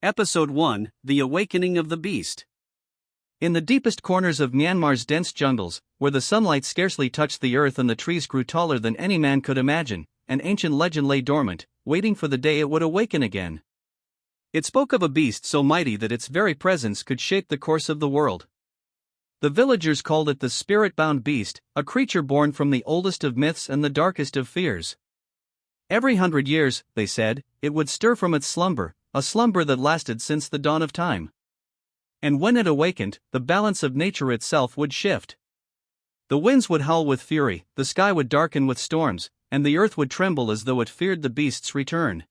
Episode 1: The Awakening of the Beast. In the deepest corners of Myanmar's dense jungles, where the sunlight scarcely touched the earth and the trees grew taller than any man could imagine, an ancient legend lay dormant, waiting for the day it would awaken again. It spoke of a beast so mighty that its very presence could shape the course of the world. The villagers called it the spirit-bound beast, a creature born from the oldest of myths and the darkest of fears. Every 100 years, they said, it would stir from its slumber, a slumber that lasted since the dawn of time. And when it awakened, the balance of nature itself would shift. The winds would howl with fury, the sky would darken with storms, and the earth would tremble as though it feared the beast's return.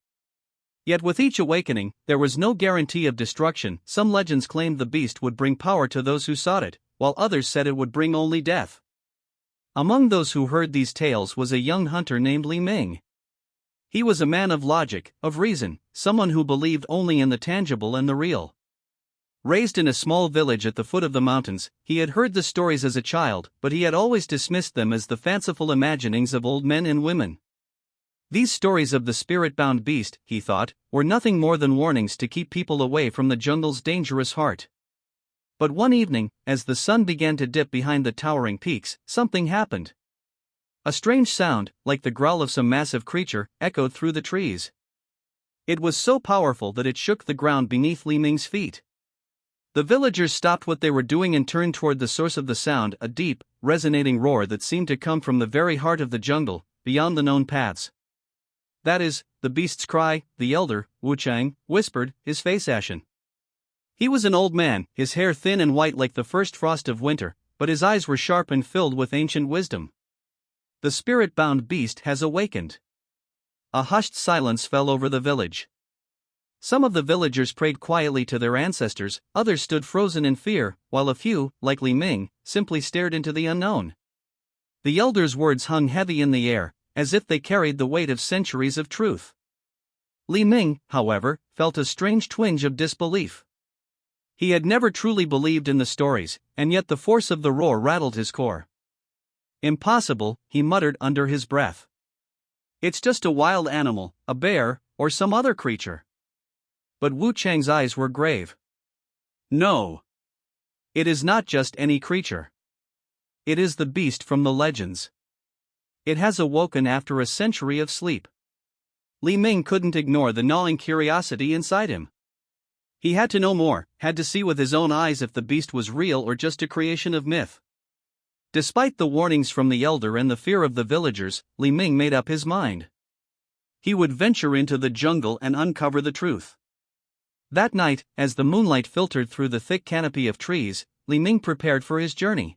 Yet with each awakening, there was no guarantee of destruction. Some legends claimed the beast would bring power to those who sought it, while others said it would bring only death. Among those who heard these tales was a young hunter named Li Ming. He was a man of logic, of reason, someone who believed only in the tangible and the real. Raised in a small village at the foot of the mountains, he had heard the stories as a child, but he had always dismissed them as the fanciful imaginings of old men and women. These stories of the spirit-bound beast, he thought, were nothing more than warnings to keep people away from the jungle's dangerous heart. But one evening, as the sun began to dip behind the towering peaks, something happened. A strange sound, like the growl of some massive creature, echoed through the trees. It was so powerful that it shook the ground beneath Li Ming's feet. The villagers stopped what they were doing and turned toward the source of the sound, a deep, resonating roar that seemed to come from the very heart of the jungle, beyond the known paths. "That is the beast's cry," the elder, Wu Chang, whispered, his face ashen. He was an old man, his hair thin and white like the first frost of winter, but his eyes were sharp and filled with ancient wisdom. "The spirit-bound beast has awakened." A hushed silence fell over the village. Some of the villagers prayed quietly to their ancestors, others stood frozen in fear, while a few, like Li Ming, simply stared into the unknown. The elder's words hung heavy in the air, as if they carried the weight of centuries of truth. Li Ming, however, felt a strange twinge of disbelief. He had never truly believed in the stories, and yet the force of the roar rattled his core. "Impossible," he muttered under his breath. "It's just a wild animal, a bear, or some other creature." But Wu Chang's eyes were grave. "No. It is not just any creature. It is the beast from the legends. It has awoken after a century of sleep." Li Ming couldn't ignore the gnawing curiosity inside him. He had to know more, had to see with his own eyes if the beast was real or just a creation of myth. Despite the warnings from the elder and the fear of the villagers, Li Ming made up his mind. He would venture into the jungle and uncover the truth. That night, as the moonlight filtered through the thick canopy of trees, Li Ming prepared for his journey.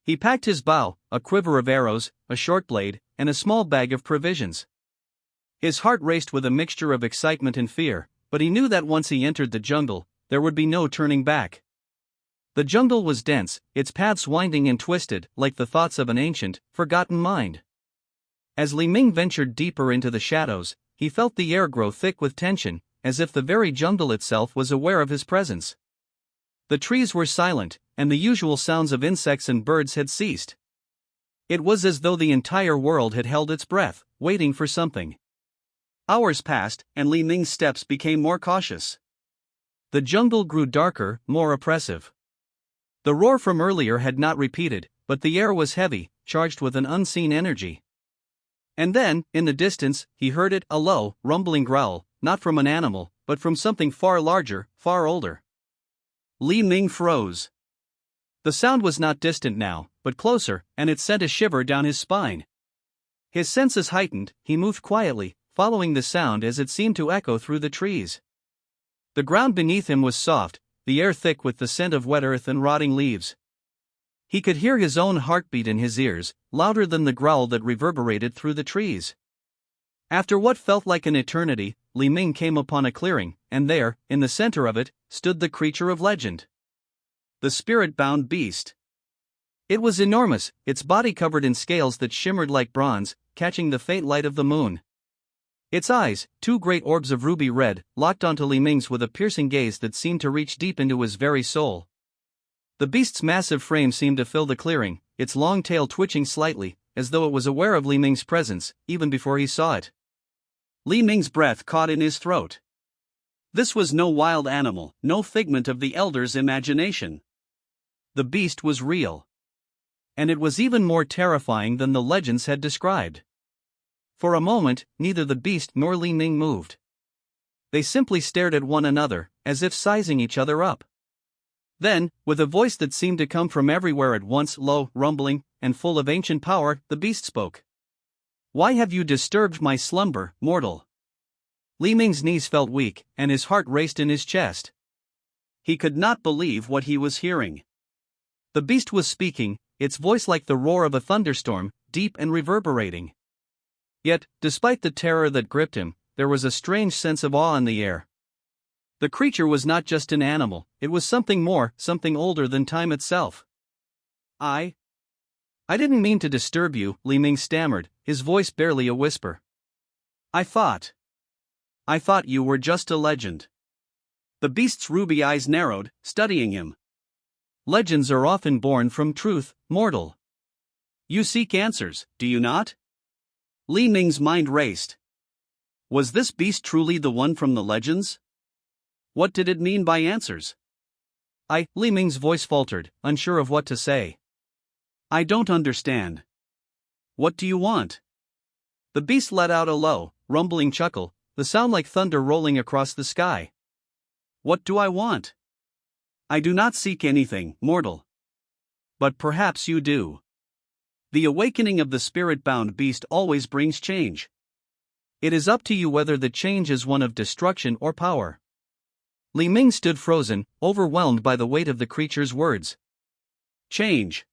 He packed his bow, a quiver of arrows, a short blade, and a small bag of provisions. His heart raced with a mixture of excitement and fear, but he knew that once he entered the jungle, there would be no turning back. The jungle was dense, its paths winding and twisted, like the thoughts of an ancient, forgotten mind. As Li Ming ventured deeper into the shadows, he felt the air grow thick with tension, as if the very jungle itself was aware of his presence. The trees were silent, and the usual sounds of insects and birds had ceased. It was as though the entire world had held its breath, waiting for something. Hours passed, and Li Ming's steps became more cautious. The jungle grew darker, more oppressive. The roar from earlier had not repeated, but the air was heavy, charged with an unseen energy. And then, in the distance, he heard it, a low, rumbling growl, not from an animal, but from something far larger, far older. Li Ming froze. The sound was not distant now, but closer, and it sent a shiver down his spine. His senses heightened, he moved quietly, following the sound as it seemed to echo through the trees. The ground beneath him was soft, the air thick with the scent of wet earth and rotting leaves. He could hear his own heartbeat in his ears, louder than the growl that reverberated through the trees. After what felt like an eternity, Li Ming came upon a clearing, and there, in the center of it, stood the creature of legend. The spirit-bound beast. It was enormous, its body covered in scales that shimmered like bronze, catching the faint light of the moon. Its eyes, two great orbs of ruby red, locked onto Li Ming's with a piercing gaze that seemed to reach deep into his very soul. The beast's massive frame seemed to fill the clearing, its long tail twitching slightly, as though it was aware of Li Ming's presence, even before he saw it. Li Ming's breath caught in his throat. This was no wild animal, no figment of the elder's imagination. The beast was real. And it was even more terrifying than the legends had described. For a moment, neither the beast nor Li Ming moved. They simply stared at one another, as if sizing each other up. Then, with a voice that seemed to come from everywhere at once, low, rumbling, and full of ancient power, the beast spoke. "Why have you disturbed my slumber, mortal?" Li Ming's knees felt weak, and his heart raced in his chest. He could not believe what he was hearing. The beast was speaking, its voice like the roar of a thunderstorm, deep and reverberating. Yet, despite the terror that gripped him, there was a strange sense of awe in the air. The creature was not just an animal, it was something more, something older than time itself. I didn't mean to disturb you," Li Ming stammered, his voice barely a whisper. I thought you were just a legend." The beast's ruby eyes narrowed, studying him. "Legends are often born from truth, mortal. You seek answers, do you not?" Li Ming's mind raced. Was this beast truly the one from the legends? What did it mean by answers? Li Ming's voice faltered, unsure of what to say. "I don't understand. What do you want?" The beast let out a low, rumbling chuckle, the sound like thunder rolling across the sky. "What do I want? I do not seek anything, mortal. But perhaps you do. The awakening of the spirit-bound beast always brings change. It is up to you whether the change is one of destruction or power." Li Ming stood frozen, overwhelmed by the weight of the creature's words. Change.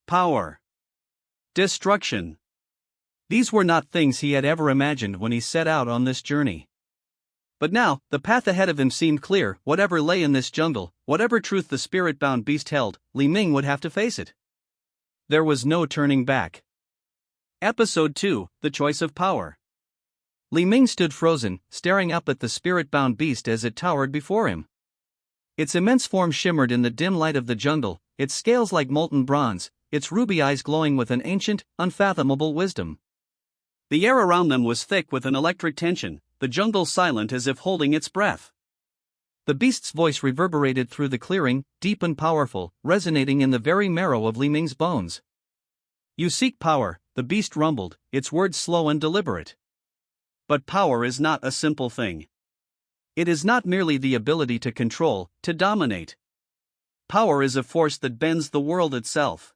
Power. Destruction. These were not things he had ever imagined when he set out on this journey. But now, the path ahead of him seemed clear. Whatever lay in this jungle, whatever truth the spirit-bound beast held, Li Ming would have to face it. There was no turning back. Episode 2, The Choice of Power. Li Ming stood frozen, staring up at the spirit-bound beast as it towered before him. Its immense form shimmered in the dim light of the jungle, its scales like molten bronze, its ruby eyes glowing with an ancient, unfathomable wisdom. The air around them was thick with an electric tension, the jungle silent as if holding its breath. The beast's voice reverberated through the clearing, deep and powerful, resonating in the very marrow of Li Ming's bones. "You seek power," the beast rumbled, its words slow and deliberate. "But power is not a simple thing. It is not merely the ability to control, to dominate. Power is a force that bends the world itself.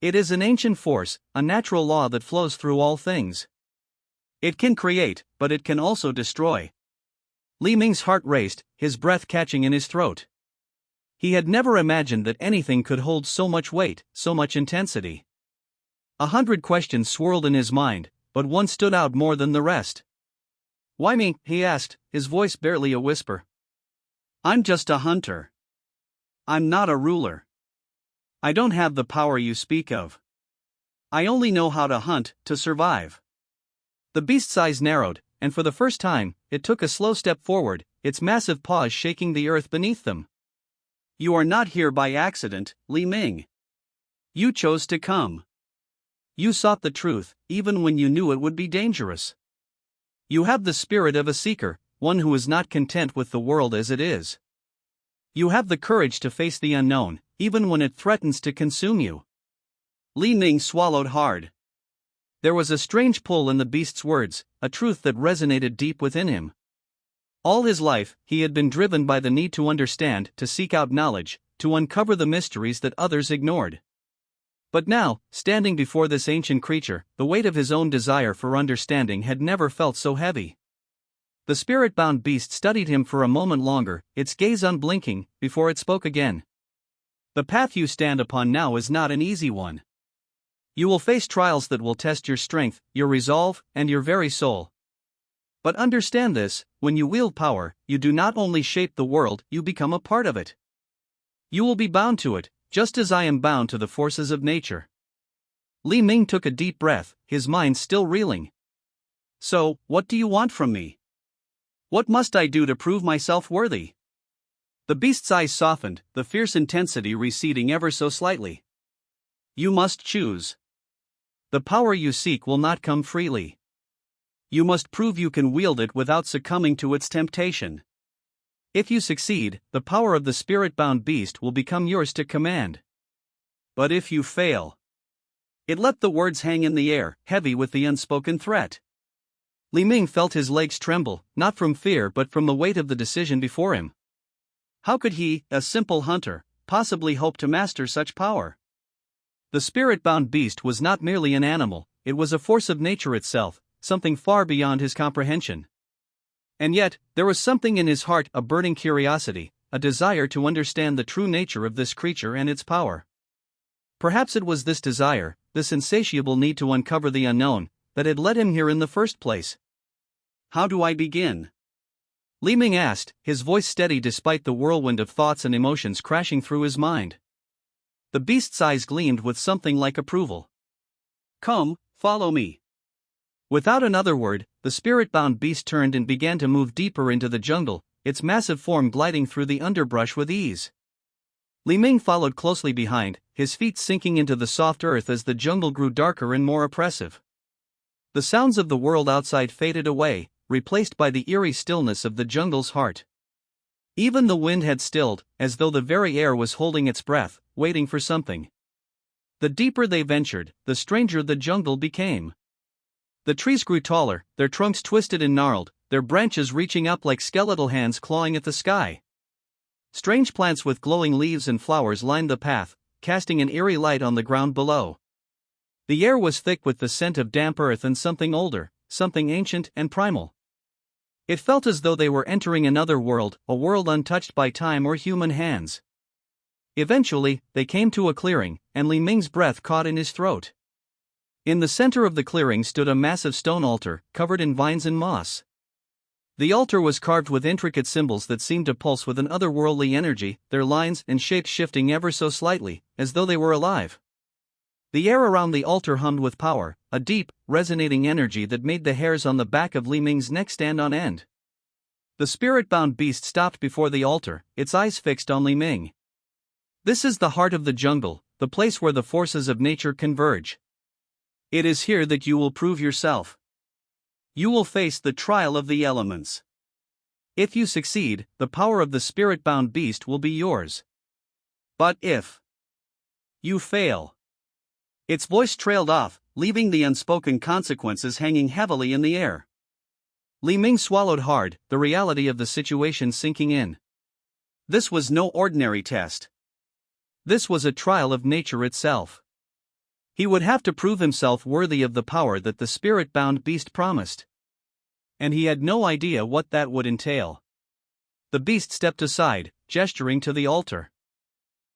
It is an ancient force, a natural law that flows through all things. It can create, but it can also destroy." Li Ming's heart raced, his breath catching in his throat. He had never imagined that anything could hold so much weight, so much intensity. 100 questions swirled in his mind, but one stood out more than the rest. "Why me?" he asked, his voice barely a whisper. "I'm just a hunter. I'm not a ruler. I don't have the power you speak of. I only know how to hunt, to survive." The beast's eyes narrowed, and for the first time, it took a slow step forward, its massive paws shaking the earth beneath them. "You are not here by accident, Li Ming. You chose to come. You sought the truth, even when you knew it would be dangerous. You have the spirit of a seeker, one who is not content with the world as it is. You have the courage to face the unknown, even when it threatens to consume you." Li Ming swallowed hard. There was a strange pull in the beast's words, a truth that resonated deep within him. All his life, he had been driven by the need to understand, to seek out knowledge, to uncover the mysteries that others ignored. But now, standing before this ancient creature, the weight of his own desire for understanding had never felt so heavy. The spirit-bound beast studied him for a moment longer, its gaze unblinking, before it spoke again. "The path you stand upon now is not an easy one. You will face trials that will test your strength, your resolve, and your very soul. But understand this, when you wield power, you do not only shape the world, you become a part of it. You will be bound to it, just as I am bound to the forces of nature." Li Ming took a deep breath, his mind still reeling. "So, what do you want from me? What must I do to prove myself worthy?" The beast's eyes softened, the fierce intensity receding ever so slightly. "You must choose. The power you seek will not come freely. You must prove you can wield it without succumbing to its temptation. If you succeed, the power of the spirit-bound beast will become yours to command. But if you fail. It let the words hang in the air, heavy with the unspoken threat. Li Ming felt his legs tremble, not from fear but from the weight of the decision before him. How could he, a simple hunter, possibly hope to master such power? The spirit-bound beast was not merely an animal, it was a force of nature itself, something far beyond his comprehension. And yet, there was something in his heart, a burning curiosity, a desire to understand the true nature of this creature and its power. Perhaps it was this desire, this insatiable need to uncover the unknown, that had led him here in the first place. How do I begin? Li Ming asked, his voice steady despite the whirlwind of thoughts and emotions crashing through his mind. The beast's eyes gleamed with something like approval. Come, follow me. Without another word, the spirit-bound beast turned and began to move deeper into the jungle, its massive form gliding through the underbrush with ease. Li Ming followed closely behind, his feet sinking into the soft earth as the jungle grew darker and more oppressive. The sounds of the world outside faded away, replaced by the eerie stillness of the jungle's heart. Even the wind had stilled, as though the very air was holding its breath, waiting for something. The deeper they ventured, the stranger the jungle became. The trees grew taller, their trunks twisted and gnarled, their branches reaching up like skeletal hands clawing at the sky. Strange plants with glowing leaves and flowers lined the path, casting an eerie light on the ground below. The air was thick with the scent of damp earth and something older, something ancient and primal. It felt as though they were entering another world, a world untouched by time or human hands. Eventually, they came to a clearing, and Li Ming's breath caught in his throat. In the center of the clearing stood a massive stone altar, covered in vines and moss. The altar was carved with intricate symbols that seemed to pulse with an otherworldly energy, their lines and shapes shifting ever so slightly, as though they were alive. The air around the altar hummed with power, a deep, resonating energy that made the hairs on the back of Li Ming's neck stand on end. The spirit-bound beast stopped before the altar, its eyes fixed on Li Ming. This is the heart of the jungle, the place where the forces of nature converge. It is here that you will prove yourself. You will face the trial of the elements. If you succeed, the power of the spirit-bound beast will be yours. But if you fail. Its voice trailed off, leaving the unspoken consequences hanging heavily in the air. Li Ming swallowed hard, the reality of the situation sinking in. This was no ordinary test. This was a trial of nature itself. He would have to prove himself worthy of the power that the spirit-bound beast promised. And he had no idea what that would entail. The beast stepped aside, gesturing to the altar.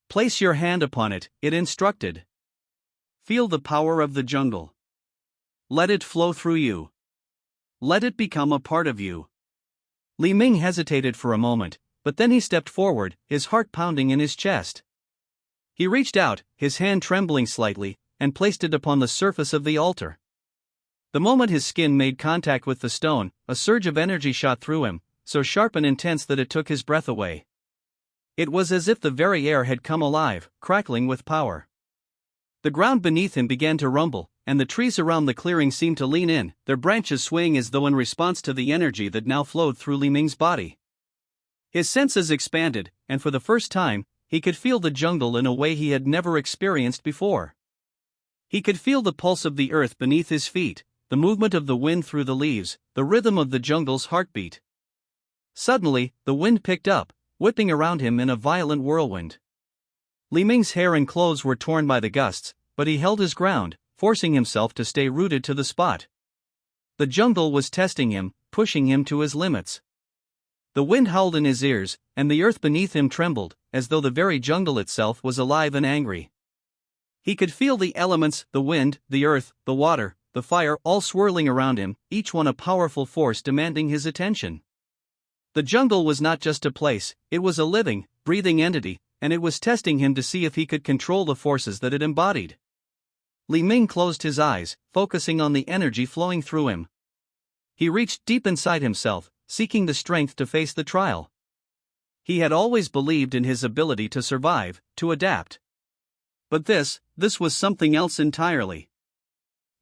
Place your hand upon it, it instructed. Feel the power of the jungle. Let it flow through you. Let it become a part of you. Li Ming hesitated for a moment, but then he stepped forward, his heart pounding in his chest. He reached out, his hand trembling slightly, and placed it upon the surface of the altar. The moment his skin made contact with the stone, a surge of energy shot through him, so sharp and intense that it took his breath away. It was as if the very air had come alive, crackling with power. The ground beneath him began to rumble, and the trees around the clearing seemed to lean in, their branches swaying as though in response to the energy that now flowed through Li Ming's body. His senses expanded, and for the first time, he could feel the jungle in a way he had never experienced before. He could feel the pulse of the earth beneath his feet, the movement of the wind through the leaves, the rhythm of the jungle's heartbeat. Suddenly, the wind picked up, whipping around him in a violent whirlwind. Li Ming's hair and clothes were torn by the gusts, but he held his ground, forcing himself to stay rooted to the spot. The jungle was testing him, pushing him to his limits. The wind howled in his ears, and the earth beneath him trembled, as though the very jungle itself was alive and angry. He could feel the elements, the wind, the earth, the water, the fire, all swirling around him, each one a powerful force demanding his attention. The jungle was not just a place, it was a living, breathing entity, and it was testing him to see if he could control the forces that it embodied. Li Ming closed his eyes, focusing on the energy flowing through him. He reached deep inside himself, seeking the strength to face the trial. He had always believed in his ability to survive, to adapt. But this was something else entirely.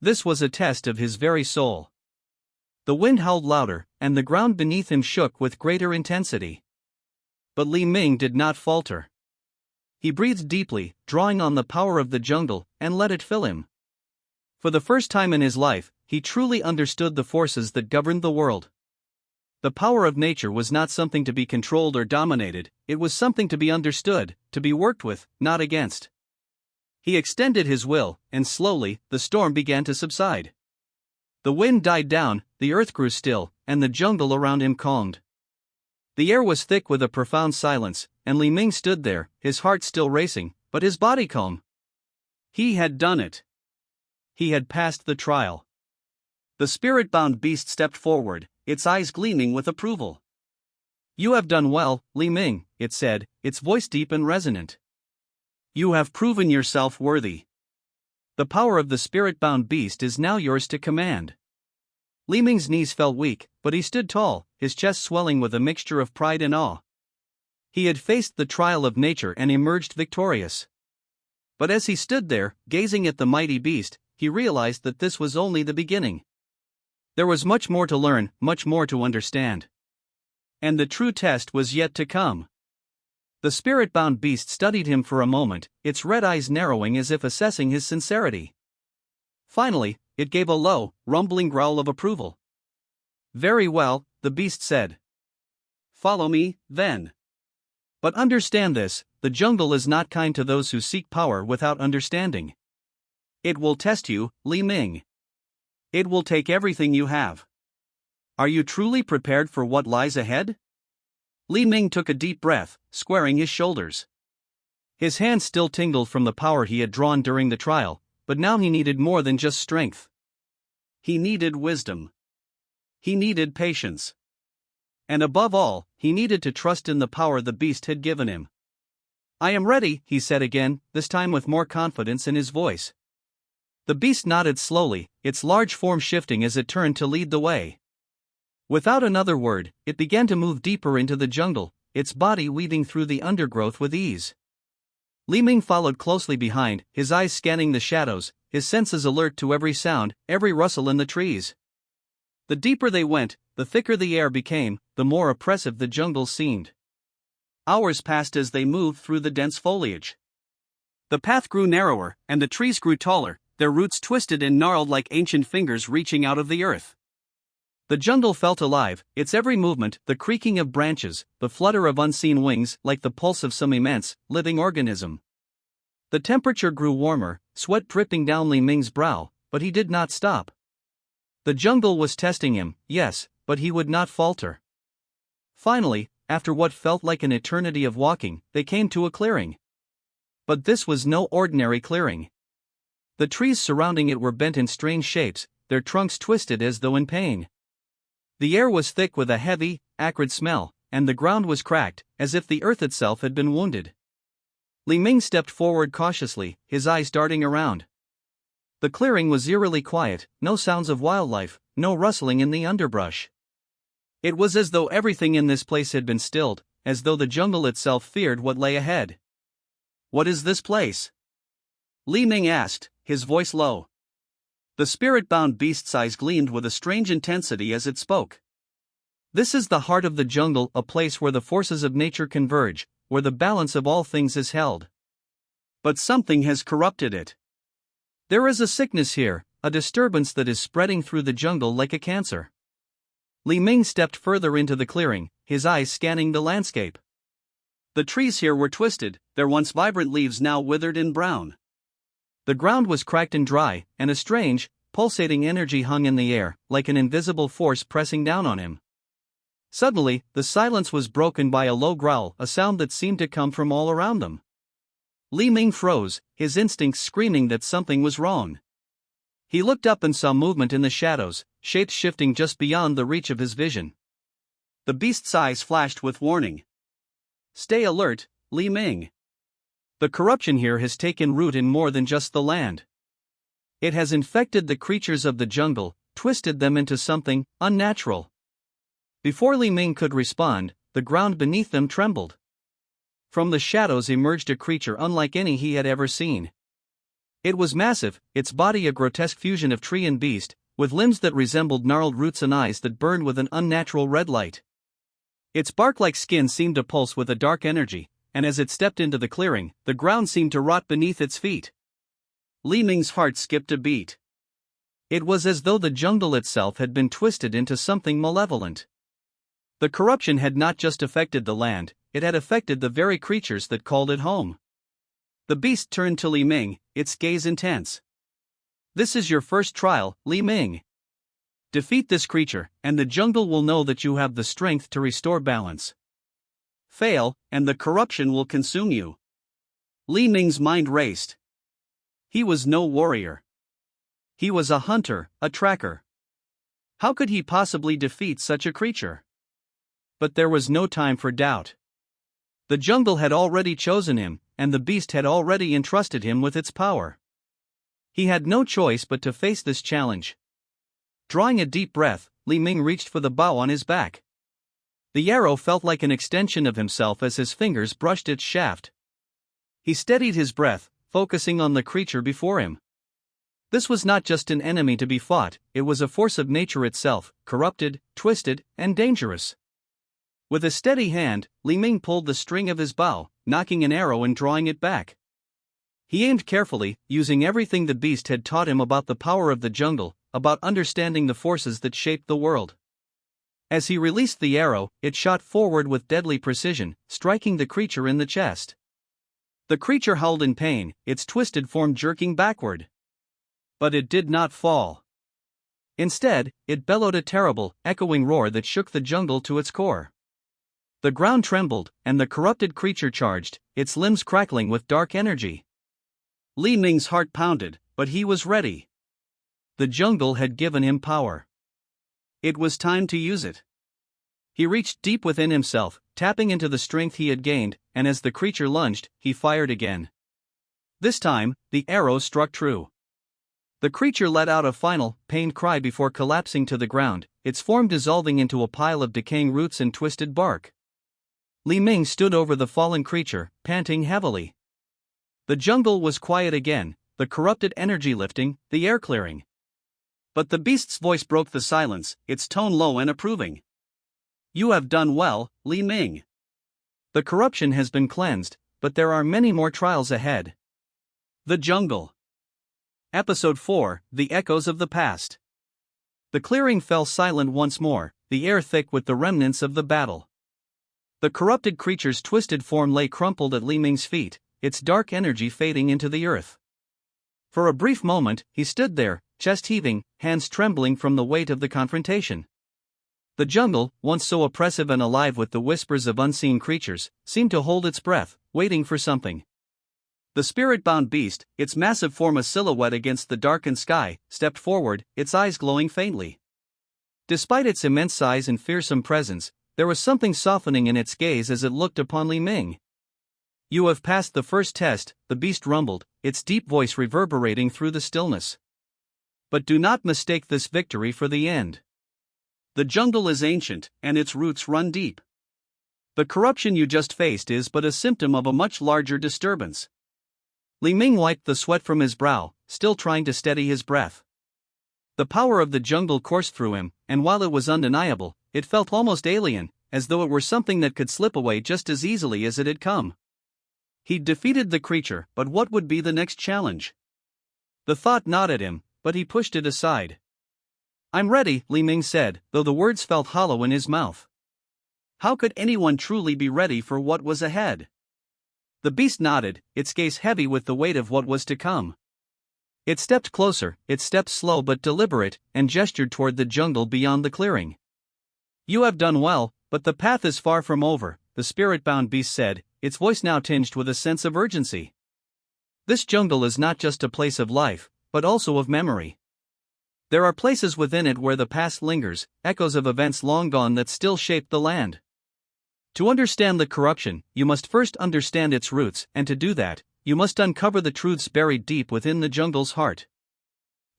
This was a test of his very soul. The wind howled louder, and the ground beneath him shook with greater intensity. But Li Ming did not falter. He breathed deeply, drawing on the power of the jungle, and let it fill him. For the first time in his life, he truly understood the forces that governed the world. The power of nature was not something to be controlled or dominated, it was something to be understood, to be worked with, not against. He extended his will, and slowly, the storm began to subside. The wind died down, the earth grew still, and the jungle around him calmed. The air was thick with a profound silence, and Li Ming stood there, his heart still racing, but his body calm. He had done it. He had passed the trial. The spirit-bound beast stepped forward, its eyes gleaming with approval. "You have done well, Li Ming," it said, its voice deep and resonant. "You have proven yourself worthy. The power of the spirit-bound beast is now yours to command." Li Ming's knees felt weak, but he stood tall, his chest swelling with a mixture of pride and awe. He had faced the trial of nature and emerged victorious. But as he stood there, gazing at the mighty beast, he realized that this was only the beginning. There was much more to learn, much more to understand. And the true test was yet to come. The spirit-bound beast studied him for a moment, its red eyes narrowing as if assessing his sincerity. Finally, it gave a low, rumbling growl of approval. "Very well," the beast said. "Follow me, then. But understand this, the jungle is not kind to those who seek power without understanding. It will test you, Li Ming. It will take everything you have. Are you truly prepared for what lies ahead?" Li Ming took a deep breath, squaring his shoulders. His hands still tingled from the power he had drawn during the trial, but now he needed more than just strength. He needed wisdom. He needed patience. And above all, he needed to trust in the power the beast had given him. "I am ready," he said again, this time with more confidence in his voice. The beast nodded slowly, its large form shifting as it turned to lead the way. Without another word, it began to move deeper into the jungle, its body weaving through the undergrowth with ease. Li Ming followed closely behind, his eyes scanning the shadows, his senses alert to every sound, every rustle in the trees. The deeper they went, the thicker the air became, the more oppressive the jungle seemed. Hours passed as they moved through the dense foliage. The path grew narrower, and the trees grew taller, their roots twisted and gnarled like ancient fingers reaching out of the earth. The jungle felt alive, its every movement, the creaking of branches, the flutter of unseen wings, like the pulse of some immense, living organism. The temperature grew warmer, sweat dripping down Li Ming's brow, but he did not stop. The jungle was testing him, yes, but he would not falter. Finally, after what felt like an eternity of walking, they came to a clearing. But this was no ordinary clearing. The trees surrounding it were bent in strange shapes, their trunks twisted as though in pain. The air was thick with a heavy, acrid smell, and the ground was cracked, as if the earth itself had been wounded. Li Ming stepped forward cautiously, his eyes darting around. The clearing was eerily quiet, no sounds of wildlife, no rustling in the underbrush. It was as though everything in this place had been stilled, as though the jungle itself feared what lay ahead. "What is this place?" Li Ming asked, his voice low. The spirit-bound beast's eyes gleamed with a strange intensity as it spoke. "This is the heart of the jungle, a place where the forces of nature converge, where the balance of all things is held. But something has corrupted it. There is a sickness here, a disturbance that is spreading through the jungle like a cancer." Li Ming stepped further into the clearing, his eyes scanning the landscape. The trees here were twisted, their once vibrant leaves now withered and brown. The ground was cracked and dry, and a strange, pulsating energy hung in the air, like an invisible force pressing down on him. Suddenly, the silence was broken by a low growl, a sound that seemed to come from all around them. Li Ming froze, his instincts screaming that something was wrong. He looked up and saw movement in the shadows, shapes shifting just beyond the reach of his vision. The beast's eyes flashed with warning. "Stay alert, Li Ming. The corruption here has taken root in more than just the land. It has infected the creatures of the jungle, twisted them into something unnatural." Before Li Ming could respond, the ground beneath them trembled. From the shadows emerged a creature unlike any he had ever seen. It was massive, its body a grotesque fusion of tree and beast, with limbs that resembled gnarled roots and eyes that burned with an unnatural red light. Its bark-like skin seemed to pulse with a dark energy, and as it stepped into the clearing, the ground seemed to rot beneath its feet. Li Ming's heart skipped a beat. It was as though the jungle itself had been twisted into something malevolent. The corruption had not just affected the land, it had affected the very creatures that called it home. The beast turned to Li Ming, its gaze intense. "This is your first trial, Li Ming. Defeat this creature, and the jungle will know that you have the strength to restore balance. Fail, and the corruption will consume you." Li Ming's mind raced. He was no warrior. He was a hunter, a tracker. How could he possibly defeat such a creature? But there was no time for doubt. The jungle had already chosen him, and the beast had already entrusted him with its power. He had no choice but to face this challenge. Drawing a deep breath, Li Ming reached for the bow on his back. The arrow felt like an extension of himself as his fingers brushed its shaft. He steadied his breath, focusing on the creature before him. This was not just an enemy to be fought, it was a force of nature itself, corrupted, twisted, and dangerous. With a steady hand, Li Ming pulled the string of his bow, knocking an arrow and drawing it back. He aimed carefully, using everything the beast had taught him about the power of the jungle, about understanding the forces that shaped the world. As he released the arrow, it shot forward with deadly precision, striking the creature in the chest. The creature howled in pain, its twisted form jerking backward. But it did not fall. Instead, it bellowed a terrible, echoing roar that shook the jungle to its core. The ground trembled, and the corrupted creature charged, its limbs crackling with dark energy. Li Ming's heart pounded, but he was ready. The jungle had given him power. It was time to use it. He reached deep within himself, tapping into the strength he had gained, and as the creature lunged, he fired again. This time, the arrow struck true. The creature let out a final, pained cry before collapsing to the ground, its form dissolving into a pile of decaying roots and twisted bark. Li Ming stood over the fallen creature, panting heavily. The jungle was quiet again, the corrupted energy lifting, the air clearing. But the beast's voice broke the silence, its tone low and approving. "You have done well, Li Ming. The corruption has been cleansed, but there are many more trials ahead." The Jungle. Episode 4, The Echoes of the Past. The clearing fell silent once more, the air thick with the remnants of the battle. The corrupted creature's twisted form lay crumpled at Li Ming's feet, its dark energy fading into the earth. For a brief moment, he stood there, chest heaving, hands trembling from the weight of the confrontation. The jungle, once so oppressive and alive with the whispers of unseen creatures, seemed to hold its breath, waiting for something. The spirit-bound beast, its massive form a silhouette against the darkened sky, stepped forward, its eyes glowing faintly. Despite its immense size and fearsome presence, there was something softening in its gaze as it looked upon Li Ming. "You have passed the first test," the beast rumbled, its deep voice reverberating through the stillness. "But do not mistake this victory for the end. The jungle is ancient, and its roots run deep. The corruption you just faced is but a symptom of a much larger disturbance." Li Ming wiped the sweat from his brow, still trying to steady his breath. The power of the jungle coursed through him, and while it was undeniable, it felt almost alien, as though it were something that could slip away just as easily as it had come. He'd defeated the creature, but what would be the next challenge? The thought gnawed at him, but he pushed it aside. "I'm ready," Li Ming said, though the words felt hollow in his mouth. How could anyone truly be ready for what was ahead? The beast nodded, its gaze heavy with the weight of what was to come. It stepped closer, its steps slow but deliberate, and gestured toward the jungle beyond the clearing. "You have done well, but the path is far from over," the spirit-bound beast said, its voice now tinged with a sense of urgency. "This jungle is not just a place of life, but also of memory. There are places within it where the past lingers, echoes of events long gone that still shaped the land. To understand the corruption, you must first understand its roots, and to do that, you must uncover the truths buried deep within the jungle's heart."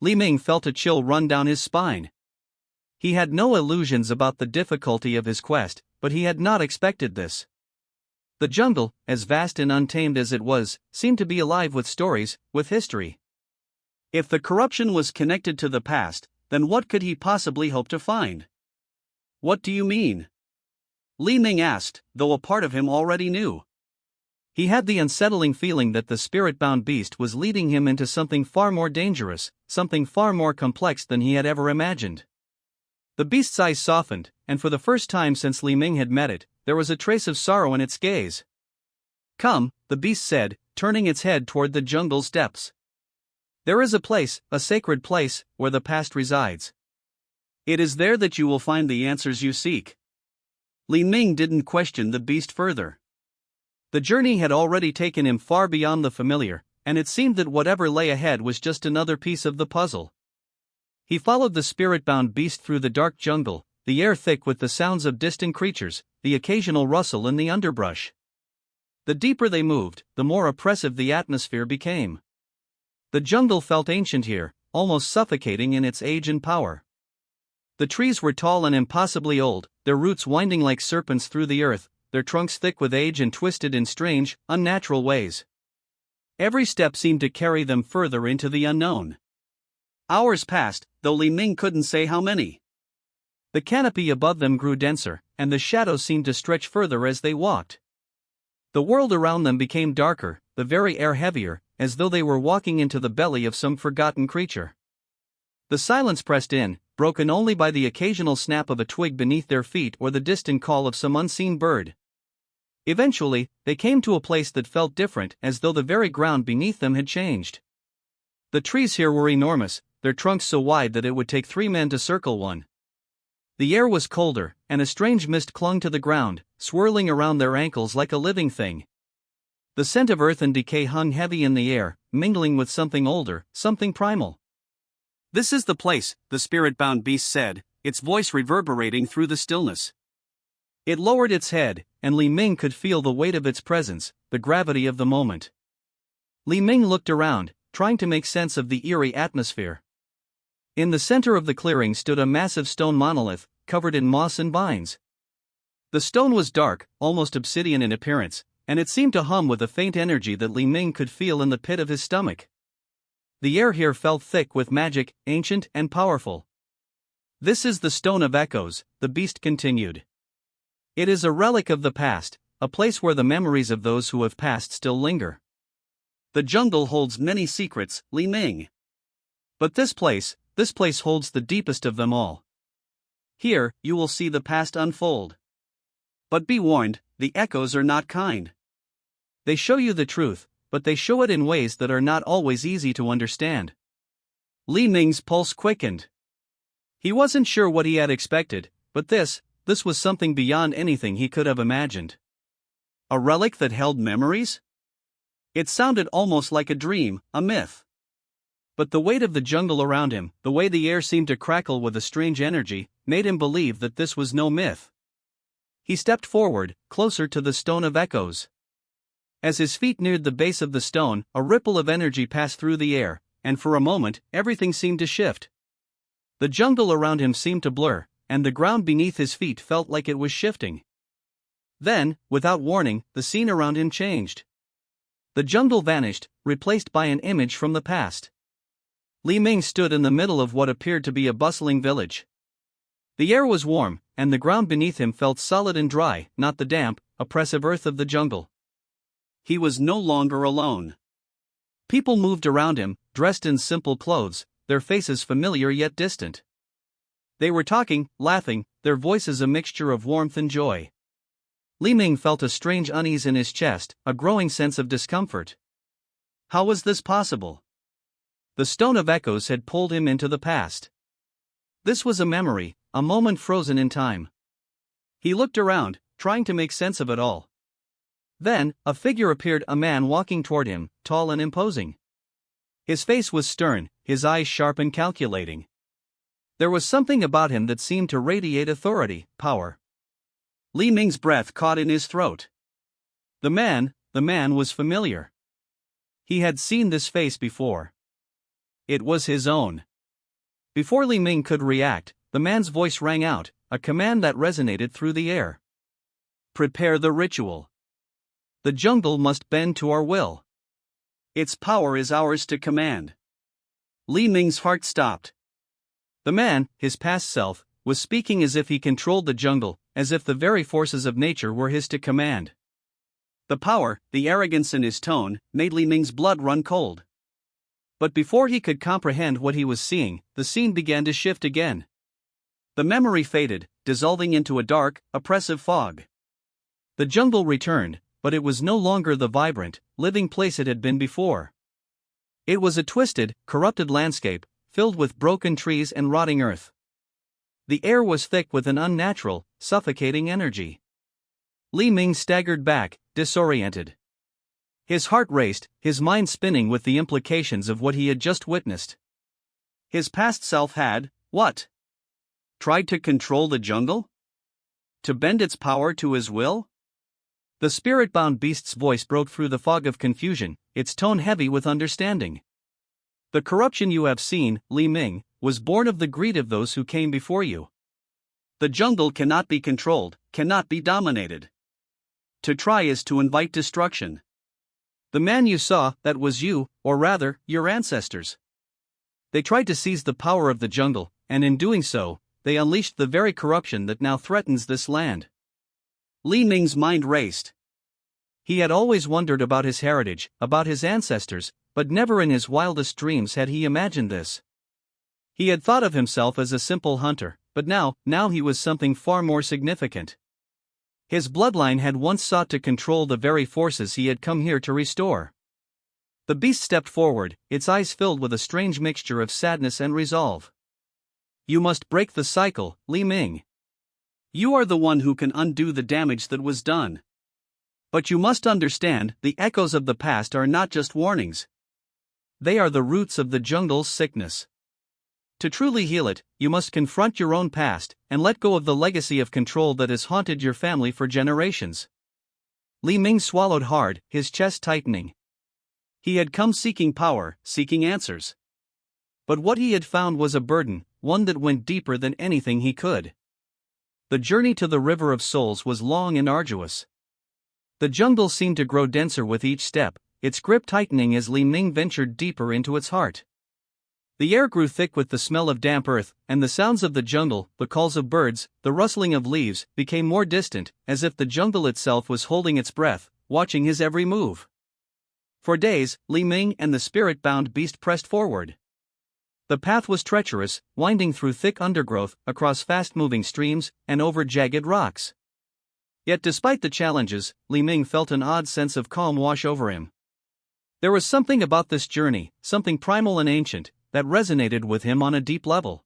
Li Ming felt a chill run down his spine. He had no illusions about the difficulty of his quest, but he had not expected this. The jungle, as vast and untamed as it was, seemed to be alive with stories, with history. If the corruption was connected to the past, then what could he possibly hope to find? "What do you mean?" Li Ming asked, though a part of him already knew. He had the unsettling feeling that the spirit-bound beast was leading him into something far more dangerous, something far more complex than he had ever imagined. The beast's eyes softened, and for the first time since Li Ming had met it, there was a trace of sorrow in its gaze. "Come," the beast said, turning its head toward the jungle's depths. "There is a place, a sacred place, where the past resides. It is there that you will find the answers you seek." Li Ming didn't question the beast further. The journey had already taken him far beyond the familiar, and it seemed that whatever lay ahead was just another piece of the puzzle. He followed the spirit-bound beast through the dark jungle, the air thick with the sounds of distant creatures, the occasional rustle in the underbrush. The deeper they moved, the more oppressive the atmosphere became. The jungle felt ancient here, almost suffocating in its age and power. The trees were tall and impossibly old, their roots winding like serpents through the earth, their trunks thick with age and twisted in strange, unnatural ways. Every step seemed to carry them further into the unknown. Hours passed, though Li Ming couldn't say how many. The canopy above them grew denser, and the shadows seemed to stretch further as they walked. The world around them became darker, the very air heavier, as though they were walking into the belly of some forgotten creature. The silence pressed in, broken only by the occasional snap of a twig beneath their feet or the distant call of some unseen bird. Eventually, they came to a place that felt different, as though the very ground beneath them had changed. The trees here were enormous, their trunks so wide that it would take 3 men to circle one. The air was colder, and a strange mist clung to the ground, swirling around their ankles like a living thing. The scent of earth and decay hung heavy in the air, mingling with something older, something primal. "This is the place," the spirit-bound beast said, its voice reverberating through the stillness. It lowered its head, and Li Ming could feel the weight of its presence, the gravity of the moment. Li Ming looked around, trying to make sense of the eerie atmosphere. In the center of the clearing stood a massive stone monolith, covered in moss and vines. The stone was dark, almost obsidian in appearance, and it seemed to hum with a faint energy that Li Ming could feel in the pit of his stomach. The air here felt thick with magic, ancient and powerful. "This is the Stone of Echoes," the beast continued. "It is a relic of the past, a place where the memories of those who have passed still linger. The jungle holds many secrets, Li Ming. But this place holds the deepest of them all. Here, you will see the past unfold. But be warned, the echoes are not kind. They show you the truth, but they show it in ways that are not always easy to understand." Li Ming's pulse quickened. He wasn't sure what he had expected, but this was something beyond anything he could have imagined. A relic that held memories? It sounded almost like a dream, a myth. But the weight of the jungle around him, the way the air seemed to crackle with a strange energy, made him believe that this was no myth. He stepped forward, closer to the Stone of Echoes. As his feet neared the base of the stone, a ripple of energy passed through the air, and for a moment, everything seemed to shift. The jungle around him seemed to blur, and the ground beneath his feet felt like it was shifting. Then, without warning, the scene around him changed. The jungle vanished, replaced by an image from the past. Li Ming stood in the middle of what appeared to be a bustling village. The air was warm, and the ground beneath him felt solid and dry, not the damp, oppressive earth of the jungle. He was no longer alone. People moved around him, dressed in simple clothes, their faces familiar yet distant. They were talking, laughing, their voices a mixture of warmth and joy. Li Ming felt a strange unease in his chest, a growing sense of discomfort. How was this possible? The Stone of Echoes had pulled him into the past. This was a memory, a moment frozen in time. He looked around, trying to make sense of it all. Then, a figure appeared, a man walking toward him, tall and imposing. His face was stern, his eyes sharp and calculating. There was something about him that seemed to radiate authority, power. Li Ming's breath caught in his throat. The man was familiar. He had seen this face before. It was his own. Before Li Ming could react, the man's voice rang out, a command that resonated through the air. "Prepare the ritual. The jungle must bend to our will. Its power is ours to command." Li Ming's heart stopped. The man, his past self, was speaking as if he controlled the jungle, as if the very forces of nature were his to command. The power, the arrogance in his tone, made Li Ming's blood run cold. But before he could comprehend what he was seeing, the scene began to shift again. The memory faded, dissolving into a dark, oppressive fog. The jungle returned, but it was no longer the vibrant, living place it had been before. It was a twisted, corrupted landscape, filled with broken trees and rotting earth. The air was thick with an unnatural, suffocating energy. Li Ming staggered back, disoriented. His heart raced, his mind spinning with the implications of what he had just witnessed. His past self had, what? Tried to control the jungle? To bend its power to his will? The spirit-bound beast's voice broke through the fog of confusion, its tone heavy with understanding. The corruption you have seen, Li Ming, was born of the greed of those who came before you. The jungle cannot be controlled, cannot be dominated. To try is to invite destruction. The man you saw, that was you, or rather, your ancestors. They tried to seize the power of the jungle, and in doing so, they unleashed the very corruption that now threatens this land. Li Ming's mind raced. He had always wondered about his heritage, about his ancestors, but never in his wildest dreams had he imagined this. He had thought of himself as a simple hunter, but now he was something far more significant. His bloodline had once sought to control the very forces he had come here to restore. The beast stepped forward, its eyes filled with a strange mixture of sadness and resolve. You must break the cycle, Li Ming. You are the one who can undo the damage that was done. But you must understand, the echoes of the past are not just warnings. They are the roots of the jungle's sickness. To truly heal it, you must confront your own past, and let go of the legacy of control that has haunted your family for generations. Li Ming swallowed hard, his chest tightening. He had come seeking power, seeking answers. But what he had found was a burden, one that went deeper than anything he could. The journey to the River of Souls was long and arduous. The jungle seemed to grow denser with each step, its grip tightening as Li Ming ventured deeper into its heart. The air grew thick with the smell of damp earth, and the sounds of the jungle, the calls of birds, the rustling of leaves, became more distant, as if the jungle itself was holding its breath, watching his every move. For days, Li Ming and the spirit-bound beast pressed forward. The path was treacherous, winding through thick undergrowth, across fast-moving streams, and over jagged rocks. Yet despite the challenges, Li Ming felt an odd sense of calm wash over him. There was something about this journey, something primal and ancient, that resonated with him on a deep level.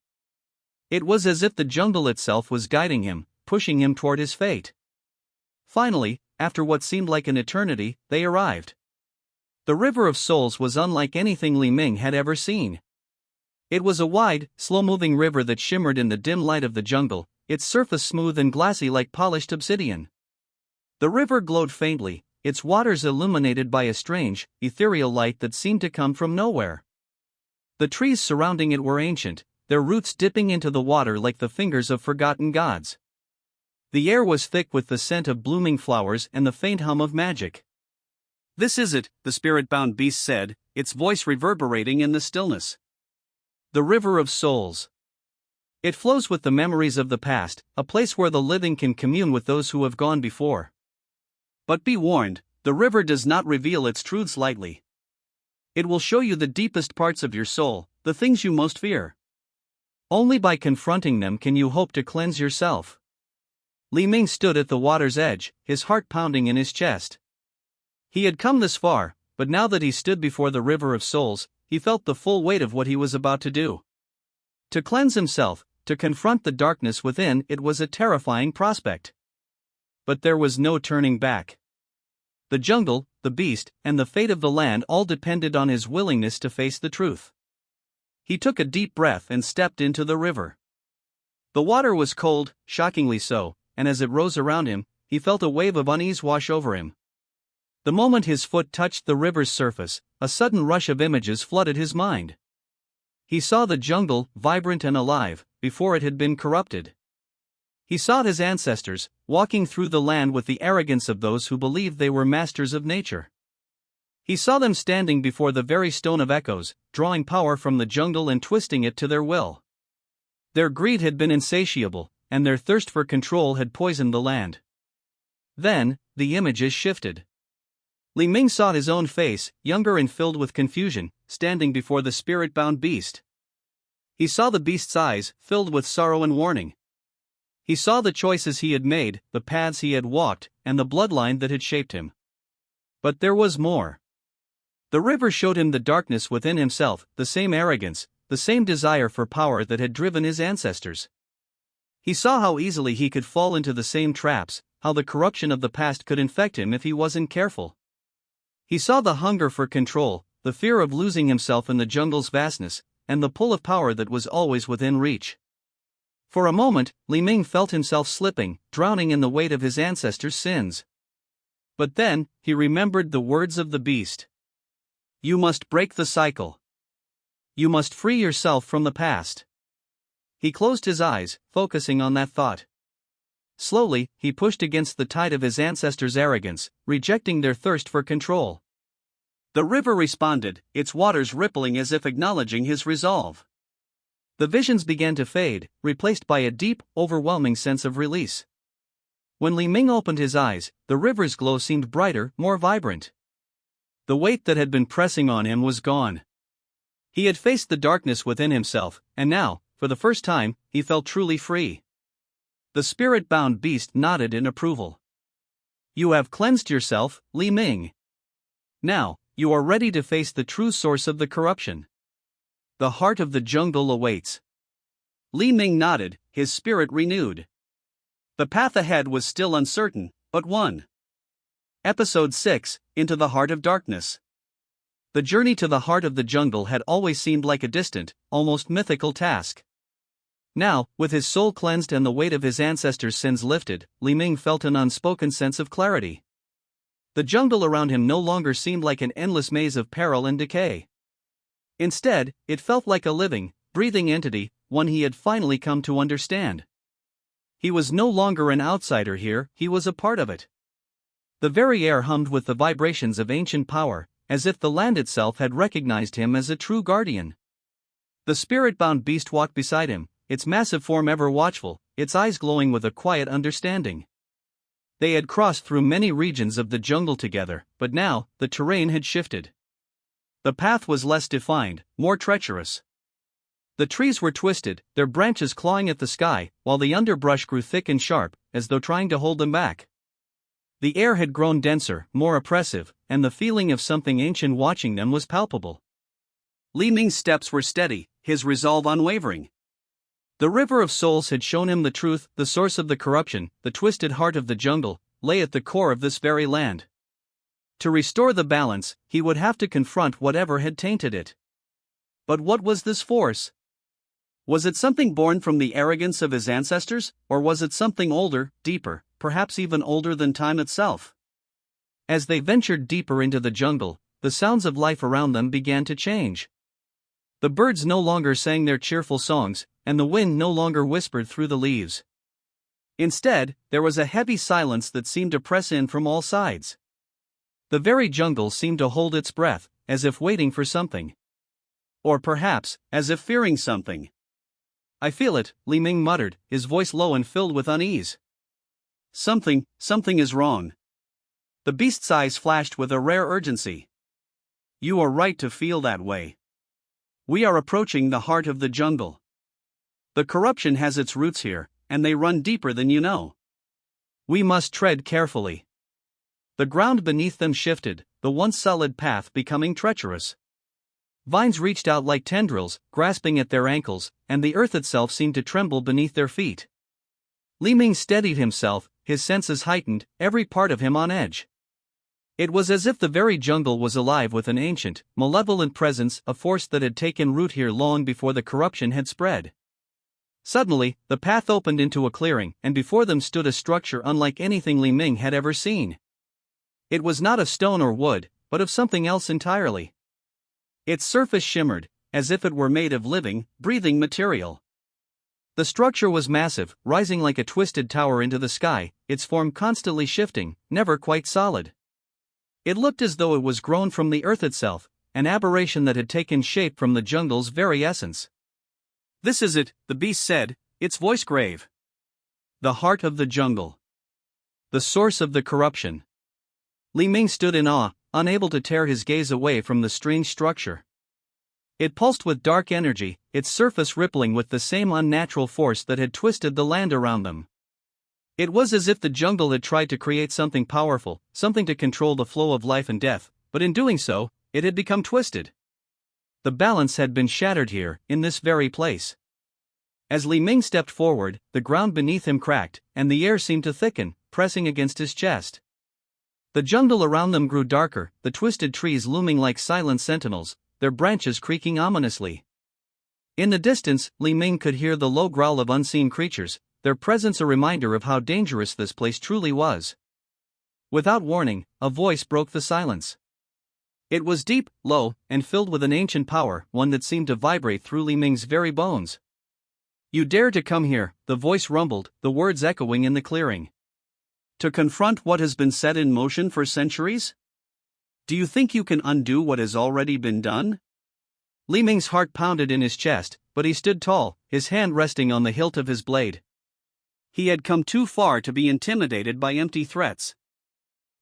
It was as if the jungle itself was guiding him, pushing him toward his fate. Finally, after what seemed like an eternity, they arrived. The River of Souls was unlike anything Li Ming had ever seen. It was a wide, slow-moving river that shimmered in the dim light of the jungle, its surface smooth and glassy like polished obsidian. The river glowed faintly, its waters illuminated by a strange, ethereal light that seemed to come from nowhere. The trees surrounding it were ancient, their roots dipping into the water like the fingers of forgotten gods. The air was thick with the scent of blooming flowers and the faint hum of magic. This is it, the spirit-bound beast said, its voice reverberating in the stillness. The River of Souls. It flows with the memories of the past, a place where the living can commune with those who have gone before. But be warned, the river does not reveal its truths lightly. It will show you the deepest parts of your soul, the things you most fear. Only by confronting them can you hope to cleanse yourself. Li Ming stood at the water's edge, his heart pounding in his chest. He had come this far, but now that he stood before the River of Souls, he felt the full weight of what he was about to do. To cleanse himself, to confront the darkness within, it was a terrifying prospect. But there was no turning back. The jungle, the beast, and the fate of the land all depended on his willingness to face the truth. He took a deep breath and stepped into the river. The water was cold, shockingly so, and as it rose around him, he felt a wave of unease wash over him. The moment his foot touched the river's surface, a sudden rush of images flooded his mind. He saw the jungle, vibrant and alive, before it had been corrupted. He saw his ancestors, walking through the land with the arrogance of those who believed they were masters of nature. He saw them standing before the very stone of echoes, drawing power from the jungle and twisting it to their will. Their greed had been insatiable, and their thirst for control had poisoned the land. Then, the images shifted. Li Ming saw his own face, younger and filled with confusion, standing before the spirit-bound beast. He saw the beast's eyes, filled with sorrow and warning. He saw the choices he had made, the paths he had walked, and the bloodline that had shaped him. But there was more. The river showed him the darkness within himself, the same arrogance, the same desire for power that had driven his ancestors. He saw how easily he could fall into the same traps, how the corruption of the past could infect him if he wasn't careful. He saw the hunger for control, the fear of losing himself in the jungle's vastness, and the pull of power that was always within reach. For a moment, Li Ming felt himself slipping, drowning in the weight of his ancestors' sins. But then, he remembered the words of the beast. You must break the cycle. You must free yourself from the past. He closed his eyes, focusing on that thought. Slowly, he pushed against the tide of his ancestors' arrogance, rejecting their thirst for control. The river responded, its waters rippling as if acknowledging his resolve. The visions began to fade, replaced by a deep, overwhelming sense of release. When Li Ming opened his eyes, the river's glow seemed brighter, more vibrant. The weight that had been pressing on him was gone. He had faced the darkness within himself, and now, for the first time, he felt truly free. The spirit-bound beast nodded in approval. You have cleansed yourself, Li Ming. Now, you are ready to face the true source of the corruption. The heart of the jungle awaits. Li Ming nodded, his spirit renewed. The path ahead was still uncertain, but one. Episode 6, Into the Heart of Darkness. The journey to the heart of the jungle had always seemed like a distant, almost mythical task. Now, with his soul cleansed and the weight of his ancestors' sins lifted, Li Ming felt an unspoken sense of clarity. The jungle around him no longer seemed like an endless maze of peril and decay. Instead, it felt like a living, breathing entity, one he had finally come to understand. He was no longer an outsider here, he was a part of it. The very air hummed with the vibrations of ancient power, as if the land itself had recognized him as a true guardian. The spirit-bound beast walked beside him, its massive form ever watchful, its eyes glowing with a quiet understanding. They had crossed through many regions of the jungle together, but now, the terrain had shifted. The path was less defined, more treacherous. The trees were twisted, their branches clawing at the sky, while the underbrush grew thick and sharp, as though trying to hold them back. The air had grown denser, more oppressive, and the feeling of something ancient watching them was palpable. Li Ming's steps were steady, his resolve unwavering. The river of souls had shown him the truth, the source of the corruption, the twisted heart of the jungle, lay at the core of this very land. To restore the balance, he would have to confront whatever had tainted it. But what was this force? Was it something born from the arrogance of his ancestors, or was it something older, deeper, perhaps even older than time itself? As they ventured deeper into the jungle, the sounds of life around them began to change. The birds no longer sang their cheerful songs, and the wind no longer whispered through the leaves. Instead, there was a heavy silence that seemed to press in from all sides. The very jungle seemed to hold its breath, as if waiting for something. Or perhaps, as if fearing something. I feel it, Li Ming muttered, his voice low and filled with unease. Something is wrong. The beast's eyes flashed with a rare urgency. You are right to feel that way. We are approaching the heart of the jungle. The corruption has its roots here, and they run deeper than you know. We must tread carefully. The ground beneath them shifted, the once solid path becoming treacherous. Vines reached out like tendrils, grasping at their ankles, and the earth itself seemed to tremble beneath their feet. Li Ming steadied himself, his senses heightened, every part of him on edge. It was as if the very jungle was alive with an ancient, malevolent presence, a force that had taken root here long before the corruption had spread. Suddenly, the path opened into a clearing, and before them stood a structure unlike anything Li Ming had ever seen. It was not of stone or wood, but of something else entirely. Its surface shimmered, as if it were made of living, breathing material. The structure was massive, rising like a twisted tower into the sky, its form constantly shifting, never quite solid. It looked as though it was grown from the earth itself, an aberration that had taken shape from the jungle's very essence. This is it, the beast said, its voice grave. The heart of the jungle. The source of the corruption. Li Ming stood in awe, unable to tear his gaze away from the strange structure. It pulsed with dark energy, its surface rippling with the same unnatural force that had twisted the land around them. It was as if the jungle had tried to create something powerful, something to control the flow of life and death, but in doing so, it had become twisted. The balance had been shattered here, in this very place. As Li Ming stepped forward, the ground beneath him cracked, and the air seemed to thicken, pressing against his chest. The jungle around them grew darker, the twisted trees looming like silent sentinels, their branches creaking ominously. In the distance, Li Ming could hear the low growl of unseen creatures, their presence a reminder of how dangerous this place truly was. Without warning, a voice broke the silence. It was deep, low, and filled with an ancient power, one that seemed to vibrate through Li Ming's very bones. "You dare to come here," the voice rumbled, the words echoing in the clearing. "To confront what has been set in motion for centuries? Do you think you can undo what has already been done?" Li Ming's heart pounded in his chest, but he stood tall, his hand resting on the hilt of his blade. He had come too far to be intimidated by empty threats.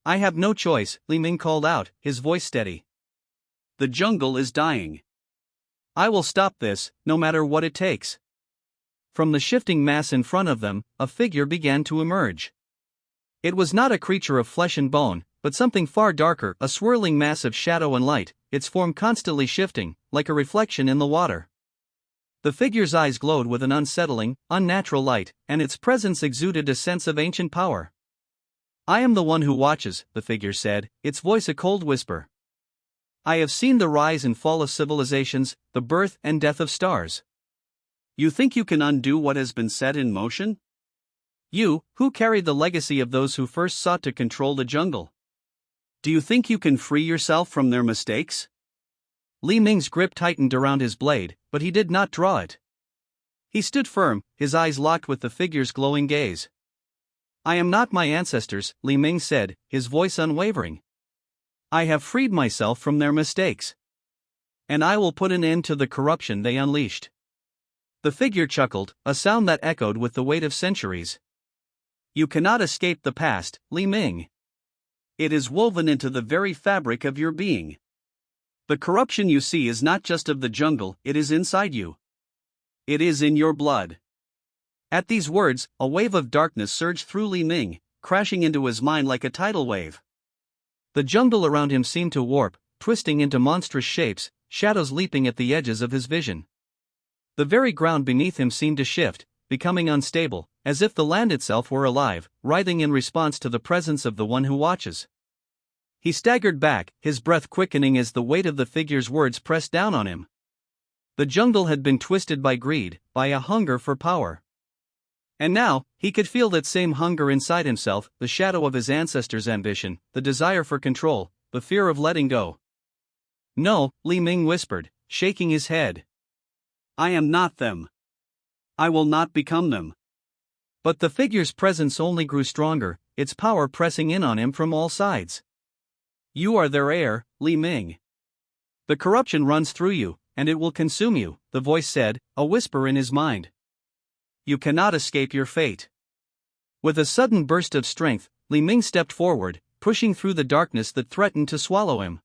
"I have no choice," Li Ming called out, his voice steady. "The jungle is dying. I will stop this, no matter what it takes." From the shifting mass in front of them, a figure began to emerge. It was not a creature of flesh and bone, but something far darker, a swirling mass of shadow and light, its form constantly shifting, like a reflection in the water. The figure's eyes glowed with an unsettling, unnatural light, and its presence exuded a sense of ancient power. "I am the one who watches," the figure said, its voice a cold whisper. "I have seen the rise and fall of civilizations, the birth and death of stars. You think you can undo what has been set in motion? You, who carried the legacy of those who first sought to control the jungle. Do you think you can free yourself from their mistakes?" Li Ming's grip tightened around his blade, but he did not draw it. He stood firm, his eyes locked with the figure's glowing gaze. "I am not my ancestors," Li Ming said, his voice unwavering. "I have freed myself from their mistakes. And I will put an end to the corruption they unleashed." The figure chuckled, a sound that echoed with the weight of centuries. "You cannot escape the past, Li Ming. It is woven into the very fabric of your being. The corruption you see is not just of the jungle, it is inside you. It is in your blood." At these words, a wave of darkness surged through Li Ming, crashing into his mind like a tidal wave. The jungle around him seemed to warp, twisting into monstrous shapes, shadows leaping at the edges of his vision. The very ground beneath him seemed to shift, becoming unstable, as if the land itself were alive, writhing in response to the presence of the one who watches. He staggered back, his breath quickening as the weight of the figure's words pressed down on him. The jungle had been twisted by greed, by a hunger for power. And now, he could feel that same hunger inside himself, the shadow of his ancestors' ambition, the desire for control, the fear of letting go. "No," Li Ming whispered, shaking his head. "I am not them. I will not become them." But the figure's presence only grew stronger, its power pressing in on him from all sides. "You are their heir, Li Ming. The corruption runs through you, and it will consume you," the voice said, a whisper in his mind. "You cannot escape your fate." With a sudden burst of strength, Li Ming stepped forward, pushing through the darkness that threatened to swallow him.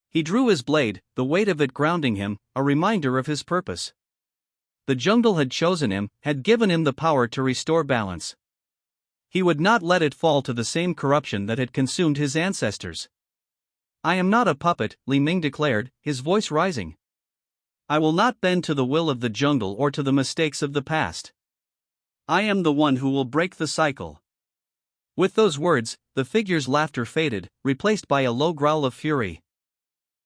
He drew his blade, the weight of it grounding him, a reminder of his purpose. The jungle had chosen him, had given him the power to restore balance. He would not let it fall to the same corruption that had consumed his ancestors. "I am not a puppet," Li Ming declared, his voice rising. "I will not bend to the will of the jungle or to the mistakes of the past. I am the one who will break the cycle." With those words, the figure's laughter faded, replaced by a low growl of fury.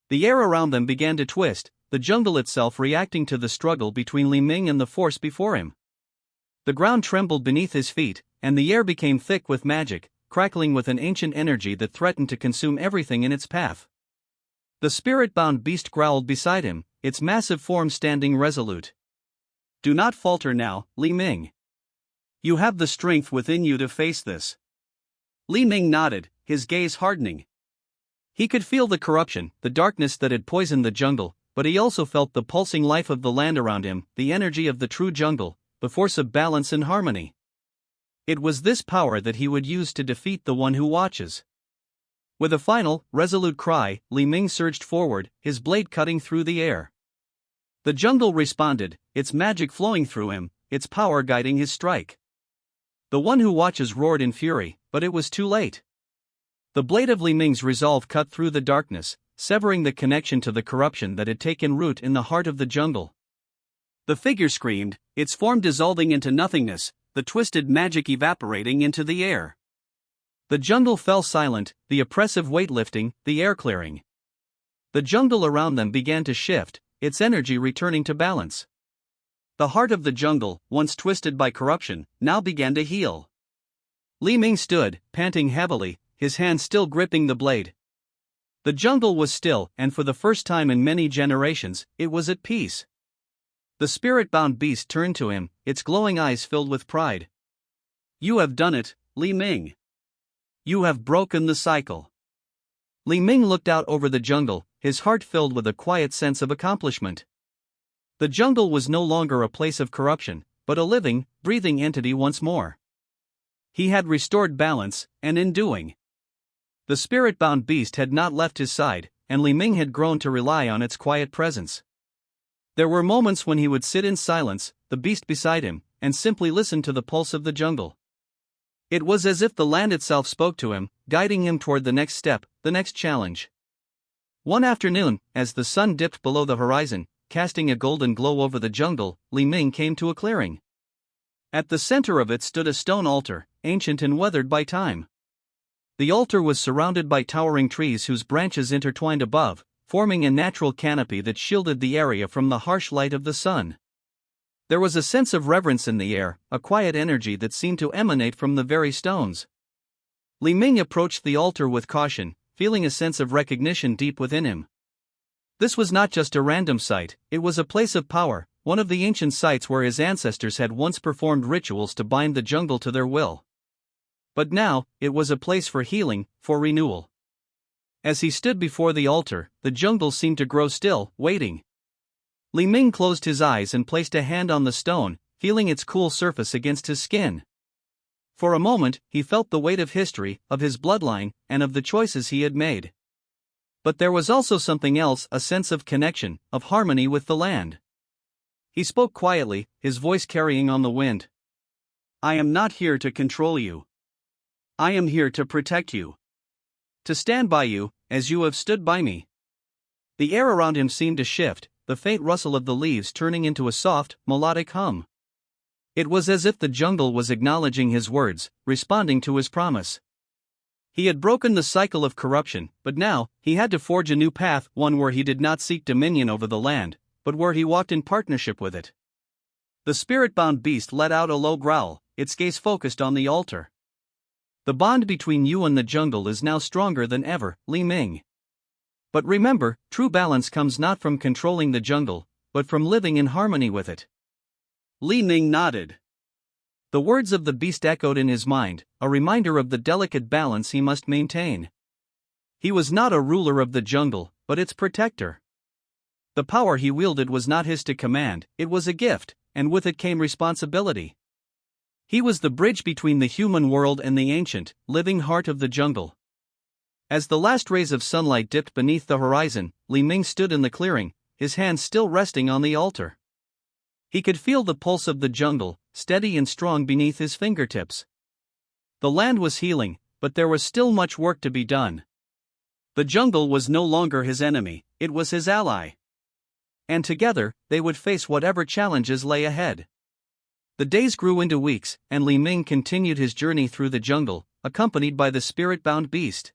The air around them began to twist, the jungle itself reacting to the struggle between Li Ming and the force before him. The ground trembled beneath his feet, and the air became thick with magic, crackling with an ancient energy that threatened to consume everything in its path. The spirit-bound beast growled beside him, its massive form standing resolute. "Do not falter now, Li Ming. You have the strength within you to face this." Li Ming nodded, his gaze hardening. He could feel the corruption, the darkness that had poisoned the jungle, but he also felt the pulsing life of the land around him, the energy of the true jungle, the force of balance and harmony. It was this power that he would use to defeat the one who watches. With a final, resolute cry, Li Ming surged forward, his blade cutting through the air. The jungle responded, its magic flowing through him, its power guiding his strike. The one who watches roared in fury, but it was too late. The blade of Li Ming's resolve cut through the darkness, severing the connection to the corruption that had taken root in the heart of the jungle. The figure screamed, its form dissolving into nothingness, the twisted magic evaporating into the air. The jungle fell silent, the oppressive weight lifting, the air clearing. The jungle around them began to shift, its energy returning to balance. The heart of the jungle, once twisted by corruption, now began to heal. Li Ming stood, panting heavily, his hand still gripping the blade. The jungle was still, and for the first time in many generations, it was at peace. The spirit-bound beast turned to him, its glowing eyes filled with pride. "You have done it, Li Ming. You have broken the cycle." Li Ming looked out over the jungle, his heart filled with a quiet sense of accomplishment. The jungle was no longer a place of corruption, but a living, breathing entity once more. He had restored balance, and in doing, the spirit-bound beast had not left his side, and Li Ming had grown to rely on its quiet presence. There were moments when he would sit in silence, the beast beside him, and simply listen to the pulse of the jungle. It was as if the land itself spoke to him, guiding him toward the next step, the next challenge. One afternoon, as the sun dipped below the horizon, casting a golden glow over the jungle, Li Ming came to a clearing. At the center of it stood a stone altar, ancient and weathered by time. The altar was surrounded by towering trees whose branches intertwined above, forming a natural canopy that shielded the area from the harsh light of the sun. There was a sense of reverence in the air, a quiet energy that seemed to emanate from the very stones. Li Ming approached the altar with caution, feeling a sense of recognition deep within him. This was not just a random site, it was a place of power, one of the ancient sites where his ancestors had once performed rituals to bind the jungle to their will. But now, it was a place for healing, for renewal. As he stood before the altar, the jungle seemed to grow still, waiting. Li Ming closed his eyes and placed a hand on the stone, feeling its cool surface against his skin. For a moment, he felt the weight of history, of his bloodline, and of the choices he had made. But there was also something else, a sense of connection, of harmony with the land. He spoke quietly, his voice carrying on the wind. "I am not here to control you. I am here to protect you. To stand by you, as you have stood by me." The air around him seemed to shift, the faint rustle of the leaves turning into a soft, melodic hum. It was as if the jungle was acknowledging his words, responding to his promise. He had broken the cycle of corruption, but now, he had to forge a new path, one where he did not seek dominion over the land, but where he walked in partnership with it. The spirit-bound beast let out a low growl, its gaze focused on the altar. "The bond between you and the jungle is now stronger than ever, Li Ming. But remember, true balance comes not from controlling the jungle, but from living in harmony with it." Li Ming nodded. The words of the beast echoed in his mind, a reminder of the delicate balance he must maintain. He was not a ruler of the jungle, but its protector. The power he wielded was not his to command, it was a gift, and with it came responsibility. He was the bridge between the human world and the ancient, living heart of the jungle. As the last rays of sunlight dipped beneath the horizon, Li Ming stood in the clearing, his hands still resting on the altar. He could feel the pulse of the jungle, steady and strong beneath his fingertips. The land was healing, but there was still much work to be done. The jungle was no longer his enemy, it was his ally. And together, they would face whatever challenges lay ahead. The days grew into weeks, and Li Ming continued his journey through the jungle, accompanied by the spirit-bound beast.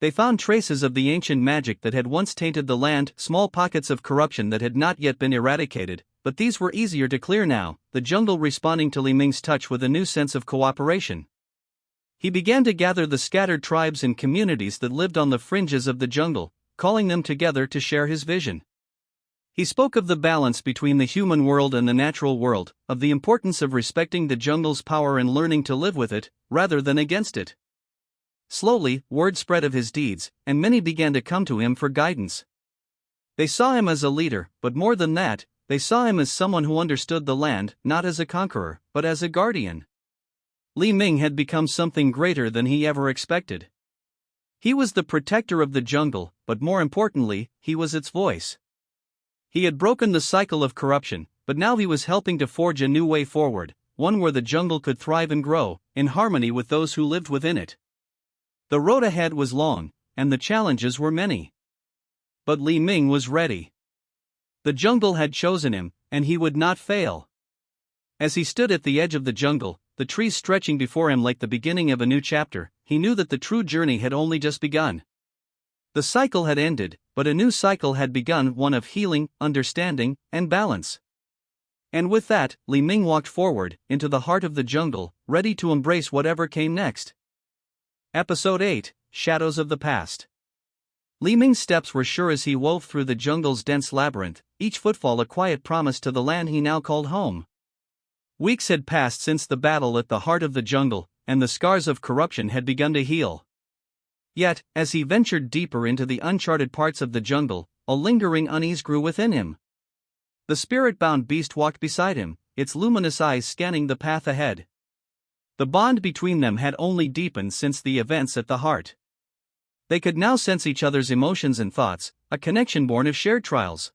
They found traces of the ancient magic that had once tainted the land, small pockets of corruption that had not yet been eradicated, but these were easier to clear now, the jungle responding to Li Ming's touch with a new sense of cooperation. He began to gather the scattered tribes and communities that lived on the fringes of the jungle, calling them together to share his vision. He spoke of the balance between the human world and the natural world, of the importance of respecting the jungle's power and learning to live with it, rather than against it. Slowly, word spread of his deeds, and many began to come to him for guidance. They saw him as a leader, but more than that, they saw him as someone who understood the land, not as a conqueror, but as a guardian. Li Ming had become something greater than he ever expected. He was the protector of the jungle, but more importantly, he was its voice. He had broken the cycle of corruption, but now he was helping to forge a new way forward, one where the jungle could thrive and grow, in harmony with those who lived within it. The road ahead was long, and the challenges were many. But Li Ming was ready. The jungle had chosen him, and he would not fail. As he stood at the edge of the jungle, the trees stretching before him like the beginning of a new chapter, he knew that the true journey had only just begun. The cycle had ended, but a new cycle had begun, one of healing, understanding, and balance. And with that, Li Ming walked forward, into the heart of the jungle, ready to embrace whatever came next. Episode 8, Shadows of the Past. Li Ming's steps were sure as he wove through the jungle's dense labyrinth, each footfall a quiet promise to the land he now called home. Weeks had passed since the battle at the heart of the jungle, and the scars of corruption had begun to heal. Yet, as he ventured deeper into the uncharted parts of the jungle, a lingering unease grew within him. The spirit-bound beast walked beside him, its luminous eyes scanning the path ahead. The bond between them had only deepened since the events at the heart. They could now sense each other's emotions and thoughts, a connection born of shared trials.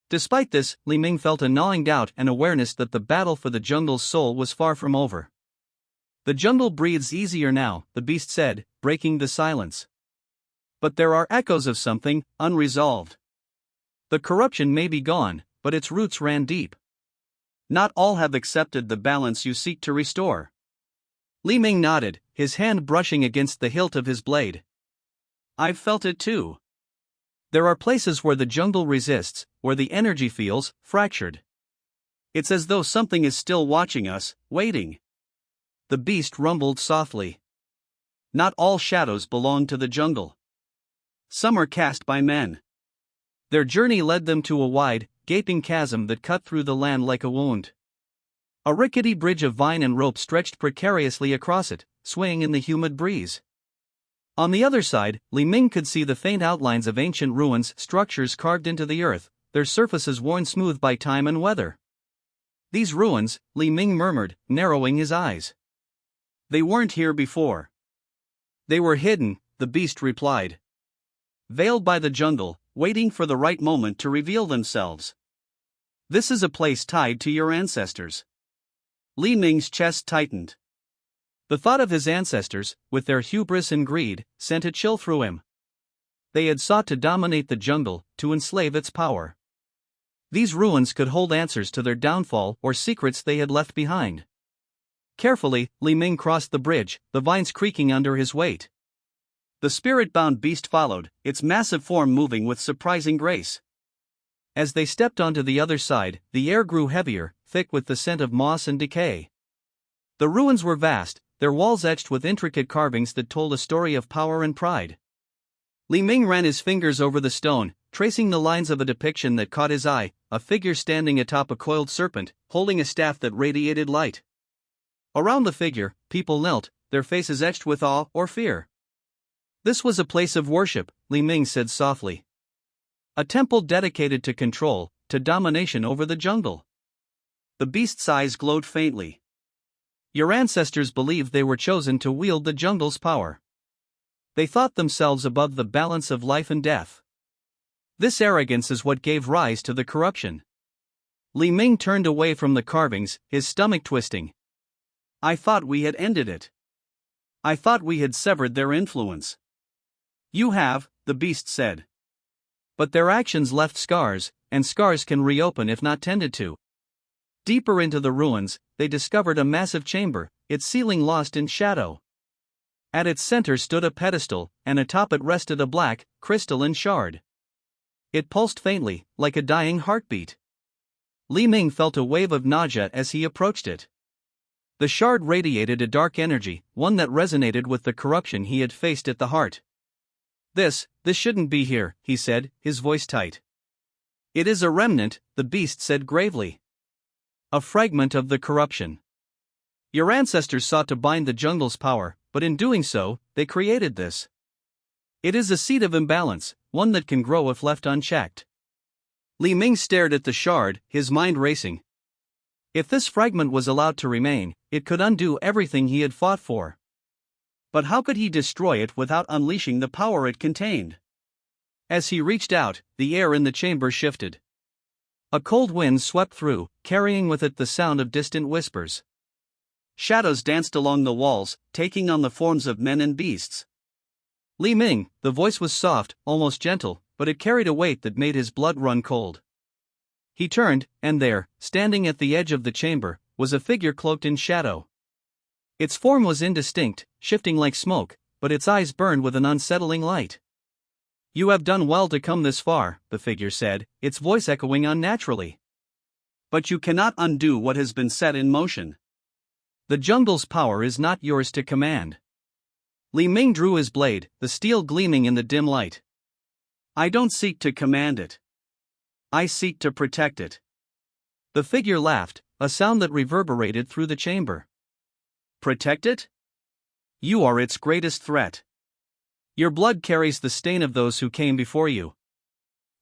Despite this, Li Ming felt a gnawing doubt and awareness that the battle for the jungle's soul was far from over. The jungle breathes easier now, the beast said, breaking the silence. But there are echoes of something unresolved. The corruption may be gone, but its roots ran deep. Not all have accepted the balance you seek to restore. Li Ming nodded, his hand brushing against the hilt of his blade. I've felt it too. There are places where the jungle resists, where the energy feels fractured. It's as though something is still watching us, waiting. The beast rumbled softly. Not all shadows belong to the jungle. Some are cast by men. Their journey led them to a wide, gaping chasm that cut through the land like a wound. A rickety bridge of vine and rope stretched precariously across it, swaying in the humid breeze. On the other side, Li Ming could see the faint outlines of ancient ruins, structures carved into the earth, their surfaces worn smooth by time and weather. These ruins, Li Ming murmured, narrowing his eyes. They weren't here before. They were hidden, the beast replied. Veiled by the jungle, waiting for the right moment to reveal themselves. This is a place tied to your ancestors. Li Ming's chest tightened. The thought of his ancestors, with their hubris and greed, sent a chill through him. They had sought to dominate the jungle, to enslave its power. These ruins could hold answers to their downfall or secrets they had left behind. Carefully, Li Ming crossed the bridge, the vines creaking under his weight. The spirit-bound beast followed, its massive form moving with surprising grace. As they stepped onto the other side, the air grew heavier, thick with the scent of moss and decay. The ruins were vast, their walls etched with intricate carvings that told a story of power and pride. Li Ming ran his fingers over the stone, tracing the lines of a depiction that caught his eye, a figure standing atop a coiled serpent, holding a staff that radiated light. Around the figure, people knelt, their faces etched with awe or fear. This was a place of worship, Li Ming said softly. A temple dedicated to control, to domination over the jungle. The beast's eyes glowed faintly. Your ancestors believed they were chosen to wield the jungle's power. They thought themselves above the balance of life and death. This arrogance is what gave rise to the corruption. Li Ming turned away from the carvings, his stomach twisting. I thought we had ended it. I thought we had severed their influence. You have, the beast said. But their actions left scars, and scars can reopen if not tended to. Deeper into the ruins, they discovered a massive chamber, its ceiling lost in shadow. At its center stood a pedestal, and atop it rested a black, crystalline shard. It pulsed faintly, like a dying heartbeat. Li Ming felt a wave of nausea as he approached it. The shard radiated a dark energy, one that resonated with the corruption he had faced at the heart. This shouldn't be here, he said, his voice tight. It is a remnant, the beast said gravely. A fragment of the corruption. Your ancestors sought to bind the jungle's power, but in doing so, they created this. It is a seed of imbalance, one that can grow if left unchecked. Li Ming stared at the shard, his mind racing. If this fragment was allowed to remain, it could undo everything he had fought for. But how could he destroy it without unleashing the power it contained? As he reached out, the air in the chamber shifted. A cold wind swept through, carrying with it the sound of distant whispers. Shadows danced along the walls, taking on the forms of men and beasts. Li Ming, the voice was soft, almost gentle, but it carried a weight that made his blood run cold. He turned, and there, standing at the edge of the chamber, was a figure cloaked in shadow. Its form was indistinct, shifting like smoke, but its eyes burned with an unsettling light. "You have done well to come this far," the figure said, its voice echoing unnaturally. "But you cannot undo what has been set in motion. The jungle's power is not yours to command." Li Ming drew his blade, the steel gleaming in the dim light. "I don't seek to command it. I seek to protect it." The figure laughed, a sound that reverberated through the chamber. "Protect it? You are its greatest threat. Your blood carries the stain of those who came before you.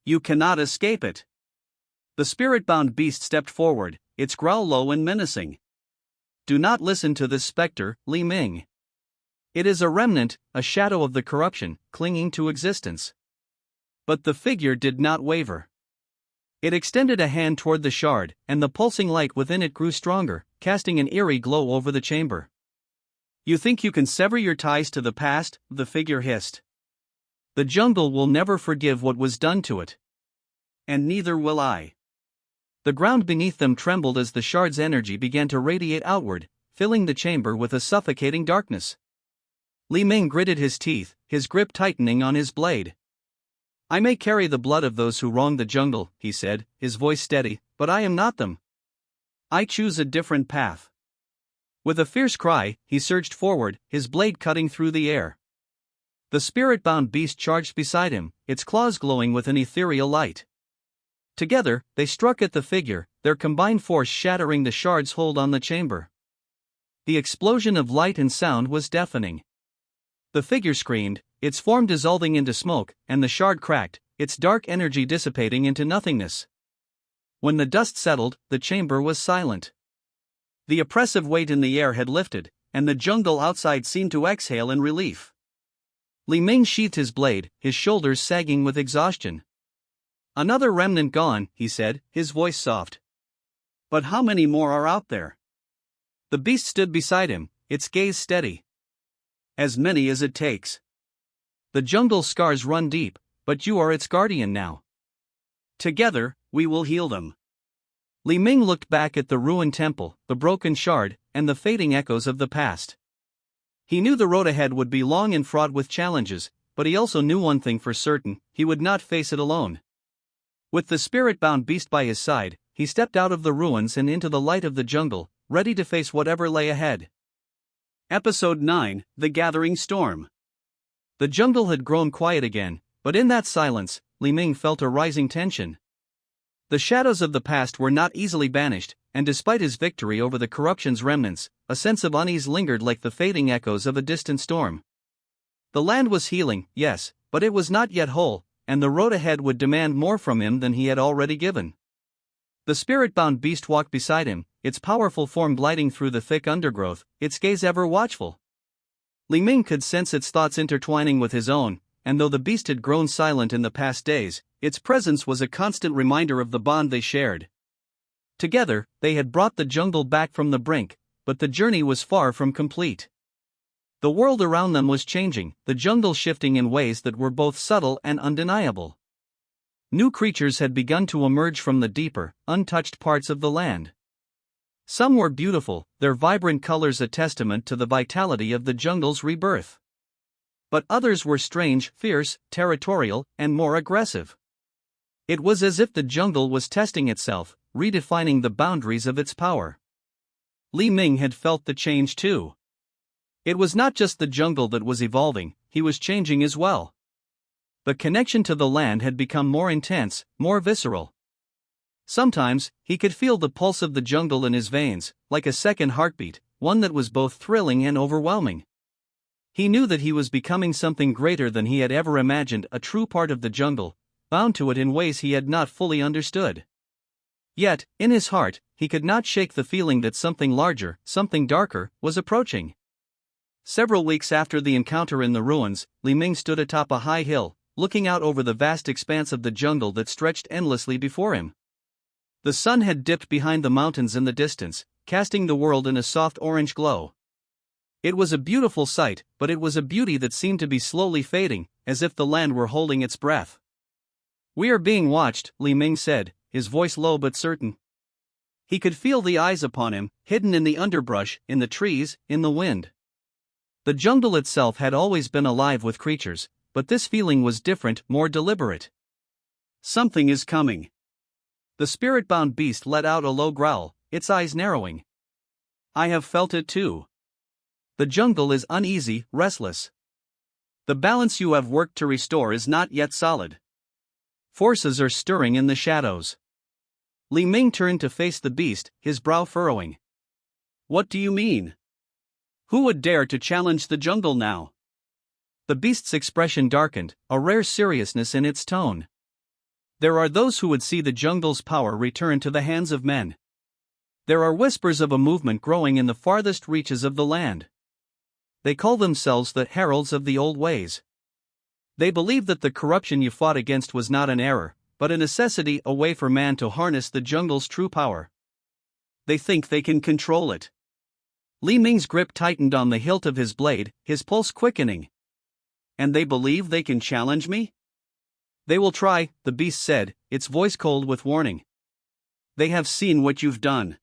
You cannot escape it." The spirit-bound beast stepped forward, its growl low and menacing. "Do not listen to this specter, Li Ming. It is a remnant, a shadow of the corruption, clinging to existence." But the figure did not waver. It extended a hand toward the shard, and the pulsing light within it grew stronger, casting an eerie glow over the chamber. "You think you can sever your ties to the past?" the figure hissed. "The jungle will never forgive what was done to it. And neither will I." The ground beneath them trembled as the shard's energy began to radiate outward, filling the chamber with a suffocating darkness. Li Ming gritted his teeth, his grip tightening on his blade. "I may carry the blood of those who wronged the jungle," he said, his voice steady, "but I am not them. I choose a different path." With a fierce cry, he surged forward, his blade cutting through the air. The spirit-bound beast charged beside him, its claws glowing with an ethereal light. Together, they struck at the figure, their combined force shattering the shard's hold on the chamber. The explosion of light and sound was deafening. The figure screamed, its form dissolving into smoke, and the shard cracked, its dark energy dissipating into nothingness. When the dust settled, the chamber was silent. The oppressive weight in the air had lifted, and the jungle outside seemed to exhale in relief. Li Ming sheathed his blade, his shoulders sagging with exhaustion. "Another remnant gone," he said, his voice soft. "But how many more are out there?" The beast stood beside him, its gaze steady. "As many as it takes. The jungle's scars run deep, but you are its guardian now. Together, we will heal them." Li Ming looked back at the ruined temple, the broken shard, and the fading echoes of the past. He knew the road ahead would be long and fraught with challenges, but he also knew one thing for certain: he would not face it alone. With the spirit-bound beast by his side, he stepped out of the ruins and into the light of the jungle, ready to face whatever lay ahead. Episode 9: The Gathering Storm. The jungle had grown quiet again, but in that silence, Li Ming felt a rising tension. The shadows of the past were not easily banished, and despite his victory over the corruption's remnants, a sense of unease lingered like the fading echoes of a distant storm. The land was healing, yes, but it was not yet whole, and the road ahead would demand more from him than he had already given. The spirit-bound beast walked beside him, its powerful form gliding through the thick undergrowth, its gaze ever watchful. Li Ming could sense its thoughts intertwining with his own, and though the beast had grown silent in the past days, its presence was a constant reminder of the bond they shared. Together, they had brought the jungle back from the brink, but the journey was far from complete. The world around them was changing, the jungle shifting in ways that were both subtle and undeniable. New creatures had begun to emerge from the deeper, untouched parts of the land. Some were beautiful, their vibrant colors a testament to the vitality of the jungle's rebirth. But others were strange, fierce, territorial, and more aggressive. It was as if the jungle was testing itself, redefining the boundaries of its power. Li Ming had felt the change too. It was not just the jungle that was evolving, he was changing as well. The connection to the land had become more intense, more visceral. Sometimes, he could feel the pulse of the jungle in his veins, like a second heartbeat, one that was both thrilling and overwhelming. He knew that he was becoming something greater than he had ever imagined, a true part of the jungle, bound to it in ways he had not fully understood. Yet, in his heart, he could not shake the feeling that something larger, something darker, was approaching. Several weeks after the encounter in the ruins, Li Ming stood atop a high hill, looking out over the vast expanse of the jungle that stretched endlessly before him. The sun had dipped behind the mountains in the distance, casting the world in a soft orange glow. It was a beautiful sight, but it was a beauty that seemed to be slowly fading, as if the land were holding its breath. "We are being watched," Li Ming said, his voice low but certain. He could feel the eyes upon him, hidden in the underbrush, in the trees, in the wind. The jungle itself had always been alive with creatures, but this feeling was different, more deliberate. "Something is coming." The spirit-bound beast let out a low growl, its eyes narrowing. "I have felt it too. The jungle is uneasy, restless. The balance you have worked to restore is not yet solid. Forces are stirring in the shadows." Li Ming turned to face the beast, his brow furrowing. "What do you mean? Who would dare to challenge the jungle now?" The beast's expression darkened, a rare seriousness in its tone. "There are those who would see the jungle's power return to the hands of men. There are whispers of a movement growing in the farthest reaches of the land. They call themselves the heralds of the old ways. They believe that the corruption you fought against was not an error, but a necessity, a way for man to harness the jungle's true power. They think they can control it." Li Ming's grip tightened on the hilt of his blade, his pulse quickening. "And they believe they can challenge me?" "They will try," the beast said, its voice cold with warning. "They have seen what you've done.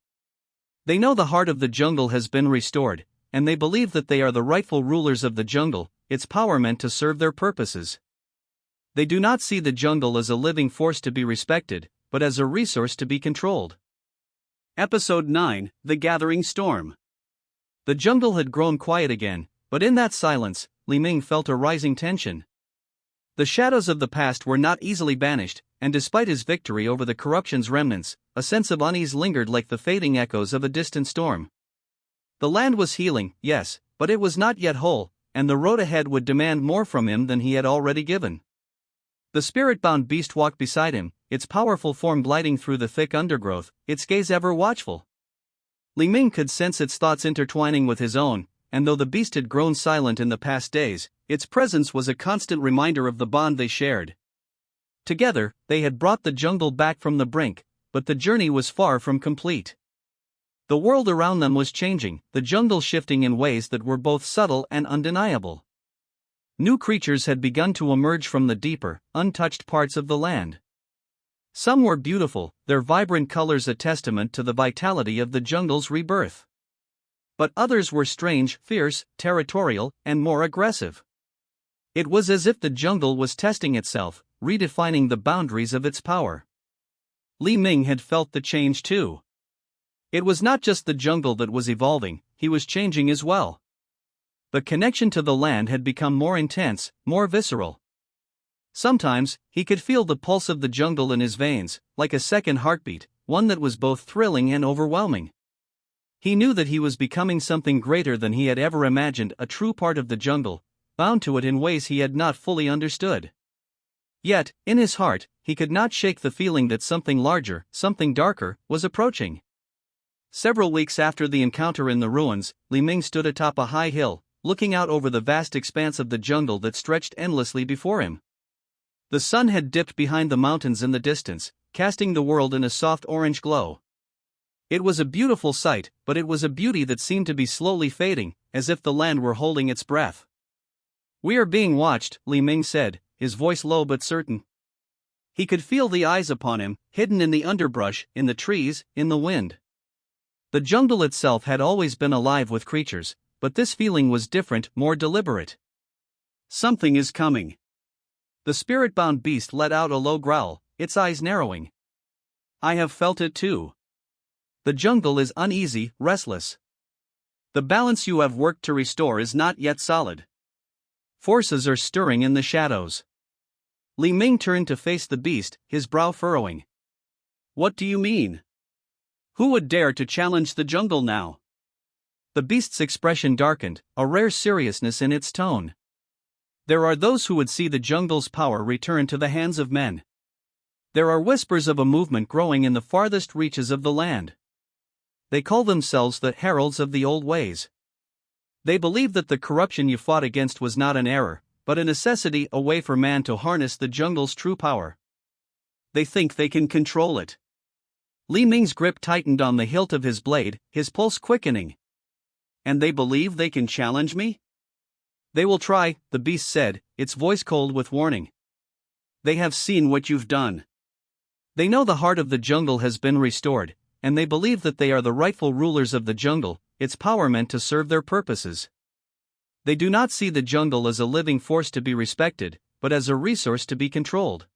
They know the heart of the jungle has been restored, and they believe that they are the rightful rulers of the jungle, its power meant to serve their purposes. They do not see the jungle as a living force to be respected, but as a resource to be controlled." Episode 9, The Gathering Storm. The jungle had grown quiet again, but in that silence, Li Ming felt a rising tension. The shadows of the past were not easily banished, and despite his victory over the corruption's remnants, a sense of unease lingered like the fading echoes of a distant storm. The land was healing, yes, but it was not yet whole, and the road ahead would demand more from him than he had already given. The spirit-bound beast walked beside him, its powerful form gliding through the thick undergrowth, its gaze ever watchful. Li Ming could sense its thoughts intertwining with his own, and though the beast had grown silent in the past days, its presence was a constant reminder of the bond they shared. Together, they had brought the jungle back from the brink, but the journey was far from complete. The world around them was changing, the jungle shifting in ways that were both subtle and undeniable. New creatures had begun to emerge from the deeper, untouched parts of the land. Some were beautiful, their vibrant colors a testament to the vitality of the jungle's rebirth. But others were strange, fierce, territorial, and more aggressive. It was as if the jungle was testing itself, redefining the boundaries of its power. Li Ming had felt the change too. It was not just the jungle that was evolving, he was changing as well. The connection to the land had become more intense, more visceral. Sometimes, he could feel the pulse of the jungle in his veins, like a second heartbeat, one that was both thrilling and overwhelming. He knew that he was becoming something greater than he had ever imagined, a true part of the jungle, bound to it in ways he had not fully understood. Yet, in his heart, he could not shake the feeling that something larger, something darker, was approaching. Several weeks after the encounter in the ruins, Li Ming stood atop a high hill, looking out over the vast expanse of the jungle that stretched endlessly before him. The sun had dipped behind the mountains in the distance, casting the world in a soft orange glow. It was a beautiful sight, but it was a beauty that seemed to be slowly fading, as if the land were holding its breath. "We are being watched," Li Ming said, his voice low but certain. He could feel the eyes upon him, hidden in the underbrush, in the trees, in the wind. The jungle itself had always been alive with creatures, but this feeling was different, more deliberate. "Something is coming." The spirit-bound beast let out a low growl, its eyes narrowing. "I have felt it too. The jungle is uneasy, restless. The balance you have worked to restore is not yet solid. Forces are stirring in the shadows." Li Ming turned to face the beast, his brow furrowing. "What do you mean? Who would dare to challenge the jungle now?" The beast's expression darkened, a rare seriousness in its tone. "There are those who would see the jungle's power return to the hands of men. There are whispers of a movement growing in the farthest reaches of the land. They call themselves the heralds of the old ways. They believe that the corruption you fought against was not an error, but a necessity, a way for man to harness the jungle's true power. They think they can control it. Li Ming's grip tightened on the hilt of his blade, his pulse quickening. And they believe they can challenge me? They will try, the beast said, its voice cold with warning. They have seen what you've done. They know the heart of the jungle has been restored, and they believe that they are the rightful rulers of the jungle, its power meant to serve their purposes. They do not see the jungle as a living force to be respected, but as a resource to be controlled.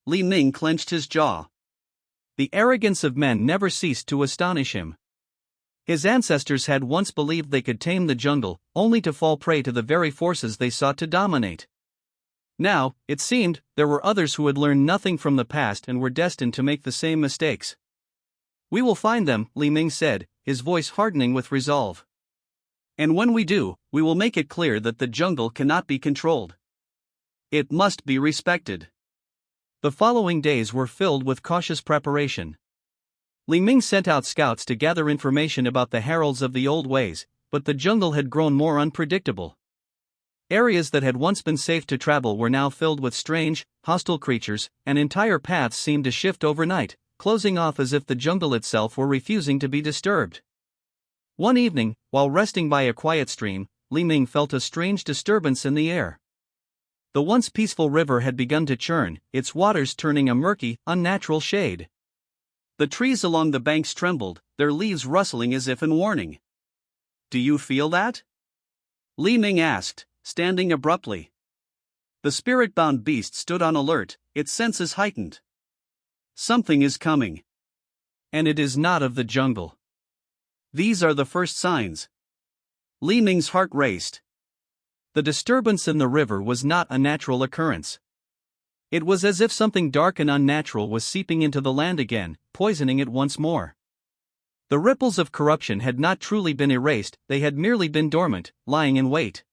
Li Ming clenched his jaw. The arrogance of men never ceased to astonish him. His ancestors had once believed they could tame the jungle, only to fall prey to the very forces they sought to dominate. Now, it seemed, there were others who had learned nothing from the past and were destined to make the same mistakes. We will find them, Li Ming said, his voice hardening with resolve. And when we do, we will make it clear that the jungle cannot be controlled. It must be respected. The following days were filled with cautious preparation. Li Ming sent out scouts to gather information about the heralds of the old ways, but the jungle had grown more unpredictable. Areas that had once been safe to travel were now filled with strange, hostile creatures, and entire paths seemed to shift overnight, closing off as if the jungle itself were refusing to be disturbed. One evening, while resting by a quiet stream, Li Ming felt a strange disturbance in the air. The once peaceful river had begun to churn, its waters turning a murky, unnatural shade. The trees along the banks trembled, their leaves rustling as if in warning. "Do you feel that?" Li Ming asked, standing abruptly. The spirit-bound beast stood on alert, its senses heightened. Something is coming. And it is not of the jungle. These are the first signs. Li Ming's heart raced. The disturbance in the river was not a natural occurrence. It was as if something dark and unnatural was seeping into the land again, poisoning it once more. The ripples of corruption had not truly been erased, they had merely been dormant, lying in wait.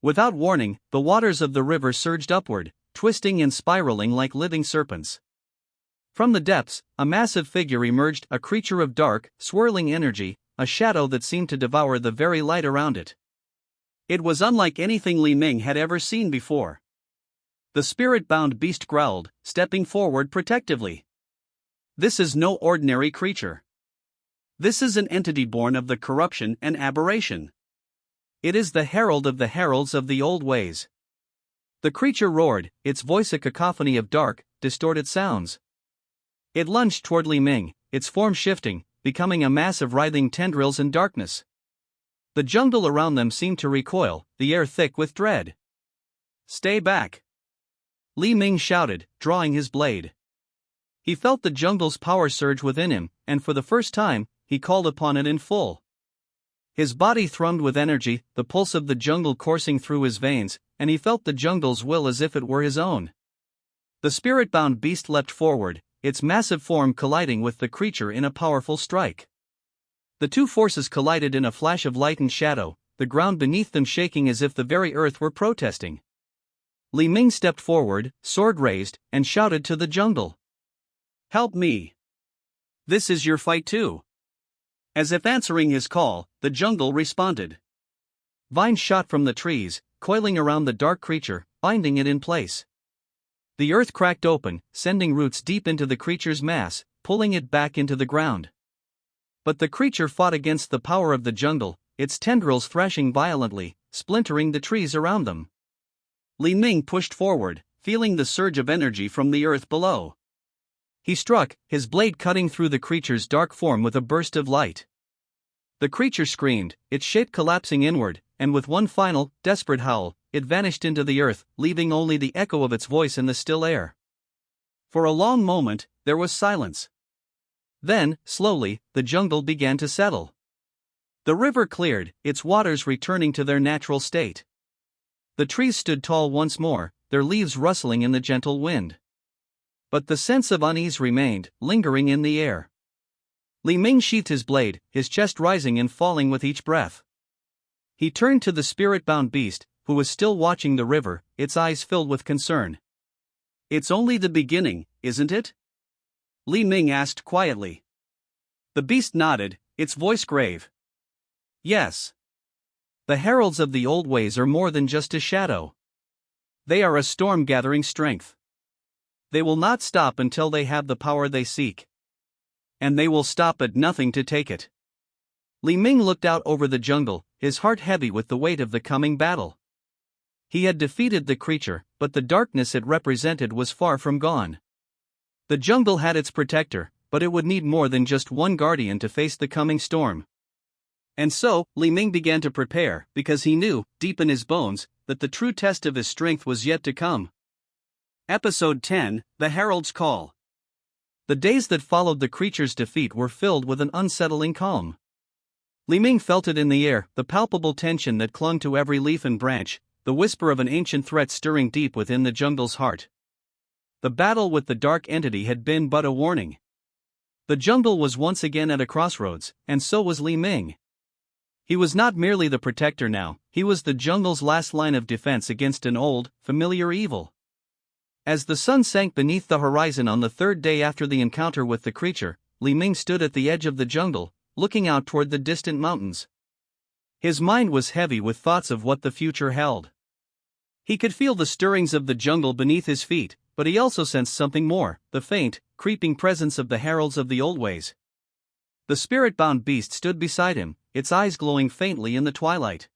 Without warning, the waters of the river surged upward, twisting and spiraling like living serpents. From the depths, a massive figure emerged, a creature of dark, swirling energy, a shadow that seemed to devour the very light around it. It was unlike anything Li Ming had ever seen before. The spirit-bound beast growled, stepping forward protectively. This is no ordinary creature. This is an entity born of the corruption and aberration. It is the herald of the heralds of the old ways. The creature roared, its voice a cacophony of dark, distorted sounds. It lunged toward Li Ming, its form shifting, becoming a mass of writhing tendrils in darkness. The jungle around them seemed to recoil, the air thick with dread. "Stay back!" Li Ming shouted, drawing his blade. He felt the jungle's power surge within him, and for the first time, he called upon it in full. His body thrummed with energy, the pulse of the jungle coursing through his veins, and he felt the jungle's will as if it were his own. The spirit-bound beast leapt forward, its massive form colliding with the creature in a powerful strike. The two forces collided in a flash of light and shadow, the ground beneath them shaking as if the very earth were protesting. Li Ming stepped forward, sword raised, and shouted to the jungle. "Help me! This is your fight too!" As if answering his call, the jungle responded. Vines shot from the trees, coiling around the dark creature, binding it in place. The earth cracked open, sending roots deep into the creature's mass, pulling it back into the ground. But the creature fought against the power of the jungle, its tendrils thrashing violently, splintering the trees around them. Li Ming pushed forward, feeling the surge of energy from the earth below. He struck, his blade cutting through the creature's dark form with a burst of light. The creature screamed, its shape collapsing inward, and with one final, desperate howl, it vanished into the earth, leaving only the echo of its voice in the still air. For a long moment, there was silence. Then, slowly, the jungle began to settle. The river cleared, its waters returning to their natural state. The trees stood tall once more, their leaves rustling in the gentle wind. But the sense of unease remained, lingering in the air. Li Ming sheathed his blade, his chest rising and falling with each breath. He turned to the spirit-bound beast, who was still watching the river, its eyes filled with concern. It's only the beginning, isn't it? Li Ming asked quietly. The beast nodded, its voice grave. Yes. The heralds of the old ways are more than just a shadow. They are a storm gathering strength. They will not stop until they have the power they seek. And they will stop at nothing to take it. Li Ming looked out over the jungle, his heart heavy with the weight of the coming battle. He had defeated the creature, but the darkness it represented was far from gone. The jungle had its protector, but it would need more than just one guardian to face the coming storm. And so, Li Ming began to prepare, because he knew, deep in his bones, that the true test of his strength was yet to come. Episode 10, The Herald's Call. The days that followed the creature's defeat were filled with an unsettling calm. Li Ming felt it in the air, the palpable tension that clung to every leaf and branch, the whisper of an ancient threat stirring deep within the jungle's heart. The battle with the dark entity had been but a warning. The jungle was once again at a crossroads, and so was Li Ming. He was not merely the protector now, he was the jungle's last line of defense against an old, familiar evil. As the sun sank beneath the horizon on the third day after the encounter with the creature, Li Ming stood at the edge of the jungle, looking out toward the distant mountains. His mind was heavy with thoughts of what the future held. He could feel the stirrings of the jungle beneath his feet, but he also sensed something more, the faint, creeping presence of the heralds of the old ways. The spirit-bound beast stood beside him, its eyes glowing faintly in the twilight.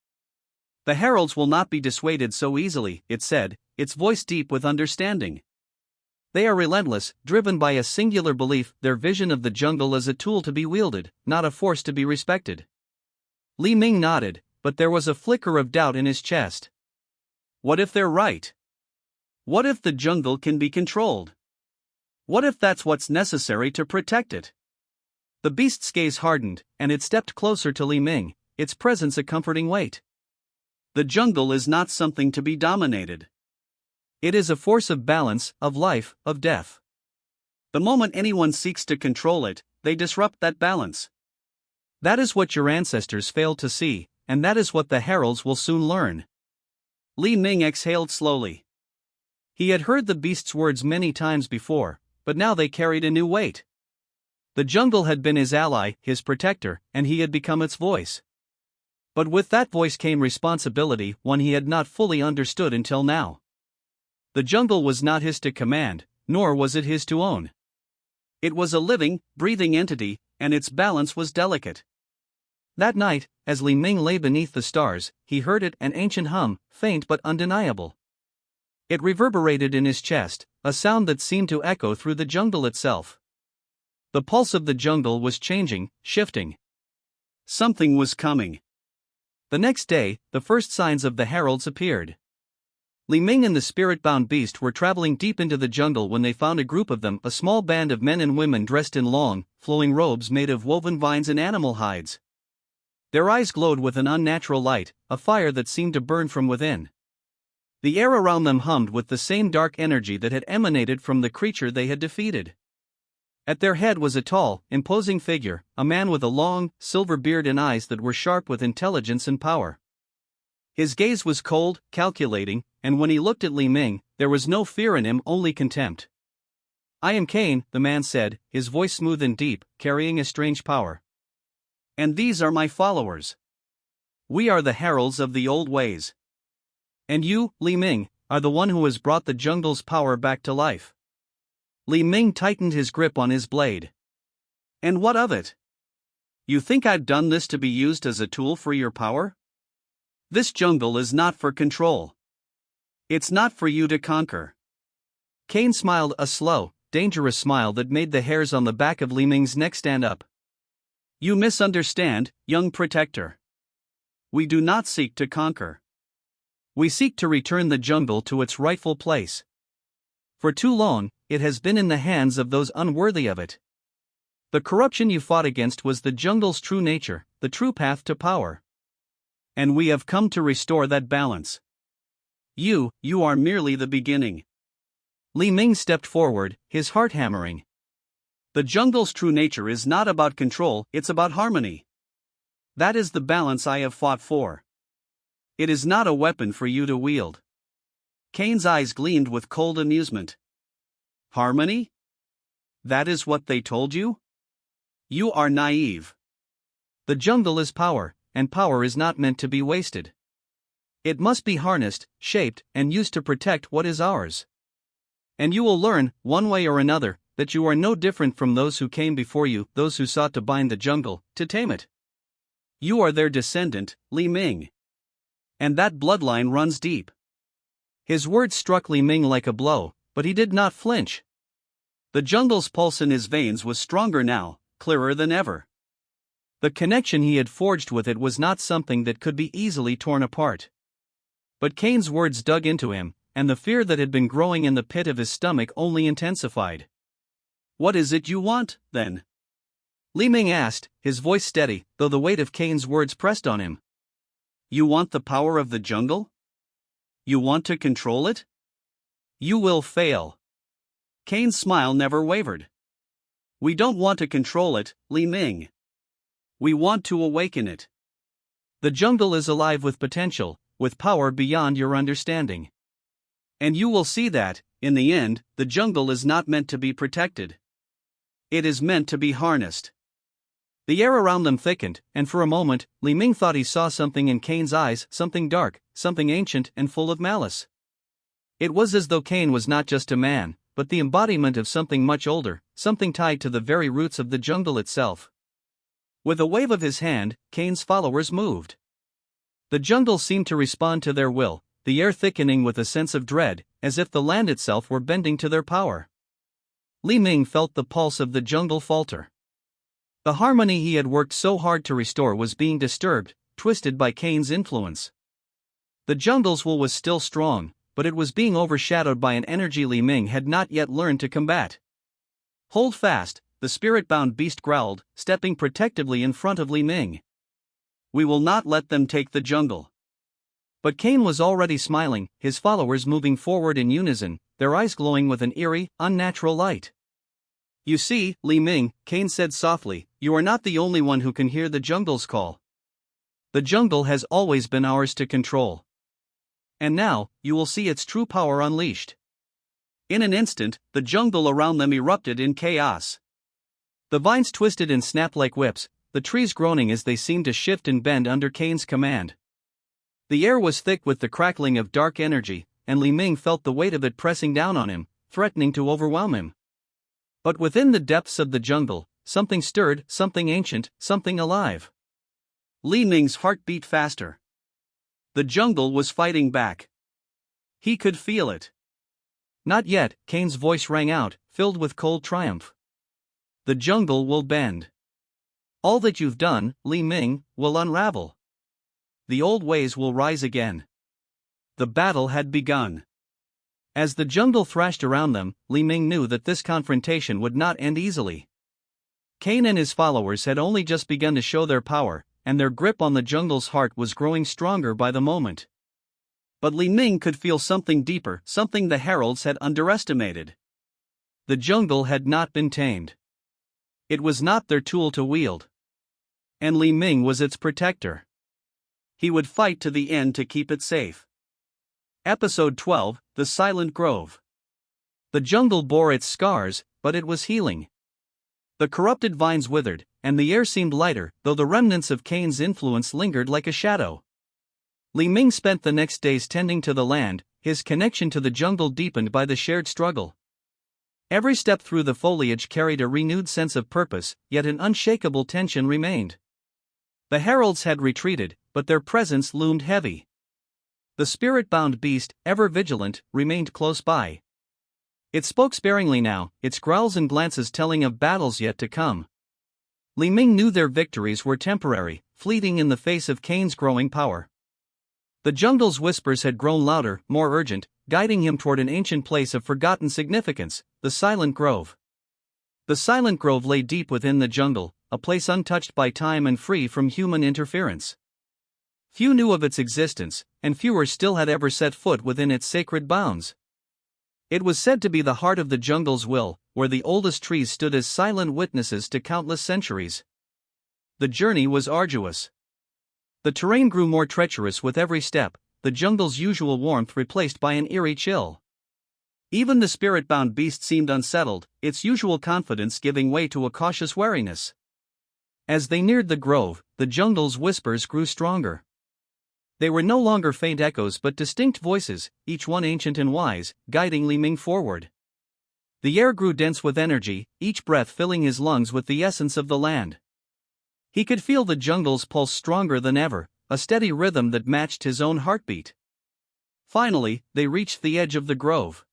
The heralds will not be dissuaded so easily, it said, its voice deep with understanding. They are relentless, driven by a singular belief, their vision of the jungle as a tool to be wielded, not a force to be respected. Li Ming nodded, but there was a flicker of doubt in his chest. What if they're right? What if the jungle can be controlled? What if that's what's necessary to protect it? The beast's gaze hardened, and it stepped closer to Li Ming, its presence a comforting weight. The jungle is not something to be dominated. It is a force of balance, of life, of death. The moment anyone seeks to control it, they disrupt that balance. That is what your ancestors failed to see, and that is what the heralds will soon learn. Li Ming exhaled slowly. He had heard the beast's words many times before, but now they carried a new weight. The jungle had been his ally, his protector, and he had become its voice. But with that voice came responsibility, one he had not fully understood until now. The jungle was not his to command, nor was it his to own. It was a living, breathing entity, and its balance was delicate. That night, as Li Ming lay beneath the stars, he heard it, an ancient hum, faint but undeniable. It reverberated in his chest, a sound that seemed to echo through the jungle itself. The pulse of the jungle was changing, shifting. Something was coming. The next day, the first signs of the heralds appeared. Li Ming and the spirit-bound beast were traveling deep into the jungle when they found a group of them, a small band of men and women dressed in long, flowing robes made of woven vines and animal hides. Their eyes glowed with an unnatural light, a fire that seemed to burn from within. The air around them hummed with the same dark energy that had emanated from the creature they had defeated. At their head was a tall, imposing figure, a man with a long, silver beard and eyes that were sharp with intelligence and power. His gaze was cold, calculating, and when he looked at Li Ming, there was no fear in him, only contempt. I am Kaen, the man said, his voice smooth and deep, carrying a strange power. And these are my followers. We are the heralds of the old ways. And you, Li Ming, are the one who has brought the jungle's power back to life. Li Ming tightened his grip on his blade. And what of it? You think I've done this to be used as a tool for your power? This jungle is not for control. It's not for you to conquer. Kaen smiled, a slow, dangerous smile that made the hairs on the back of Li Ming's neck stand up. You misunderstand, young protector. We do not seek to conquer. We seek to return the jungle to its rightful place. For too long, it has been in the hands of those unworthy of it. The corruption you fought against was the jungle's true nature, the true path to power. And we have come to restore that balance. You are merely the beginning. Li Ming stepped forward, his heart hammering. The jungle's true nature is not about control, it's about harmony. That is the balance I have fought for. It is not a weapon for you to wield. Kane's eyes gleamed with cold amusement. Harmony? That is what they told you? You are naive. The jungle is power, and power is not meant to be wasted. It must be harnessed, shaped, and used to protect what is ours. And you will learn, one way or another, that you are no different from those who came before you, those who sought to bind the jungle, to tame it. You are their descendant, Li Ming. And that bloodline runs deep. His words struck Li Ming like a blow, but he did not flinch. The jungle's pulse in his veins was stronger now, clearer than ever. The connection he had forged with it was not something that could be easily torn apart. But Kaen's words dug into him, and the fear that had been growing in the pit of his stomach only intensified. What is it you want, then? Li Ming asked, his voice steady, though the weight of Kaen's words pressed on him. You want the power of the jungle? You want to control it? You will fail. Kaen's smile never wavered. We don't want to control it, Li Ming. We want to awaken it. The jungle is alive with potential, with power beyond your understanding. And you will see that, in the end, the jungle is not meant to be protected. It is meant to be harnessed. The air around them thickened, and for a moment, Li Ming thought he saw something in Kaen's eyes, something dark, something ancient and full of malice. It was as though Kaen was not just a man, but the embodiment of something much older, something tied to the very roots of the jungle itself. With a wave of his hand, Kaen's followers moved. The jungle seemed to respond to their will, the air thickening with a sense of dread, as if the land itself were bending to their power. Li Ming felt the pulse of the jungle falter. The harmony he had worked so hard to restore was being disturbed, twisted by Kaen's influence. The jungle's will was still strong, but it was being overshadowed by an energy Li Ming had not yet learned to combat. Hold fast, the spirit-bound beast growled, stepping protectively in front of Li Ming. We will not let them take the jungle. But Kaen was already smiling, his followers moving forward in unison, their eyes glowing with an eerie, unnatural light. You see, Li Ming, Kaen said softly, you are not the only one who can hear the jungle's call. The jungle has always been ours to control. And now, you will see its true power unleashed. In an instant, the jungle around them erupted in chaos. The vines twisted and snapped like whips, the trees groaning as they seemed to shift and bend under Kaen's command. The air was thick with the crackling of dark energy, and Li Ming felt the weight of it pressing down on him, threatening to overwhelm him. But within the depths of the jungle, something stirred, something ancient, something alive. Li Ming's heart beat faster. The jungle was fighting back. He could feel it. Not yet, Kaen's voice rang out, filled with cold triumph. The jungle will bend. All that you've done, Li Ming, will unravel. The old ways will rise again. The battle had begun. As the jungle thrashed around them, Li Ming knew that this confrontation would not end easily. Kaen and his followers had only just begun to show their power, and their grip on the jungle's heart was growing stronger by the moment. But Li Ming could feel something deeper, something the heralds had underestimated. The jungle had not been tamed. It was not their tool to wield. And Li Ming was its protector. He would fight to the end to keep it safe. Episode 12, The Silent Grove. The jungle bore its scars, but it was healing. The corrupted vines withered, and the air seemed lighter, though the remnants of Kaen's influence lingered like a shadow. Li Ming spent the next days tending to the land, his connection to the jungle deepened by the shared struggle. Every step through the foliage carried a renewed sense of purpose, yet an unshakable tension remained. The heralds had retreated, but their presence loomed heavy. The spirit-bound beast, ever vigilant, remained close by. It spoke sparingly now, its growls and glances telling of battles yet to come. Li Ming knew their victories were temporary, fleeting in the face of Kaen's growing power. The jungle's whispers had grown louder, more urgent, guiding him toward an ancient place of forgotten significance, the Silent Grove. The Silent Grove lay deep within the jungle, a place untouched by time and free from human interference. Few knew of its existence, and fewer still had ever set foot within its sacred bounds. It was said to be the heart of the jungle's will, where the oldest trees stood as silent witnesses to countless centuries. The journey was arduous. The terrain grew more treacherous with every step, the jungle's usual warmth replaced by an eerie chill. Even the spirit-bound beast seemed unsettled, its usual confidence giving way to a cautious wariness. As they neared the grove, the jungle's whispers grew stronger. They were no longer faint echoes but distinct voices, each one ancient and wise, guiding Li Ming forward. The air grew dense with energy, each breath filling his lungs with the essence of the land. He could feel the jungle's pulse stronger than ever, a steady rhythm that matched his own heartbeat. Finally, they reached the edge of the grove.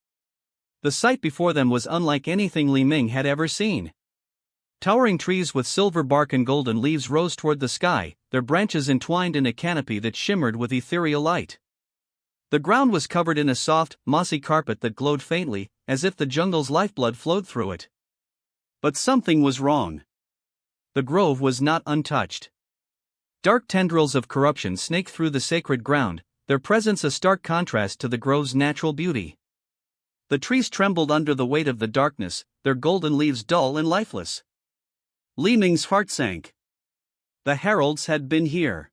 The sight before them was unlike anything Li Ming had ever seen. Towering trees with silver bark and golden leaves rose toward the sky, their branches entwined in a canopy that shimmered with ethereal light. The ground was covered in a soft, mossy carpet that glowed faintly, as if the jungle's lifeblood flowed through it. But something was wrong. The grove was not untouched. Dark tendrils of corruption snaked through the sacred ground, their presence a stark contrast to the grove's natural beauty. The trees trembled under the weight of the darkness, their golden leaves dull and lifeless. Li Ming's heart sank. The heralds had been here.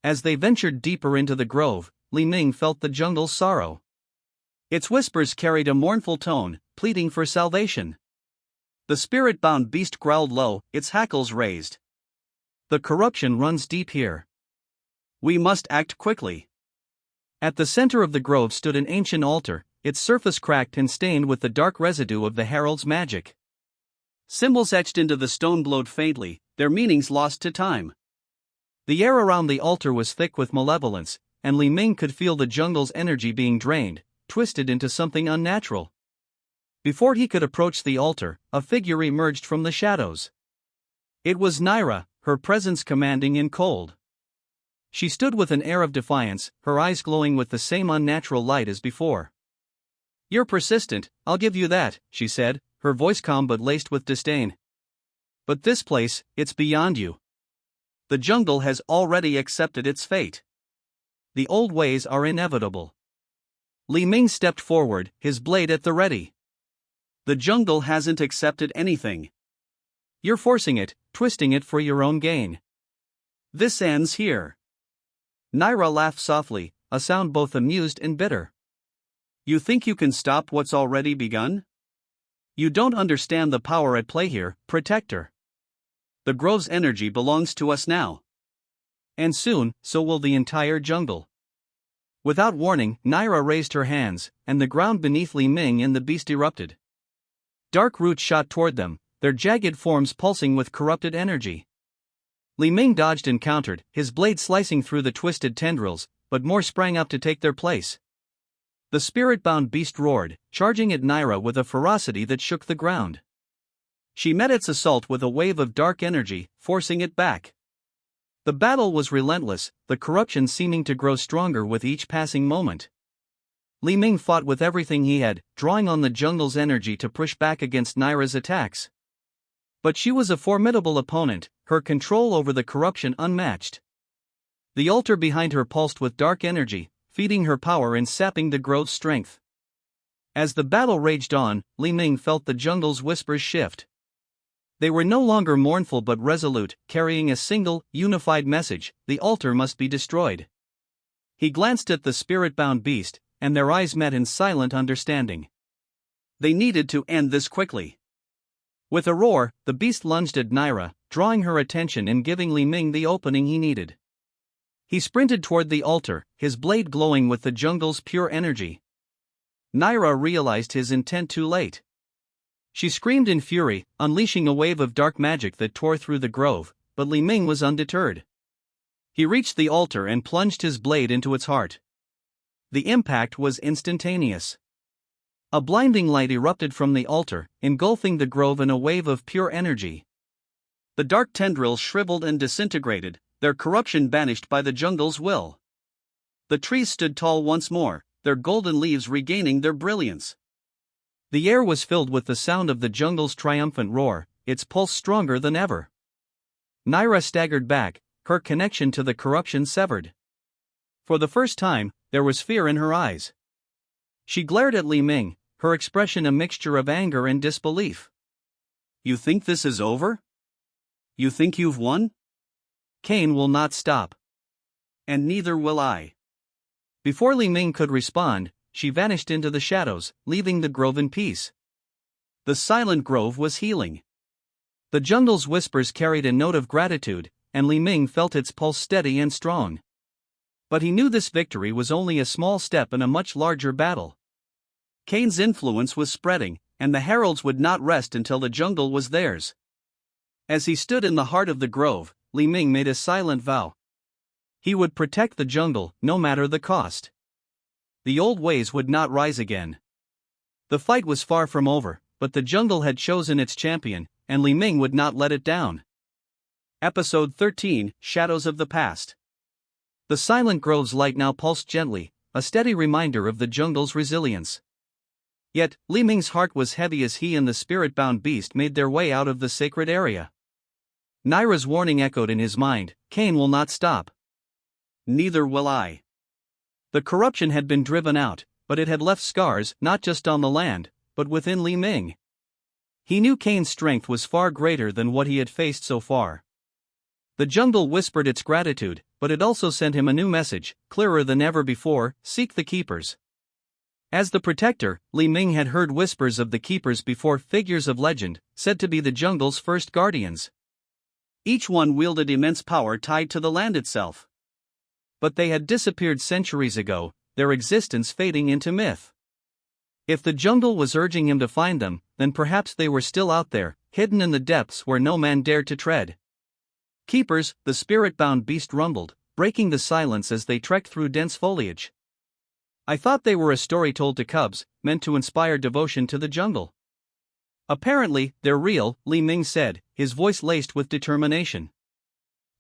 As they ventured deeper into the grove, Li Ming felt the jungle's sorrow. Its whispers carried a mournful tone, pleading for salvation. The spirit-bound beast growled low, its hackles raised. The corruption runs deep here. We must act quickly. At the center of the grove stood an ancient altar, its surface cracked and stained with the dark residue of the herald's magic. Symbols etched into the stone glowed faintly, their meanings lost to time. The air around the altar was thick with malevolence, and Li Ming could feel the jungle's energy being drained, twisted into something unnatural. Before he could approach the altar, a figure emerged from the shadows. It was Naira, her presence commanding and cold. She stood with an air of defiance, her eyes glowing with the same unnatural light as before. "You're persistent, I'll give you that," she said, her voice calm but laced with disdain. "But this place, it's beyond you. The jungle has already accepted its fate. The old ways are inevitable." Li Ming stepped forward, his blade at the ready. "The jungle hasn't accepted anything. You're forcing it, twisting it for your own gain. This ends here." Naira laughed softly, a sound both amused and bitter. "You think you can stop what's already begun? You don't understand the power at play here, Protector. The grove's energy belongs to us now. And soon, so will the entire jungle." Without warning, Naira raised her hands, and the ground beneath Li Ming and the beast erupted. Dark roots shot toward them, their jagged forms pulsing with corrupted energy. Li Ming dodged and countered, his blade slicing through the twisted tendrils, but more sprang up to take their place. The spirit-bound beast roared, charging at Naira with a ferocity that shook the ground. She met its assault with a wave of dark energy, forcing it back. The battle was relentless, the corruption seeming to grow stronger with each passing moment. Li Ming fought with everything he had, drawing on the jungle's energy to push back against Naira's attacks. But she was a formidable opponent, her control over the corruption unmatched. The altar behind her pulsed with dark energy, feeding her power and sapping the grove's strength. As the battle raged on, Li Ming felt the jungle's whispers shift. They were no longer mournful but resolute, carrying a single, unified message: the altar must be destroyed. He glanced at the spirit-bound beast, and their eyes met in silent understanding. They needed to end this quickly. With a roar, the beast lunged at Naira, drawing her attention and giving Li Ming the opening he needed. He sprinted toward the altar, his blade glowing with the jungle's pure energy. Naira realized his intent too late. She screamed in fury, unleashing a wave of dark magic that tore through the grove, but Li Ming was undeterred. He reached the altar and plunged his blade into its heart. The impact was instantaneous. A blinding light erupted from the altar, engulfing the grove in a wave of pure energy. The dark tendrils shriveled and disintegrated, their corruption banished by the jungle's will. The trees stood tall once more, their golden leaves regaining their brilliance. The air was filled with the sound of the jungle's triumphant roar, its pulse stronger than ever. Naira staggered back, her connection to the corruption severed. For the first time, there was fear in her eyes. She glared at Li Ming, her expression a mixture of anger and disbelief. "You think this is over? You think you've won? Kaen will not stop. And neither will I." Before Li Ming could respond, she vanished into the shadows, leaving the grove in peace. The silent grove was healing. The jungle's whispers carried a note of gratitude, and Li Ming felt its pulse steady and strong. But he knew this victory was only a small step in a much larger battle. Kaen's influence was spreading, and the heralds would not rest until the jungle was theirs. As he stood in the heart of the grove, Li Ming made a silent vow. He would protect the jungle, no matter the cost. The old ways would not rise again. The fight was far from over, but the jungle had chosen its champion, and Li Ming would not let it down. Episode 13, Shadows of the Past. The silent grove's light now pulsed gently, a steady reminder of the jungle's resilience. Yet, Li Ming's heart was heavy as he and the spirit-bound beast made their way out of the sacred area. Naira's warning echoed in his mind, Kaen will not stop. Neither will I. The corruption had been driven out, but it had left scars not just on the land, but within Li Ming. He knew Kaen's strength was far greater than what he had faced so far. The jungle whispered its gratitude, but it also sent him a new message, clearer than ever before: seek the keepers. As the protector, Li Ming had heard whispers of the keepers before, figures of legend, said to be the jungle's first guardians. Each one wielded immense power tied to the land itself. But they had disappeared centuries ago, their existence fading into myth. If the jungle was urging him to find them, then perhaps they were still out there, hidden in the depths where no man dared to tread. Keepers, the spirit-bound beast rumbled, breaking the silence as they trekked through dense foliage. I thought they were a story told to cubs, meant to inspire devotion to the jungle. Apparently, they're real, Li Ming said, his voice laced with determination.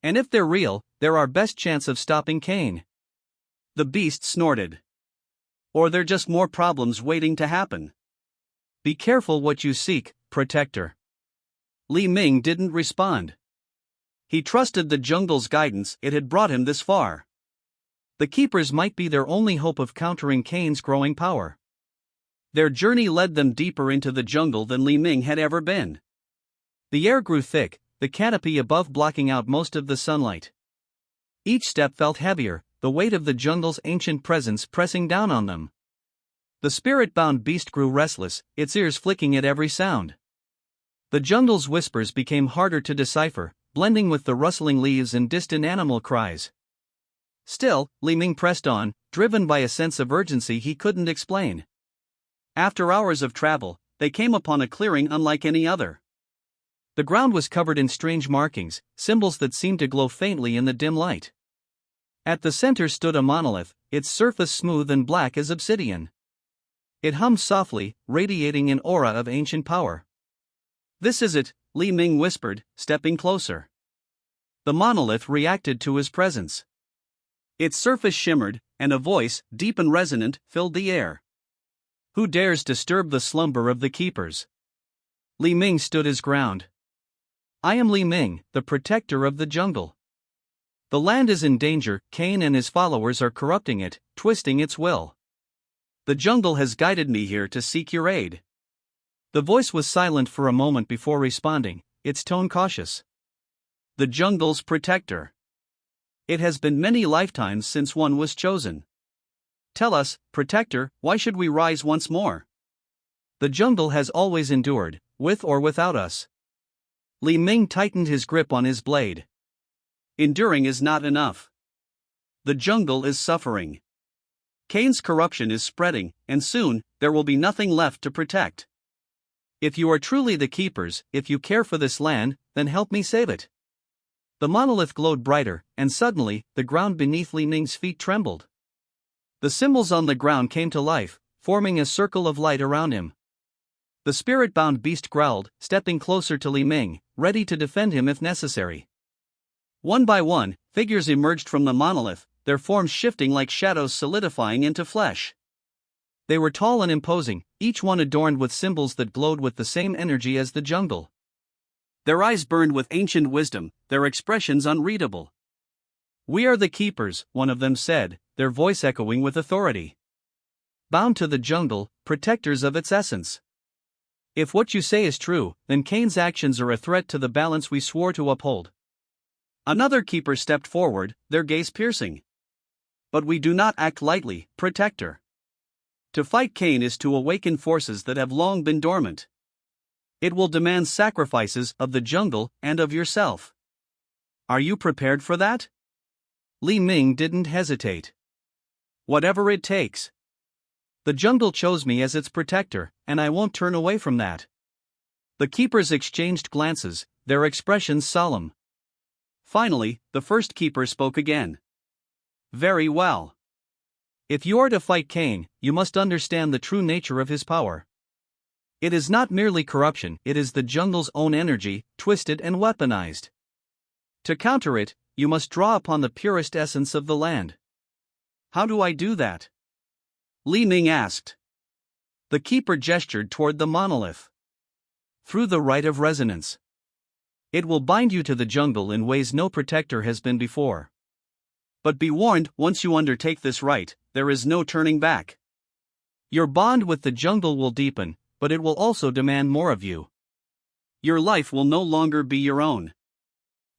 And if they're real, they're our best chance of stopping Kaen. The beast snorted. Or they're just more problems waiting to happen. Be careful what you seek, protector. Li Ming didn't respond. He trusted the jungle's guidance, it had brought him this far. The keepers might be their only hope of countering Kaen's growing power. Their journey led them deeper into the jungle than Li Ming had ever been. The air grew thick, the canopy above blocking out most of the sunlight. Each step felt heavier, the weight of the jungle's ancient presence pressing down on them. The spirit-bound beast grew restless, its ears flicking at every sound. The jungle's whispers became harder to decipher, blending with the rustling leaves and distant animal cries. Still, Li Ming pressed on, driven by a sense of urgency he couldn't explain. After hours of travel, they came upon a clearing unlike any other. The ground was covered in strange markings, symbols that seemed to glow faintly in the dim light. At the center stood a monolith, its surface smooth and black as obsidian. It hummed softly, radiating an aura of ancient power. This is it, Li Ming whispered, stepping closer. The monolith reacted to his presence. Its surface shimmered, and a voice, deep and resonant, filled the air. Who dares disturb the slumber of the keepers? Li Ming stood his ground. I am Li Ming, the protector of the jungle. The land is in danger, Kaen and his followers are corrupting it, twisting its will. The jungle has guided me here to seek your aid. The voice was silent for a moment before responding, its tone cautious. The jungle's protector. It has been many lifetimes since one was chosen. Tell us, protector, why should we rise once more? The jungle has always endured, with or without us. Li Ming tightened his grip on his blade. Enduring is not enough. The jungle is suffering. Kaen's corruption is spreading, and soon, there will be nothing left to protect. If you are truly the keepers, if you care for this land, then help me save it. The monolith glowed brighter, and suddenly, the ground beneath Li Ming's feet trembled. The symbols on the ground came to life, forming a circle of light around him. The spirit-bound beast growled, stepping closer to Li Ming, ready to defend him if necessary. One by one, figures emerged from the monolith, their forms shifting like shadows solidifying into flesh. They were tall and imposing, each one adorned with symbols that glowed with the same energy as the jungle. Their eyes burned with ancient wisdom, their expressions unreadable. We are the keepers, one of them said, their voice echoing with authority. Bound to the jungle, protectors of its essence. If what you say is true, then Kaen's actions are a threat to the balance we swore to uphold. Another keeper stepped forward, their gaze piercing. But we do not act lightly, protector. To fight Kaen is to awaken forces that have long been dormant. It will demand sacrifices of the jungle and of yourself. Are you prepared for that? Li Ming didn't hesitate. Whatever it takes. The jungle chose me as its protector, and I won't turn away from that. The keepers exchanged glances, their expressions solemn. Finally, the first keeper spoke again. Very well. If you are to fight Kaen, you must understand the true nature of his power. It is not merely corruption, it is the jungle's own energy, twisted and weaponized. To counter it, you must draw upon the purest essence of the land. How do I do that? Li Ming asked. The keeper gestured toward the monolith. Through the rite of resonance. It will bind you to the jungle in ways no protector has been before. But be warned, once you undertake this rite, there is no turning back. Your bond with the jungle will deepen, but it will also demand more of you. Your life will no longer be your own.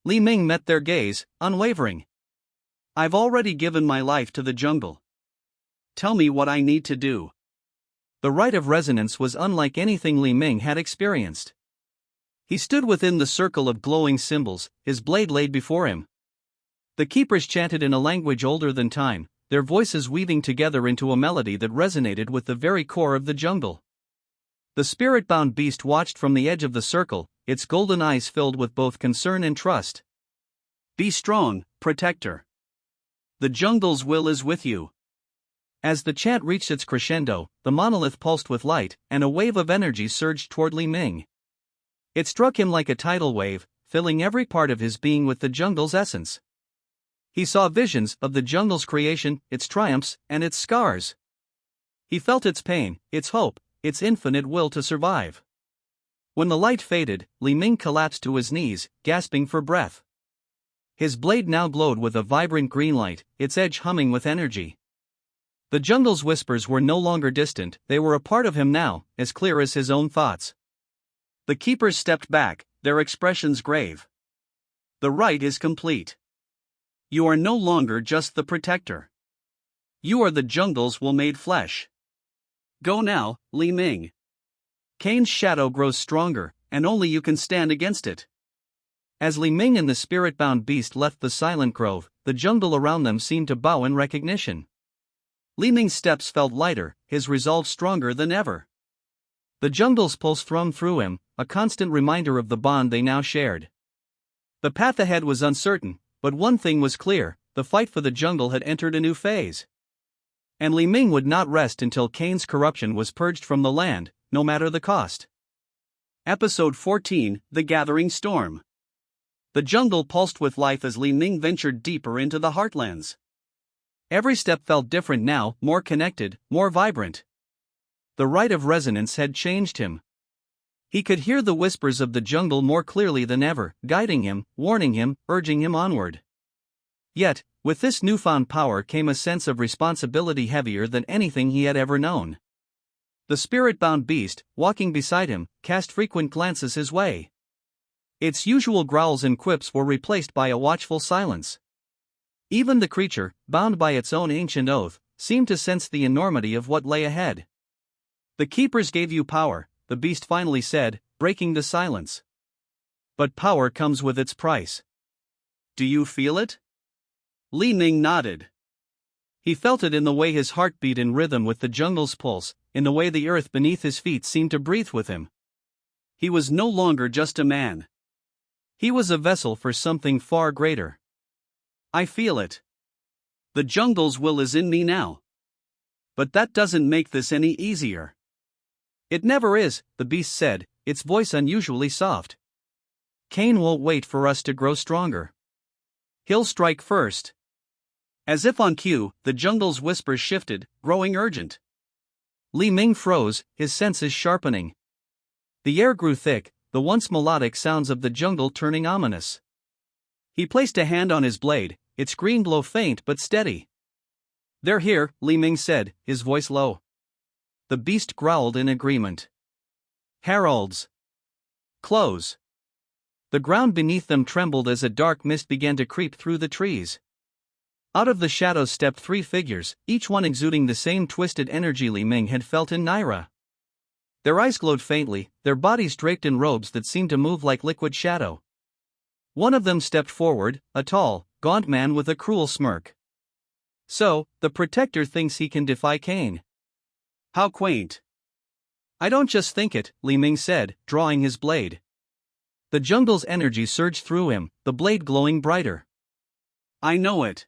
Li Ming met their gaze, unwavering. I've already given my life to the jungle. Tell me what I need to do. The rite of resonance was unlike anything Li Ming had experienced. He stood within the circle of glowing symbols, his blade laid before him. The keepers chanted in a language older than time, their voices weaving together into a melody that resonated with the very core of the jungle. The spirit-bound beast watched from the edge of the circle, its golden eyes filled with both concern and trust. Be strong, protector. The jungle's will is with you. As the chant reached its crescendo, the monolith pulsed with light, and a wave of energy surged toward Li Ming. It struck him like a tidal wave, filling every part of his being with the jungle's essence. He saw visions of the jungle's creation, its triumphs, and its scars. He felt its pain, its hope, its infinite will to survive. When the light faded, Li Ming collapsed to his knees, gasping for breath. His blade now glowed with a vibrant green light, its edge humming with energy. The jungle's whispers were no longer distant, they were a part of him now, as clear as his own thoughts. The keepers stepped back, their expressions grave. The rite is complete. You are no longer just the protector. You are the jungle's will made flesh. Go now, Li Ming. Kaen's shadow grows stronger, and only you can stand against it. As Li Ming and the spirit-bound beast left the silent grove, the jungle around them seemed to bow in recognition. Li Ming's steps felt lighter, his resolve stronger than ever. The jungle's pulse thrummed through him, a constant reminder of the bond they now shared. The path ahead was uncertain, but one thing was clear, the fight for the jungle had entered a new phase. And Li Ming would not rest until Kaen's corruption was purged from the land, no matter the cost. Episode 14, The Gathering Storm. The jungle pulsed with life as Li Ming ventured deeper into the heartlands. Every step felt different now, more connected, more vibrant. The rite of resonance had changed him. He could hear the whispers of the jungle more clearly than ever, guiding him, warning him, urging him onward. Yet, with this newfound power came a sense of responsibility heavier than anything he had ever known. The spirit-bound beast, walking beside him, cast frequent glances his way. Its usual growls and quips were replaced by a watchful silence. Even the creature, bound by its own ancient oath, seemed to sense the enormity of what lay ahead. "The keepers gave you power," the beast finally said, breaking the silence. "But power comes with its price. Do you feel it?" Li Ming nodded. He felt it in the way his heart beat in rhythm with the jungle's pulse, in the way the earth beneath his feet seemed to breathe with him. He was no longer just a man. He was a vessel for something far greater. I feel it. The jungle's will is in me now. But that doesn't make this any easier. It never is, the beast said, its voice unusually soft. Kaen won't wait for us to grow stronger. He'll strike first. As if on cue, the jungle's whispers shifted, growing urgent. Li Ming froze, his senses sharpening. The air grew thick, the once melodic sounds of the jungle turning ominous. He placed a hand on his blade, its green glow faint but steady. "They're here," Li Ming said, his voice low. The beast growled in agreement. "Heralds. Close." The ground beneath them trembled as a dark mist began to creep through the trees. Out of the shadows stepped three figures, each one exuding the same twisted energy Li Ming had felt in Naira. Their eyes glowed faintly, their bodies draped in robes that seemed to move like liquid shadow. One of them stepped forward, a tall, gaunt man with a cruel smirk. So, the Protector thinks he can defy Kaen. How quaint. I don't just think it, Li Ming said, drawing his blade. The jungle's energy surged through him, the blade glowing brighter. I know it.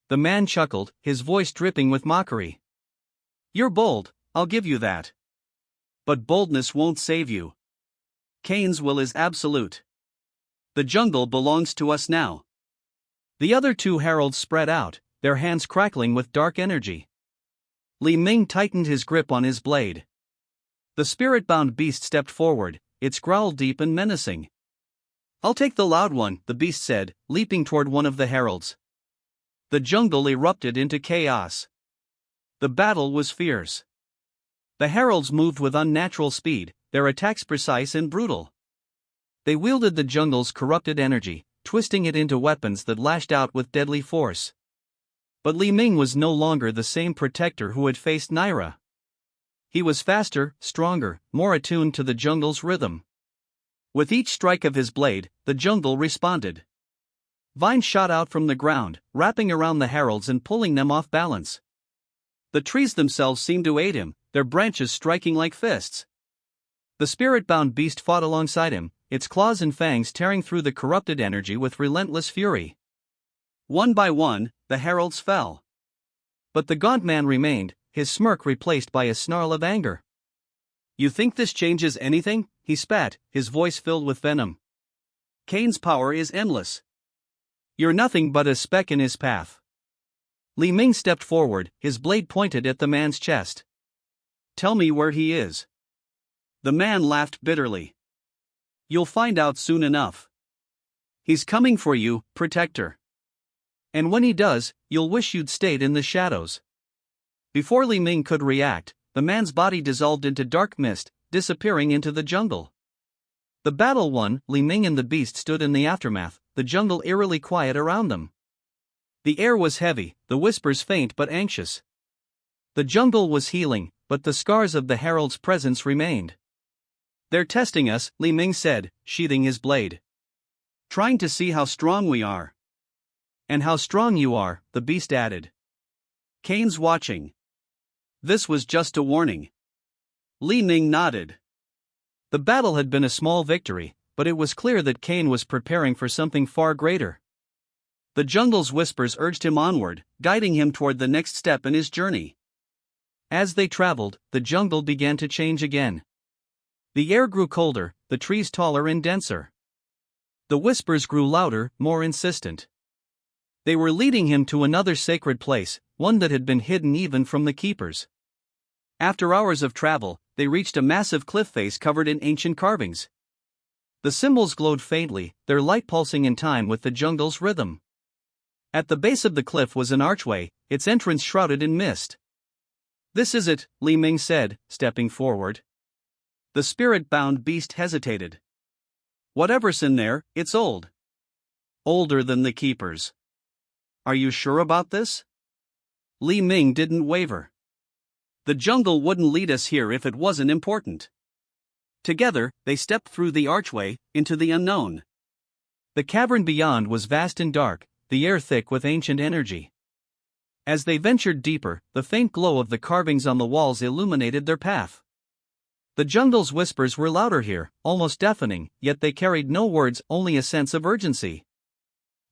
The man chuckled, his voice dripping with mockery. You're bold, I'll give you that. But boldness won't save you. Kaen's will is absolute. The jungle belongs to us now. The other two heralds spread out, their hands crackling with dark energy. Li Ming tightened his grip on his blade. The spirit-bound beast stepped forward, its growl deep and menacing. I'll take the loud one, the beast said, leaping toward one of the heralds. The jungle erupted into chaos. The battle was fierce. The heralds moved with unnatural speed, their attacks precise and brutal. They wielded the jungle's corrupted energy, twisting it into weapons that lashed out with deadly force. But Li Ming was no longer the same Protector who had faced Naira. He was faster, stronger, more attuned to the jungle's rhythm. With each strike of his blade, the jungle responded. Vines shot out from the ground, wrapping around the heralds and pulling them off balance. The trees themselves seemed to aid him, their branches striking like fists. The spirit-bound beast fought alongside him, its claws and fangs tearing through the corrupted energy with relentless fury. One by one, the heralds fell. But the gaunt man remained, his smirk replaced by a snarl of anger. You think this changes anything? He spat, his voice filled with venom. Kaen's power is endless. You're nothing but a speck in his path. Li Ming stepped forward, his blade pointed at the man's chest. Tell me where he is. The man laughed bitterly. You'll find out soon enough. He's coming for you, Protector. And when he does, you'll wish you'd stayed in the shadows. Before Li Ming could react, the man's body dissolved into dark mist, disappearing into the jungle. The battle won, Li Ming and the beast stood in the aftermath, the jungle eerily quiet around them. The air was heavy, the whispers faint but anxious. The jungle was healing, but the scars of the herald's presence remained. They're testing us, Li Ming said, sheathing his blade. Trying to see how strong we are. And how strong you are, the beast added. Kaen's watching. This was just a warning. Li Ming nodded. The battle had been a small victory, but it was clear that Kaen was preparing for something far greater. The jungle's whispers urged him onward, guiding him toward the next step in his journey. As they traveled, the jungle began to change again. The air grew colder, the trees taller and denser. The whispers grew louder, more insistent. They were leading him to another sacred place, one that had been hidden even from the keepers. After hours of travel, they reached a massive cliff face covered in ancient carvings. The symbols glowed faintly, their light pulsing in time with the jungle's rhythm. At the base of the cliff was an archway, its entrance shrouded in mist. This is it, Li Ming said, stepping forward. The spirit-bound beast hesitated. Whatever's in there, it's old. Older than the keepers. Are you sure about this? Li Ming didn't waver. The jungle wouldn't lead us here if it wasn't important. Together, they stepped through the archway, into the unknown. The cavern beyond was vast and dark, the air thick with ancient energy. As they ventured deeper, the faint glow of the carvings on the walls illuminated their path. The jungle's whispers were louder here, almost deafening, yet they carried no words, only a sense of urgency.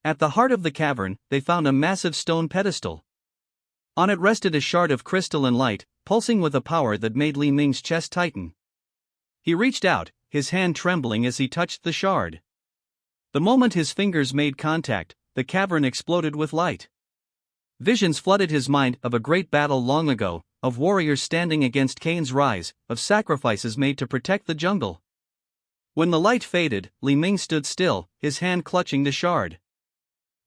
At the heart of the cavern, they found a massive stone pedestal. On it rested a shard of crystalline light, pulsing with a power that made Li Ming's chest tighten. He reached out, his hand trembling as he touched the shard. The moment his fingers made contact, the cavern exploded with light. Visions flooded his mind of a great battle long ago, of warriors standing against Kaen's rise, of sacrifices made to protect the jungle. When the light faded, Li Ming stood still, his hand clutching the shard.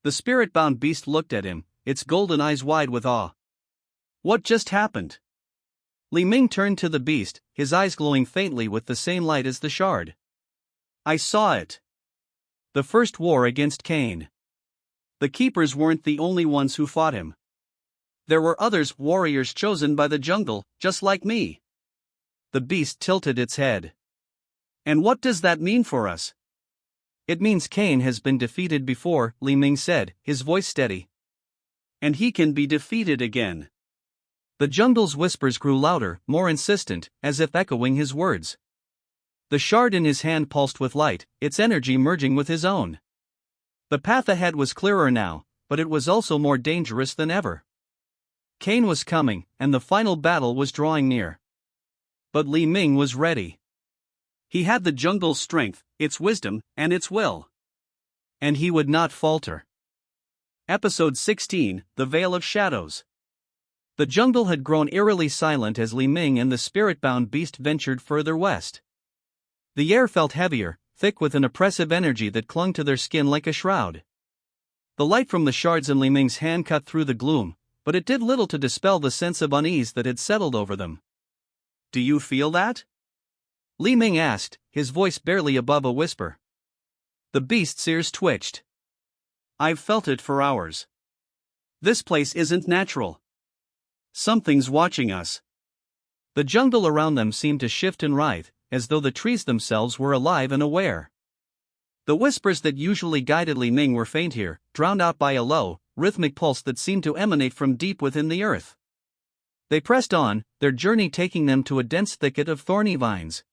The spirit-bound beast looked at him, its golden eyes wide with awe. What just happened? Li Ming turned to the beast, his eyes glowing faintly with the same light as the shard. I saw it. The first war against Kaen. The keepers weren't the only ones who fought him. There were others, warriors chosen by the jungle, just like me. The beast tilted its head. And what does that mean for us? It means Kaen has been defeated before, Li Ming said, his voice steady. And he can be defeated again. The jungle's whispers grew louder, more insistent, as if echoing his words. The shard in his hand pulsed with light, its energy merging with his own. The path ahead was clearer now, but it was also more dangerous than ever. Kaen was coming, and the final battle was drawing near. But Li Ming was ready. He had the jungle's strength, its wisdom, and its will. And he would not falter. Episode 16, The Veil of Shadows. The jungle had grown eerily silent as Li Ming and the spirit-bound beast ventured further west. The air felt heavier, thick with an oppressive energy that clung to their skin like a shroud. The light from the shards in Li Ming's hand cut through the gloom, but it did little to dispel the sense of unease that had settled over them. Do you feel that? Li Ming asked, his voice barely above a whisper. The beast's ears twitched. I've felt it for hours. This place isn't natural. Something's watching us. The jungle around them seemed to shift and writhe, as though the trees themselves were alive and aware. The whispers that usually guided Li Ming were faint here, drowned out by a low, rhythmic pulse that seemed to emanate from deep within the earth. They pressed on, their journey taking them to a dense thicket of thorny vines.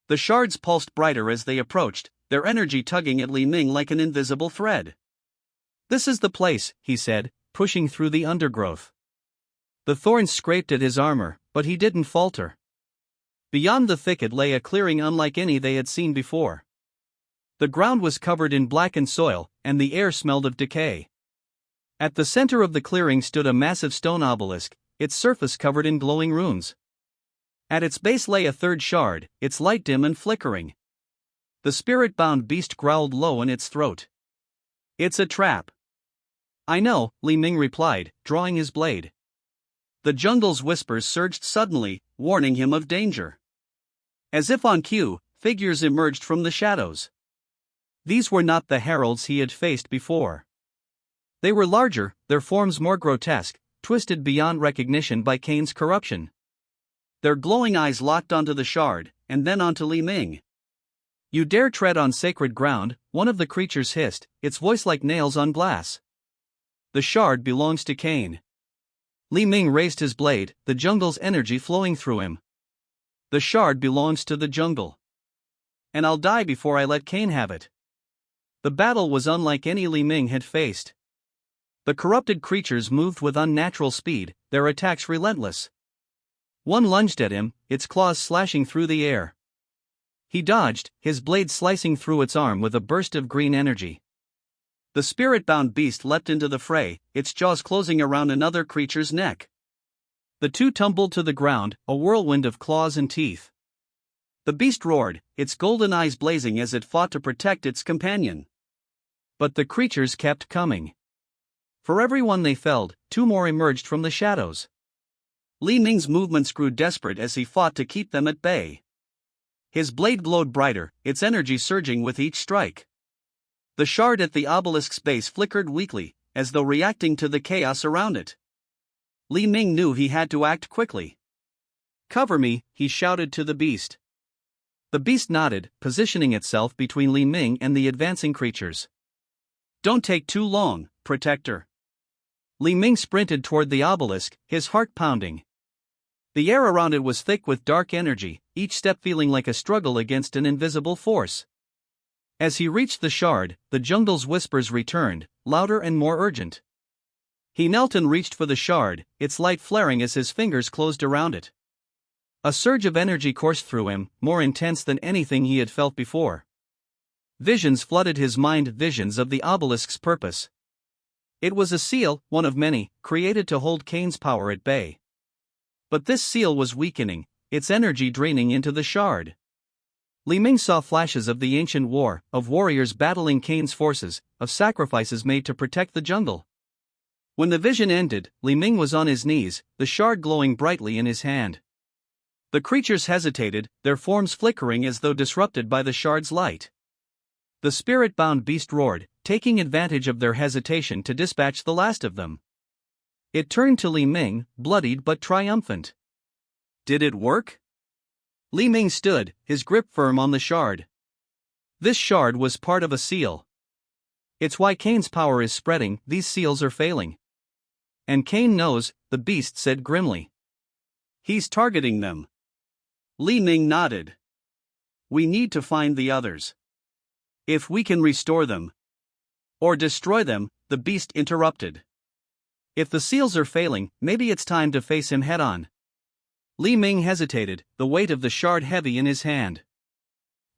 The shards pulsed brighter as they approached, their energy tugging at Li Ming like an invisible thread. This is the place, he said, pushing through the undergrowth. The thorns scraped at his armor, but he didn't falter. Beyond the thicket lay a clearing unlike any they had seen before. The ground was covered in blackened soil, and the air smelled of decay. At the center of the clearing stood a massive stone obelisk, its surface covered in glowing runes. At its base lay a third shard, its light dim and flickering. The spirit-bound beast growled low in its throat. It's a trap. I know, Li Ming replied, drawing his blade. The jungle's whispers surged suddenly, warning him of danger. As if on cue, figures emerged from the shadows. These were not the heralds he had faced before. They were larger, their forms more grotesque, twisted beyond recognition by Kaen's corruption. Their glowing eyes locked onto the shard, and then onto Li Ming. You dare tread on sacred ground, one of the creatures hissed, its voice like nails on glass. The shard belongs to Kaen. Li Ming raised his blade, the jungle's energy flowing through him. The shard belongs to the jungle. And I'll die before I let Kaen have it. The battle was unlike any Li Ming had faced. The corrupted creatures moved with unnatural speed, their attacks relentless. One lunged at him, its claws slashing through the air. He dodged, his blade slicing through its arm with a burst of green energy. The spirit-bound beast leapt into the fray, its jaws closing around another creature's neck. The two tumbled to the ground, a whirlwind of claws and teeth. The beast roared, its golden eyes blazing as it fought to protect its companion. But the creatures kept coming. For every one they felled, two more emerged from the shadows. Li Ming's movements grew desperate as he fought to keep them at bay. His blade glowed brighter, its energy surging with each strike. The shard at the obelisk's base flickered weakly, as though reacting to the chaos around it. Li Ming knew he had to act quickly. "Cover me," he shouted to the beast. The beast nodded, positioning itself between Li Ming and the advancing creatures. "Don't take too long, Protector." Li Ming sprinted toward the obelisk, his heart pounding. The air around it was thick with dark energy, each step feeling like a struggle against an invisible force. As he reached the shard, the jungle's whispers returned, louder and more urgent. He knelt and reached for the shard, its light flaring as his fingers closed around it. A surge of energy coursed through him, more intense than anything he had felt before. Visions flooded his mind, visions of the obelisk's purpose. It was a seal, one of many, created to hold Kaen's power at bay. But this seal was weakening, its energy draining into the shard. Li Ming saw flashes of the ancient war, of warriors battling Kaen's forces, of sacrifices made to protect the jungle. When the vision ended, Li Ming was on his knees, the shard glowing brightly in his hand. The creatures hesitated, their forms flickering as though disrupted by the shard's light. The spirit-bound beast roared, taking advantage of their hesitation to dispatch the last of them. It turned to Li Ming, bloodied but triumphant. Did it work? Li Ming stood, his grip firm on the shard. This shard was part of a seal. It's why Kaen's power is spreading, these seals are failing. And Kaen knows, the beast said grimly. He's targeting them. Li Ming nodded. We need to find the others. If we can restore them. Or destroy them, the beast interrupted. If the seals are failing, maybe it's time to face him head-on. Li Ming hesitated, the weight of the shard heavy in his hand.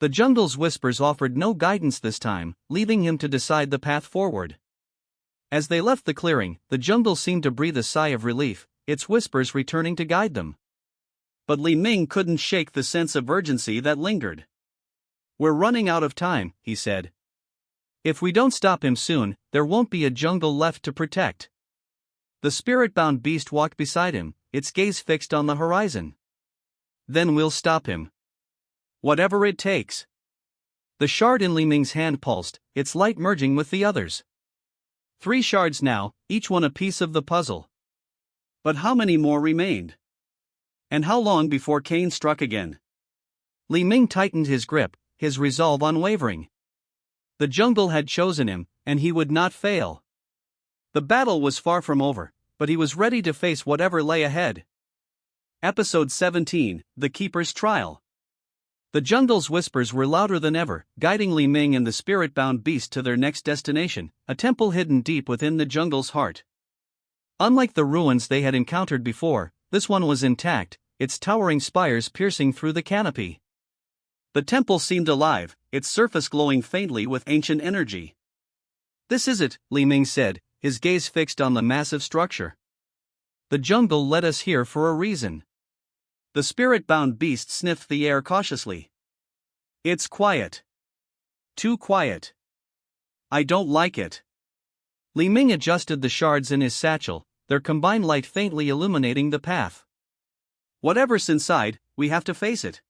The jungle's whispers offered no guidance this time, leaving him to decide the path forward. As they left the clearing, the jungle seemed to breathe a sigh of relief, its whispers returning to guide them. But Li Ming couldn't shake the sense of urgency that lingered. We're running out of time, he said. If we don't stop him soon, there won't be a jungle left to protect. The spirit-bound beast walked beside him, its gaze fixed on the horizon. Then we'll stop him. Whatever it takes. The shard in Li Ming's hand pulsed, its light merging with the others. 3 shards now, each one a piece of the puzzle. But how many more remained? And how long before Kaen struck again? Li Ming tightened his grip, his resolve unwavering. The jungle had chosen him, and he would not fail. The battle was far from over, but he was ready to face whatever lay ahead. Episode 17, The Keeper's Trial. The jungle's whispers were louder than ever, guiding Li Ming and the spirit-bound beast to their next destination, a temple hidden deep within the jungle's heart. Unlike the ruins they had encountered before, this one was intact, its towering spires piercing through the canopy. The temple seemed alive, its surface glowing faintly with ancient energy. This is it, Li Ming said, his gaze fixed on the massive structure. The jungle led us here for a reason. The spirit-bound beast sniffed the air cautiously. It's quiet. Too quiet. I don't like it. Li Ming adjusted the shards in his satchel, their combined light faintly illuminating the path. Whatever's inside, we have to face it.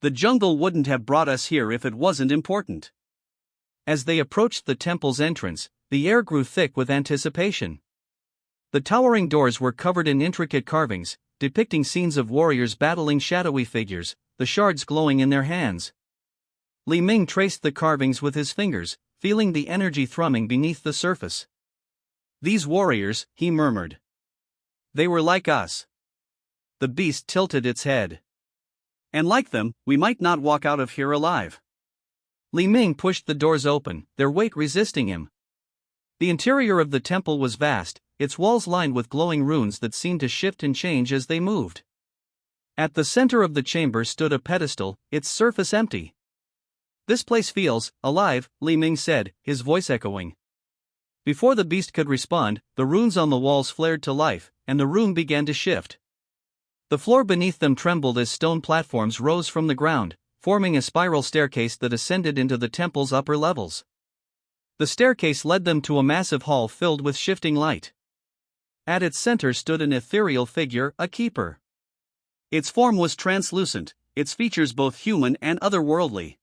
The jungle wouldn't have brought us here if it wasn't important. As they approached the temple's entrance, the air grew thick with anticipation. The towering doors were covered in intricate carvings, depicting scenes of warriors battling shadowy figures, the shards glowing in their hands. Li Ming traced the carvings with his fingers, feeling the energy thrumming beneath the surface. These warriors, he murmured. They were like us. The beast tilted its head. And like them, we might not walk out of here alive. Li Ming pushed the doors open, their weight resisting him. The interior of the temple was vast, its walls lined with glowing runes that seemed to shift and change as they moved. At the center of the chamber stood a pedestal, its surface empty. This place feels alive, Li Ming said, his voice echoing. Before the beast could respond, the runes on the walls flared to life, and the room began to shift. The floor beneath them trembled as stone platforms rose from the ground, forming a spiral staircase that ascended into the temple's upper levels. The staircase led them to a massive hall filled with shifting light. At its center stood an ethereal figure, a keeper. Its form was translucent, its features both human and otherworldly.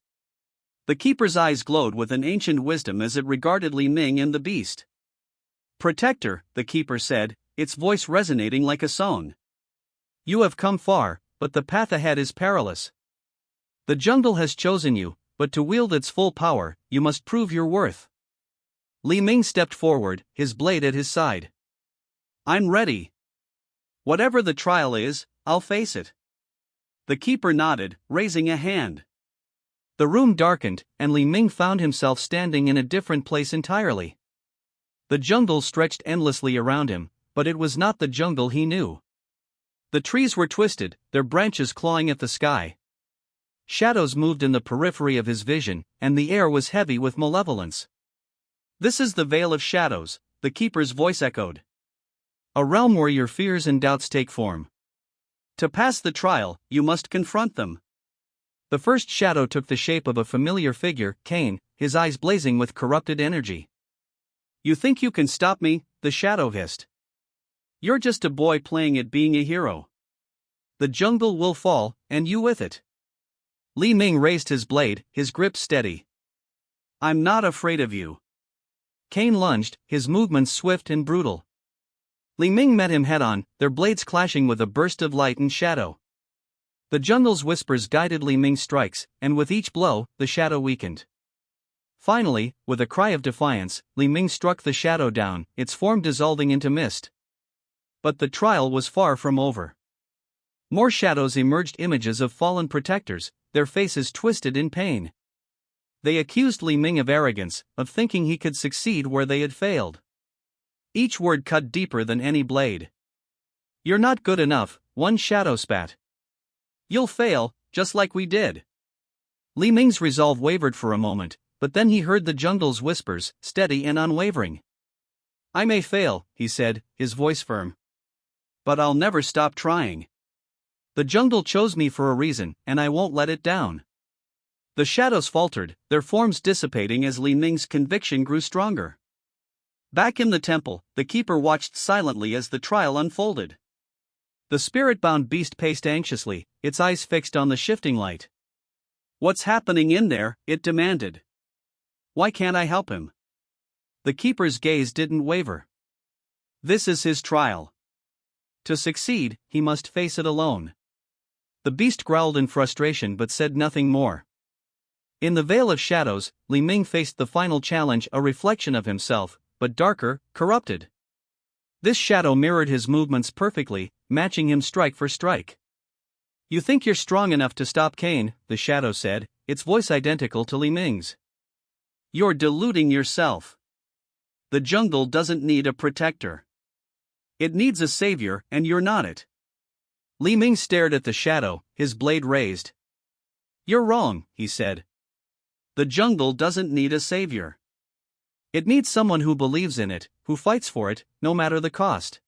The keeper's eyes glowed with an ancient wisdom as it regarded Li Ming and the beast. Protector, the keeper said, its voice resonating like a song. You have come far, but the path ahead is perilous. The jungle has chosen you, but to wield its full power, you must prove your worth. Li Ming stepped forward, his blade at his side. I'm ready. Whatever the trial is, I'll face it. The keeper nodded, raising a hand. The room darkened, and Li Ming found himself standing in a different place entirely. The jungle stretched endlessly around him, but it was not the jungle he knew. The trees were twisted, their branches clawing at the sky. Shadows moved in the periphery of his vision, and the air was heavy with malevolence. This is the Vale of Shadows, the keeper's voice echoed. A realm where your fears and doubts take form. To pass the trial, you must confront them. The first shadow took the shape of a familiar figure, Kaen, his eyes blazing with corrupted energy. You think you can stop me? The shadow hissed. You're just a boy playing at being a hero. The jungle will fall, and you with it. Li Ming raised his blade, his grip steady. I'm not afraid of you. Kaen lunged, his movements swift and brutal. Li Ming met him head-on, their blades clashing with a burst of light and shadow. The jungle's whispers guided Li Ming's strikes, and with each blow, the shadow weakened. Finally, with a cry of defiance, Li Ming struck the shadow down, its form dissolving into mist. But the trial was far from over. More shadows emerged, images of fallen protectors, their faces twisted in pain. They accused Li Ming of arrogance, of thinking he could succeed where they had failed. Each word cut deeper than any blade. "You're not good enough," one shadow spat. "You'll fail, just like we did." Li Ming's resolve wavered for a moment, but then he heard the jungle's whispers, steady and unwavering. "I may fail," he said, his voice firm. "But I'll never stop trying. The jungle chose me for a reason, and I won't let it down." The shadows faltered, their forms dissipating as Li Ming's conviction grew stronger. Back in the temple, the keeper watched silently as the trial unfolded. The spirit-bound beast paced anxiously, its eyes fixed on the shifting light. "What's happening in there?" it demanded. "Why can't I help him?" The keeper's gaze didn't waver. "This is his trial. To succeed, he must face it alone." The beast growled in frustration but said nothing more. In the veil of shadows, Li Ming faced the final challenge, a reflection of himself, but darker, corrupted. This shadow mirrored his movements perfectly, matching him strike for strike. "You think you're strong enough to stop Kaen," the shadow said, its voice identical to Li Ming's. "You're deluding yourself. The jungle doesn't need a protector. It needs a savior, and you're not it." Li Ming stared at the shadow, his blade raised. "You're wrong," he said. "The jungle doesn't need a savior. It needs someone who believes in it, who fights for it, no matter the cost."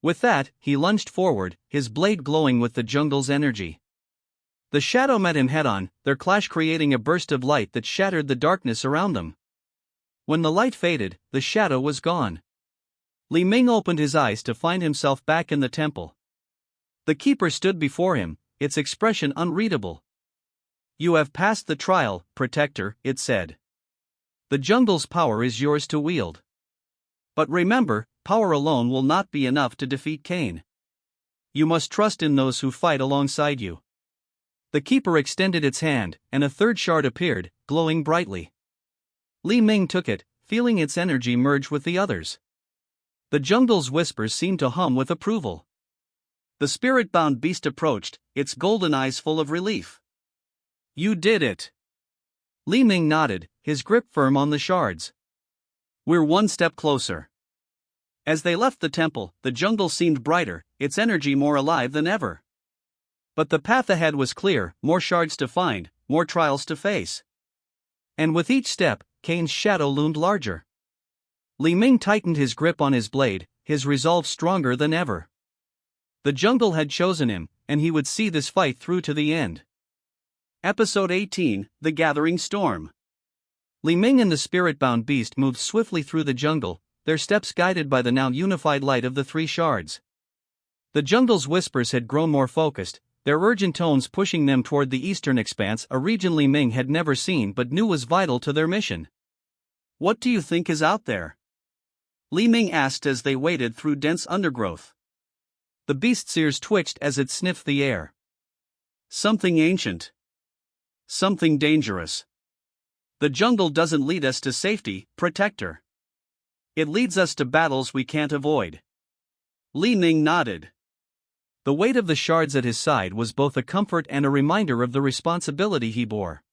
With that, he lunged forward, his blade glowing with the jungle's energy. The shadow met him head-on, their clash creating a burst of light that shattered the darkness around them. When the light faded, the shadow was gone. Li Ming opened his eyes to find himself back in the temple. The keeper stood before him, its expression unreadable. "You have passed the trial, protector," it said. "The jungle's power is yours to wield. But remember, power alone will not be enough to defeat Kaen. You must trust in those who fight alongside you." The keeper extended its hand, and a third shard appeared, glowing brightly. Li Ming took it, feeling its energy merge with the others. The jungle's whispers seemed to hum with approval. The spirit-bound beast approached, its golden eyes full of relief. "You did it." Li Ming nodded, his grip firm on the shards. "We're one step closer." As they left the temple, the jungle seemed brighter, its energy more alive than ever. But the path ahead was clear, more shards to find, more trials to face. And with each step, Kaen's shadow loomed larger. Li Ming tightened his grip on his blade, his resolve stronger than ever. The jungle had chosen him, and he would see this fight through to the end. Episode 18, The Gathering Storm. Li Ming and the spirit-bound beast moved swiftly through the jungle, their steps guided by the now unified light of the three shards. The jungle's whispers had grown more focused, their urgent tones pushing them toward the eastern expanse, a region Li Ming had never seen but knew was vital to their mission. "What do you think is out there?" Li Ming asked as they waded through dense undergrowth. The beast's ears twitched as it sniffed the air. "Something ancient. Something dangerous. The jungle doesn't lead us to safety, protector. It leads us to battles we can't avoid." Li Ming nodded. The weight of the shards at his side was both a comfort and a reminder of the responsibility he bore.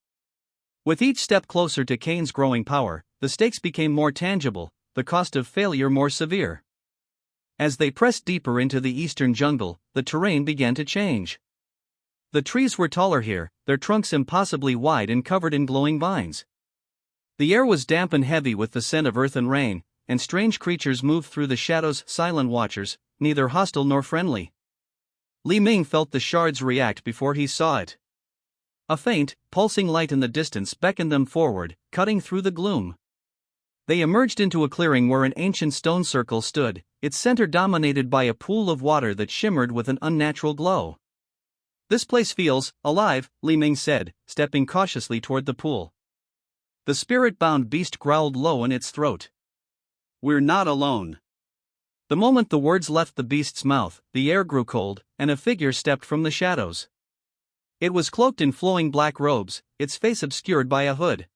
With each step closer to Kaen's growing power, the stakes became more tangible, the cost of failure more severe. As they pressed deeper into the eastern jungle, the terrain began to change. The trees were taller here, their trunks impossibly wide and covered in glowing vines. The air was damp and heavy with the scent of earth and rain, and strange creatures moved through the shadows, silent watchers, neither hostile nor friendly. Li Ming felt the shards react before he saw it. A faint, pulsing light in the distance beckoned them forward, cutting through the gloom. They emerged into a clearing where an ancient stone circle stood, its center dominated by a pool of water that shimmered with an unnatural glow. "This place feels alive," Li Ming said, stepping cautiously toward the pool. The spirit-bound beast growled low in its throat. "We're not alone." The moment the words left the beast's mouth, the air grew cold, and a figure stepped from the shadows. It was cloaked in flowing black robes, its face obscured by a hood.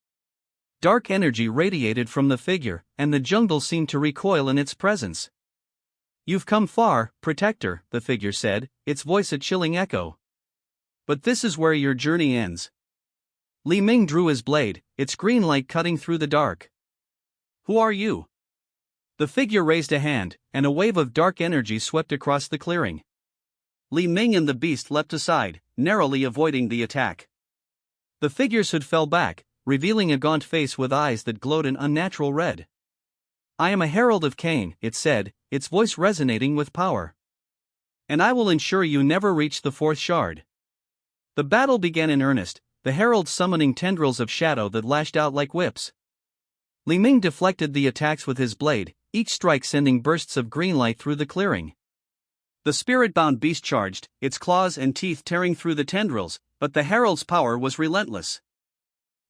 Dark energy radiated from the figure, and the jungle seemed to recoil in its presence. "You've come far, Protector," the figure said, its voice a chilling echo. "But this is where your journey ends." Li Ming drew his blade, its green light cutting through the dark. "Who are you?" The figure raised a hand, and a wave of dark energy swept across the clearing. Li Ming and the beast leapt aside, narrowly avoiding the attack. The figure's hood fell back, revealing a gaunt face with eyes that glowed an unnatural red. "I am a herald of Kaen," it said, its voice resonating with power. "And I will ensure you never reach the fourth shard." The battle began in earnest, the herald summoning tendrils of shadow that lashed out like whips. Li Ming deflected the attacks with his blade, each strike sending bursts of green light through the clearing. The spirit-bound beast charged, its claws and teeth tearing through the tendrils, but the herald's power was relentless.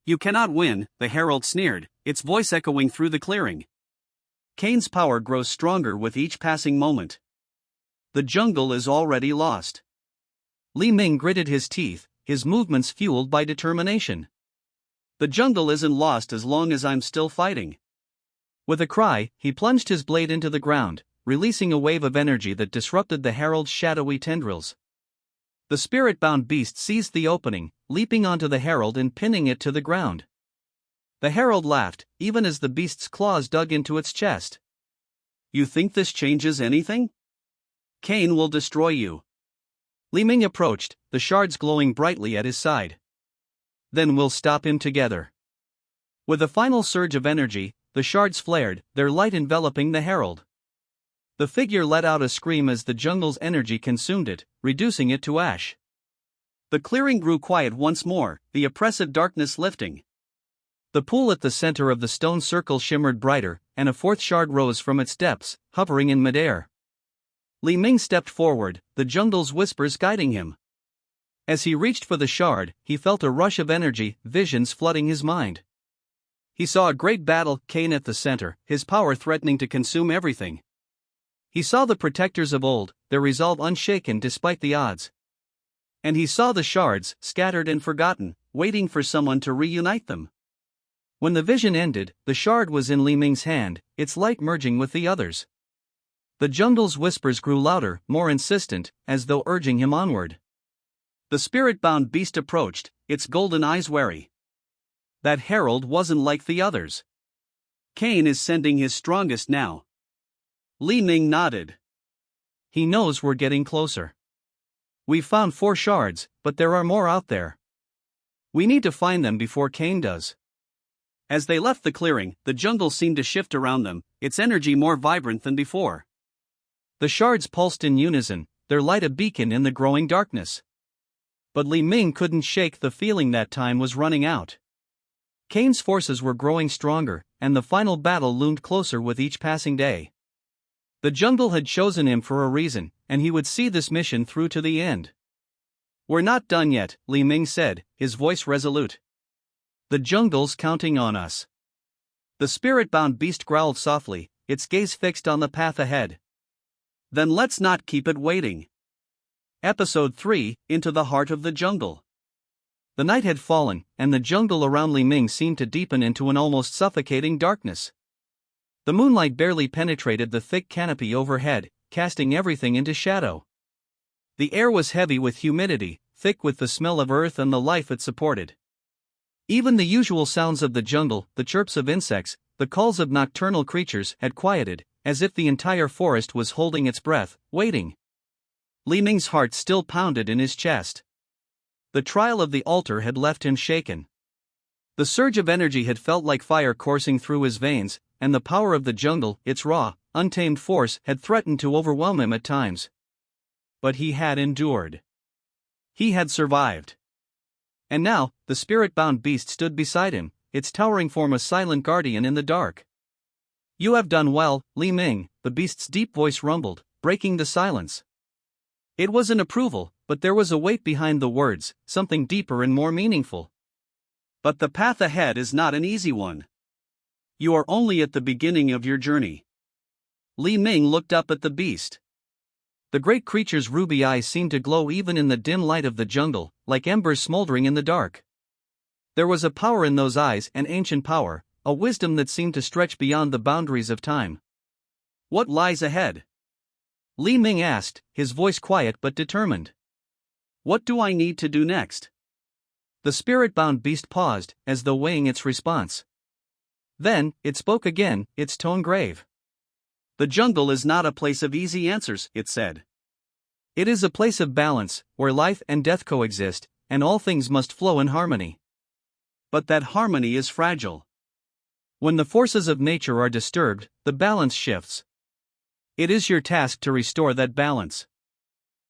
"You cannot win," the herald sneered, its voice echoing through the clearing. "Kane's power grows stronger with each passing moment. The jungle is already lost." Li Ming gritted his teeth, his movements fueled by determination. "The jungle isn't lost as long as I'm still fighting." With a cry, he plunged his blade into the ground, releasing a wave of energy that disrupted the herald's shadowy tendrils. The spirit-bound beast seized the opening, leaping onto the herald and pinning it to the ground. The herald laughed, even as the beast's claws dug into its chest. "You think this changes anything? Kaen will destroy you." Li Ming approached, the shards glowing brightly at his side. "Then we'll stop him together." With a final surge of energy, the shards flared, their light enveloping the herald. The figure let out a scream as the jungle's energy consumed it, reducing it to ash. The clearing grew quiet once more, the oppressive darkness lifting. The pool at the center of the stone circle shimmered brighter, and a fourth shard rose from its depths, hovering in midair. Li Ming stepped forward, the jungle's whispers guiding him. As he reached for the shard, he felt a rush of energy, visions flooding his mind. He saw a great battle, Kaen at the center, his power threatening to consume everything. He saw the protectors of old, their resolve unshaken despite the odds. And he saw the shards, scattered and forgotten, waiting for someone to reunite them. When the vision ended, the shard was in Li Ming's hand, its light merging with the others. The jungle's whispers grew louder, more insistent, as though urging him onward. The spirit-bound beast approached, its golden eyes wary. That herald wasn't like the others. "Kaen is sending his strongest now." Li Ming nodded. "He knows we're getting closer. We've found 4 shards, but there are more out there. We need to find them before Kaen does." As they left the clearing, the jungle seemed to shift around them, its energy more vibrant than before. The shards pulsed in unison, their light a beacon in the growing darkness. But Li Ming couldn't shake the feeling that time was running out. Kane's forces were growing stronger, and the final battle loomed closer with each passing day. The jungle had chosen him for a reason, and he would see this mission through to the end. "We're not done yet," Li Ming said, his voice resolute. "The jungle's counting on us." The spirit-bound beast growled softly, its gaze fixed on the path ahead. "Then let's not keep it waiting." Episode 3, Into the Heart of the Jungle. The night had fallen, and the jungle around Li Ming seemed to deepen into an almost suffocating darkness. The moonlight barely penetrated the thick canopy overhead, casting everything into shadow. The air was heavy with humidity, thick with the smell of earth and the life it supported. Even the usual sounds of the jungle, the chirps of insects, the calls of nocturnal creatures, had quieted, as if the entire forest was holding its breath, waiting. Li Ming's heart still pounded in his chest. The trial of the altar had left him shaken. The surge of energy had felt like fire coursing through his veins, and the power of the jungle, its raw, untamed force, had threatened to overwhelm him at times. But he had endured. He had survived. And now, the spirit-bound beast stood beside him, its towering form a silent guardian in the dark. "You have done well, Li Ming," the beast's deep voice rumbled, breaking the silence. It was an approval, but there was a weight behind the words, something deeper and more meaningful. But the path ahead is not an easy one. You are only at the beginning of your journey. Li Ming looked up at the beast. The great creature's ruby eyes seemed to glow even in the dim light of the jungle, like embers smoldering in the dark. There was a power in those eyes, an ancient power, a wisdom that seemed to stretch beyond the boundaries of time. What lies ahead? Li Ming asked, his voice quiet but determined. What do I need to do next? The spirit-bound beast paused, as though weighing its response. Then, it spoke again, its tone grave. The jungle is not a place of easy answers, it said. It is a place of balance, where life and death coexist, and all things must flow in harmony. But that harmony is fragile. When the forces of nature are disturbed, the balance shifts. It is your task to restore that balance.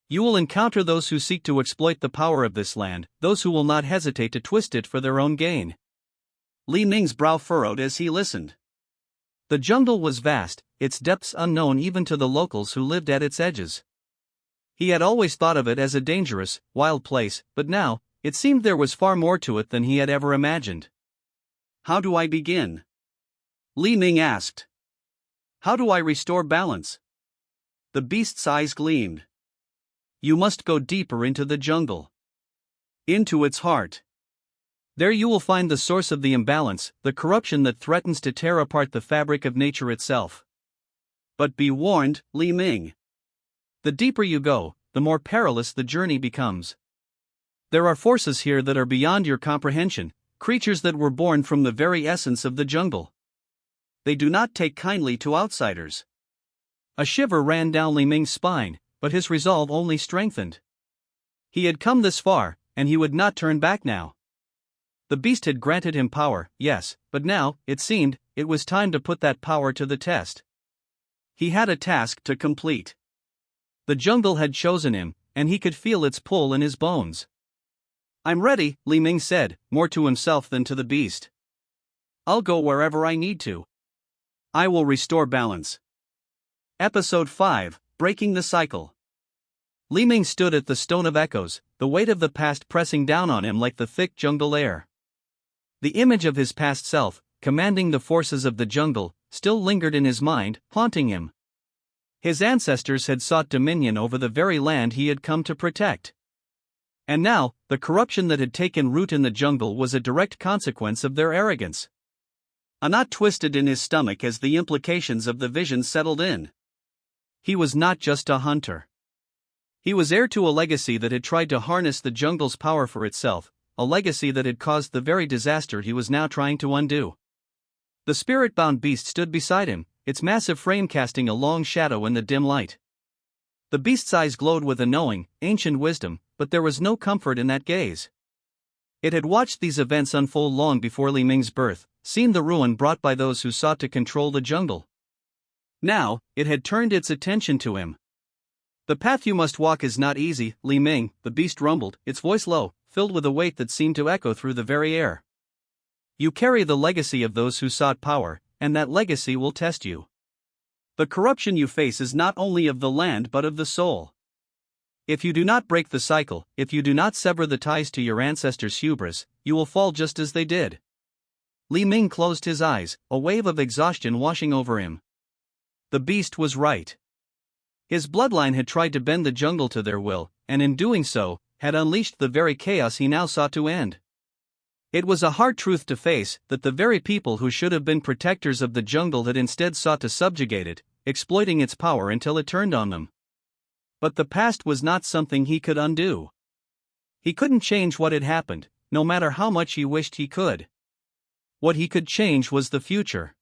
You will encounter those who seek to exploit the power of this land, those who will not hesitate to twist it for their own gain. Li Ming's brow furrowed as he listened. The jungle was vast, its depths unknown even to the locals who lived at its edges. He had always thought of it as a dangerous, wild place, but now, it seemed there was far more to it than he had ever imagined. How do I begin? Li Ming asked. How do I restore balance? The beast's eyes gleamed. You must go deeper into the jungle. Into its heart. There you will find the source of the imbalance, the corruption that threatens to tear apart the fabric of nature itself. But be warned, Li Ming. The deeper you go, the more perilous the journey becomes. There are forces here that are beyond your comprehension, creatures that were born from the very essence of the jungle. They do not take kindly to outsiders. A shiver ran down Li Ming's spine, but his resolve only strengthened. He had come this far, and he would not turn back now. The beast had granted him power, yes, but now, it seemed, it was time to put that power to the test. He had a task to complete. The jungle had chosen him, and he could feel its pull in his bones. I'm ready, Li Ming said, more to himself than to the beast. I'll go wherever I need to. I will restore balance. Episode 5, Breaking the Cycle. Li Ming stood at the Stone of Echoes, the weight of the past pressing down on him like the thick jungle air. The image of his past self, commanding the forces of the jungle, still lingered in his mind, haunting him. His ancestors had sought dominion over the very land he had come to protect. And now, the corruption that had taken root in the jungle was a direct consequence of their arrogance. A knot twisted in his stomach as the implications of the vision settled in. He was not just a hunter. He was heir to a legacy that had tried to harness the jungle's power for itself, a legacy that had caused the very disaster he was now trying to undo. The spirit-bound beast stood beside him, its massive frame casting a long shadow in the dim light. The beast's eyes glowed with a knowing, ancient wisdom, but there was no comfort in that gaze. It had watched these events unfold long before Li Ming's birth, seen the ruin brought by those who sought to control the jungle. Now, it had turned its attention to him. The path you must walk is not easy, Li Ming, the beast rumbled, its voice low, filled with a weight that seemed to echo through the very air. You carry the legacy of those who sought power, and that legacy will test you. The corruption you face is not only of the land but of the soul. If you do not break the cycle, if you do not sever the ties to your ancestors' hubris, you will fall just as they did. Li Ming closed his eyes, a wave of exhaustion washing over him. The beast was right. His bloodline had tried to bend the jungle to their will, and in doing so, had unleashed the very chaos he now sought to end. It was a hard truth to face, that the very people who should have been protectors of the jungle had instead sought to subjugate it, exploiting its power until it turned on them. But the past was not something he could undo. He couldn't change what had happened, no matter how much he wished he could. What he could change was the future.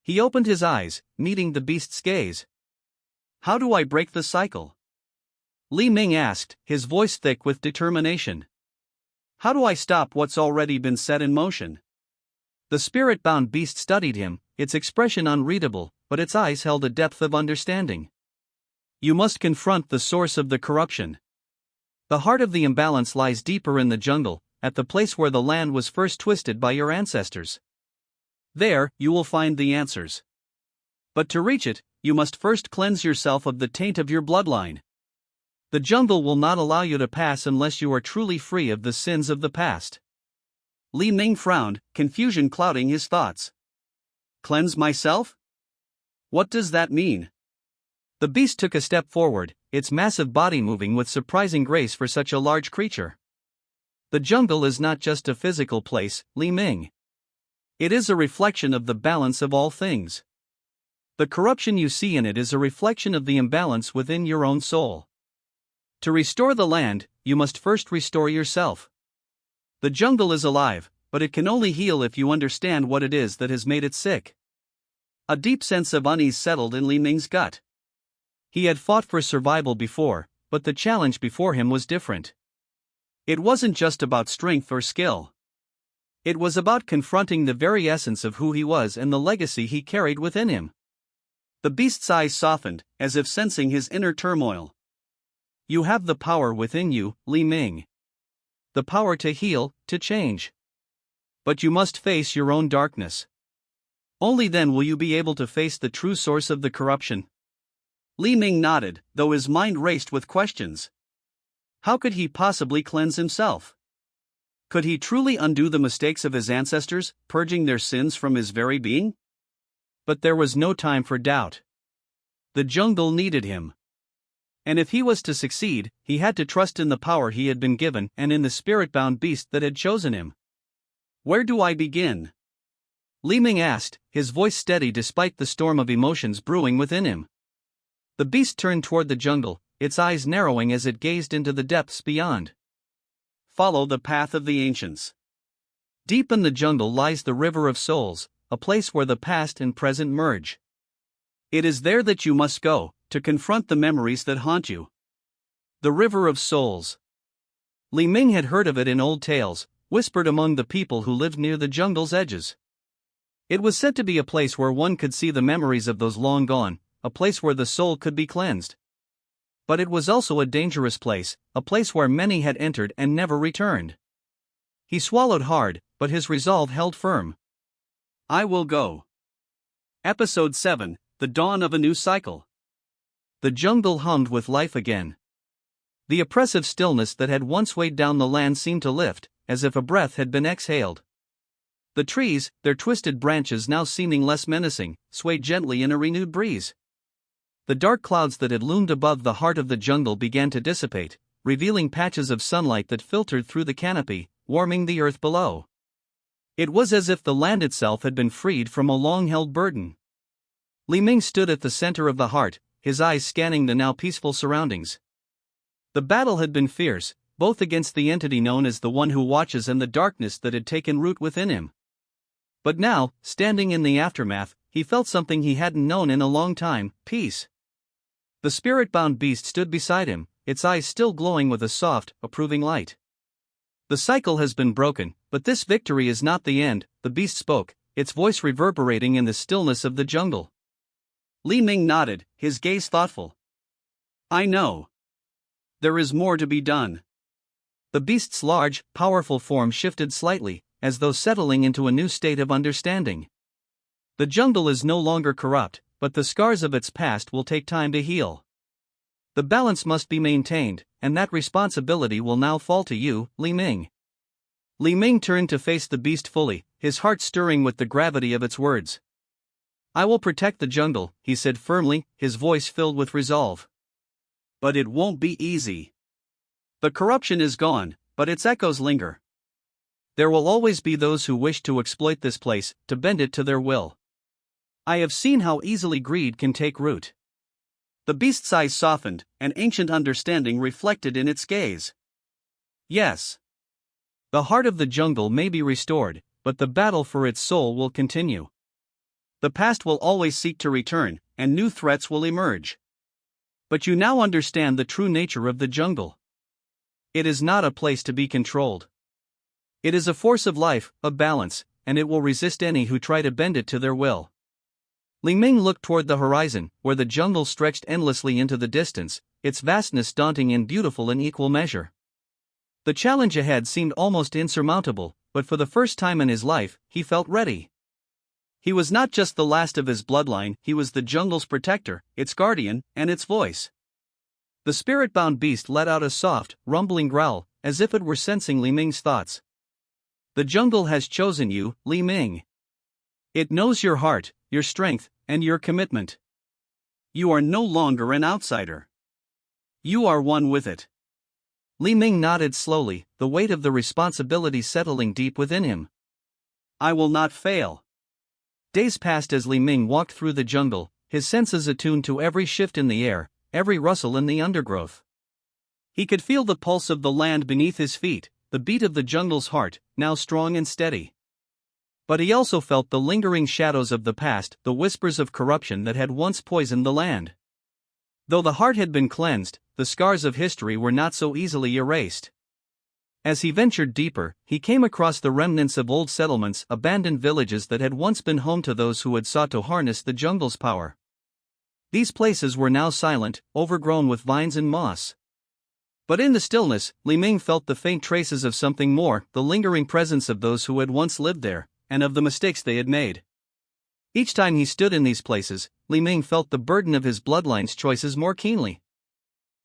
He opened his eyes, meeting the beast's gaze. How do I break the cycle? Li Ming asked, his voice thick with determination. How do I stop what's already been set in motion? The spirit-bound beast studied him, its expression unreadable, but its eyes held a depth of understanding. You must confront the source of the corruption. The heart of the imbalance lies deeper in the jungle, at the place where the land was first twisted by your ancestors. There, you will find the answers. But to reach it, you must first cleanse yourself of the taint of your bloodline. The jungle will not allow you to pass unless you are truly free of the sins of the past. Li Ming frowned, confusion clouding his thoughts. Cleanse myself? What does that mean? The beast took a step forward, its massive body moving with surprising grace for such a large creature. The jungle is not just a physical place, Li Ming. It is a reflection of the balance of all things. The corruption you see in it is a reflection of the imbalance within your own soul. To restore the land, you must first restore yourself. The jungle is alive, but it can only heal if you understand what it is that has made it sick. A deep sense of unease settled in Li Ming's gut. He had fought for survival before, but the challenge before him was different. It wasn't just about strength or skill. It was about confronting the very essence of who he was and the legacy he carried within him. The beast's eyes softened, as if sensing his inner turmoil. You have the power within you, Li Ming. The power to heal, to change. But you must face your own darkness. Only then will you be able to face the true source of the corruption. Li Ming nodded, though his mind raced with questions. How could he possibly cleanse himself? Could he truly undo the mistakes of his ancestors, purging their sins from his very being? But there was no time for doubt. The jungle needed him. And if he was to succeed, he had to trust in the power he had been given and in the spirit-bound beast that had chosen him. Where do I begin? Li Ming asked, his voice steady despite the storm of emotions brewing within him. The beast turned toward the jungle, its eyes narrowing as it gazed into the depths beyond. Follow the path of the ancients. Deep in the jungle lies the river of souls, a place where the past and present merge. It is there that you must go, to confront the memories that haunt you. The river of souls. Li Ming had heard of it in old tales, whispered among the people who lived near the jungle's edges. It was said to be a place where one could see the memories of those long gone, a place where the soul could be cleansed. But it was also a dangerous place, a place where many had entered and never returned. He swallowed hard, but his resolve held firm. I will go. Episode 7, The Dawn of a New Cycle. The jungle hummed with life again. The oppressive stillness that had once weighed down the land seemed to lift, as if a breath had been exhaled. The trees, their twisted branches now seeming less menacing, swayed gently in a renewed breeze. The dark clouds that had loomed above the heart of the jungle began to dissipate, revealing patches of sunlight that filtered through the canopy, warming the earth below. It was as if the land itself had been freed from a long-held burden. Li Ming stood at the center of the heart, his eyes scanning the now peaceful surroundings. The battle had been fierce, both against the entity known as the One Who Watches and the darkness that had taken root within him. But now, standing in the aftermath, he felt something he hadn't known in a long time: peace. The spirit-bound beast stood beside him, its eyes still glowing with a soft, approving light. The cycle has been broken, but this victory is not the end, the beast spoke, its voice reverberating in the stillness of the jungle. Li Ming nodded, his gaze thoughtful. I know. There is more to be done. The beast's large, powerful form shifted slightly, as though settling into a new state of understanding. The jungle is no longer corrupt, but the scars of its past will take time to heal. The balance must be maintained, and that responsibility will now fall to you, Li Ming. Li Ming turned to face the beast fully, his heart stirring with the gravity of its words. I will protect the jungle, he said firmly, his voice filled with resolve. But it won't be easy. The corruption is gone, but its echoes linger. There will always be those who wish to exploit this place, to bend it to their will. I have seen how easily greed can take root. The beast's eyes softened, an ancient understanding reflected in its gaze. Yes. The heart of the jungle may be restored, but the battle for its soul will continue. The past will always seek to return, and new threats will emerge. But you now understand the true nature of the jungle. It is not a place to be controlled. It is a force of life, of balance, and it will resist any who try to bend it to their will. Li Ming looked toward the horizon, where the jungle stretched endlessly into the distance, its vastness daunting and beautiful in equal measure. The challenge ahead seemed almost insurmountable, but for the first time in his life, he felt ready. He was not just the last of his bloodline, he was the jungle's protector, its guardian, and its voice. The spirit-bound beast let out a soft, rumbling growl, as if it were sensing Li Ming's thoughts. The jungle has chosen you, Li Ming. It knows your heart, your strength, and your commitment. You are no longer an outsider. You are one with it. Li Ming nodded slowly, the weight of the responsibility settling deep within him. I will not fail. Days passed as Li Ming walked through the jungle, his senses attuned to every shift in the air, every rustle in the undergrowth. He could feel the pulse of the land beneath his feet, the beat of the jungle's heart, now strong and steady. But he also felt the lingering shadows of the past, the whispers of corruption that had once poisoned the land. Though the heart had been cleansed, the scars of history were not so easily erased. As he ventured deeper, he came across the remnants of old settlements, abandoned villages that had once been home to those who had sought to harness the jungle's power. These places were now silent, overgrown with vines and moss. But in the stillness, Li Ming felt the faint traces of something more, the lingering presence of those who had once lived there, and of the mistakes they had made. Each time he stood in these places, Li Ming felt the burden of his bloodline's choices more keenly.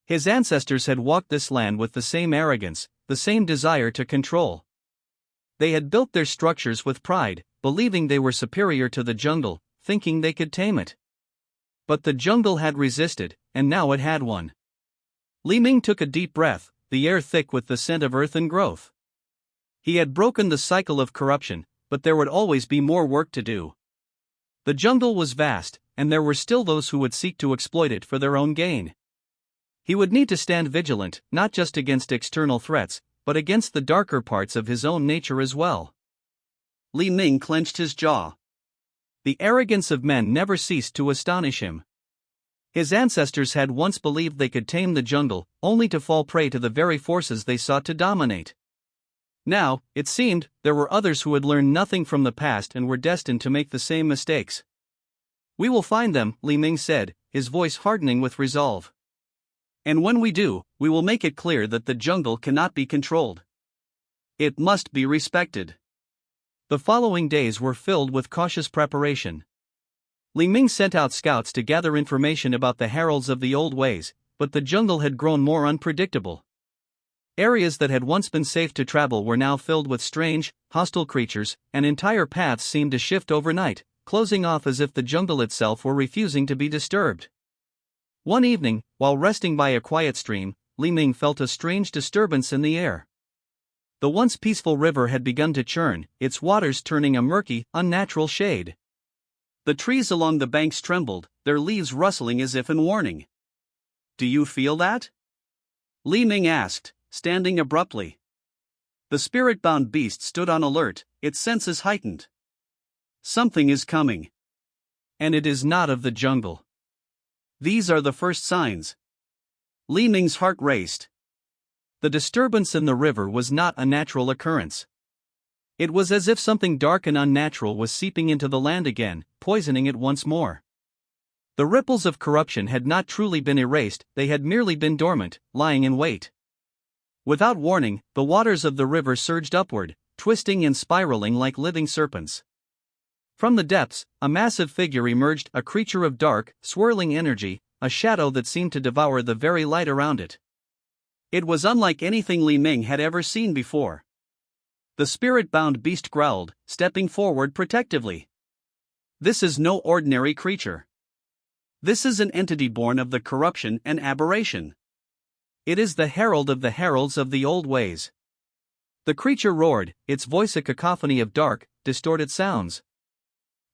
His ancestors had walked this land with the same arrogance, the same desire to control. They had built their structures with pride, believing they were superior to the jungle, thinking they could tame it. But the jungle had resisted, and now it had won. Li Ming took a deep breath, the air thick with the scent of earth and growth. He had broken the cycle of corruption, but there would always be more work to do. The jungle was vast, and there were still those who would seek to exploit it for their own gain. He would need to stand vigilant, not just against external threats, but against the darker parts of his own nature as well. Li Ming clenched his jaw. The arrogance of men never ceased to astonish him. His ancestors had once believed they could tame the jungle, only to fall prey to the very forces they sought to dominate. Now, it seemed, there were others who had learned nothing from the past and were destined to make the same mistakes. We will find them, Li Ming said, his voice hardening with resolve. And when we do, we will make it clear that the jungle cannot be controlled. It must be respected. The following days were filled with cautious preparation. Li Ming sent out scouts to gather information about the heralds of the old ways, but the jungle had grown more unpredictable. Areas that had once been safe to travel were now filled with strange, hostile creatures, and entire paths seemed to shift overnight, closing off as if the jungle itself were refusing to be disturbed. One evening, while resting by a quiet stream, Li Ming felt a strange disturbance in the air. The once peaceful river had begun to churn, its waters turning a murky, unnatural shade. The trees along the banks trembled, their leaves rustling as if in warning. Do you feel that? Li Ming asked, standing abruptly. The spirit-bound beast stood on alert, its senses heightened. Something is coming. And it is not of the jungle. These are the first signs. Li Ming's heart raced. The disturbance in the river was not a natural occurrence. It was as if something dark and unnatural was seeping into the land again, poisoning it once more. The ripples of corruption had not truly been erased, they had merely been dormant, lying in wait. Without warning, the waters of the river surged upward, twisting and spiraling like living serpents. From the depths, a massive figure emerged, a creature of dark, swirling energy, a shadow that seemed to devour the very light around it. It was unlike anything Li Ming had ever seen before. The spirit-bound beast growled, stepping forward protectively. This is no ordinary creature. This is an entity born of the corruption and aberration. It is the herald of the heralds of the old ways. The creature roared, its voice a cacophony of dark, distorted sounds.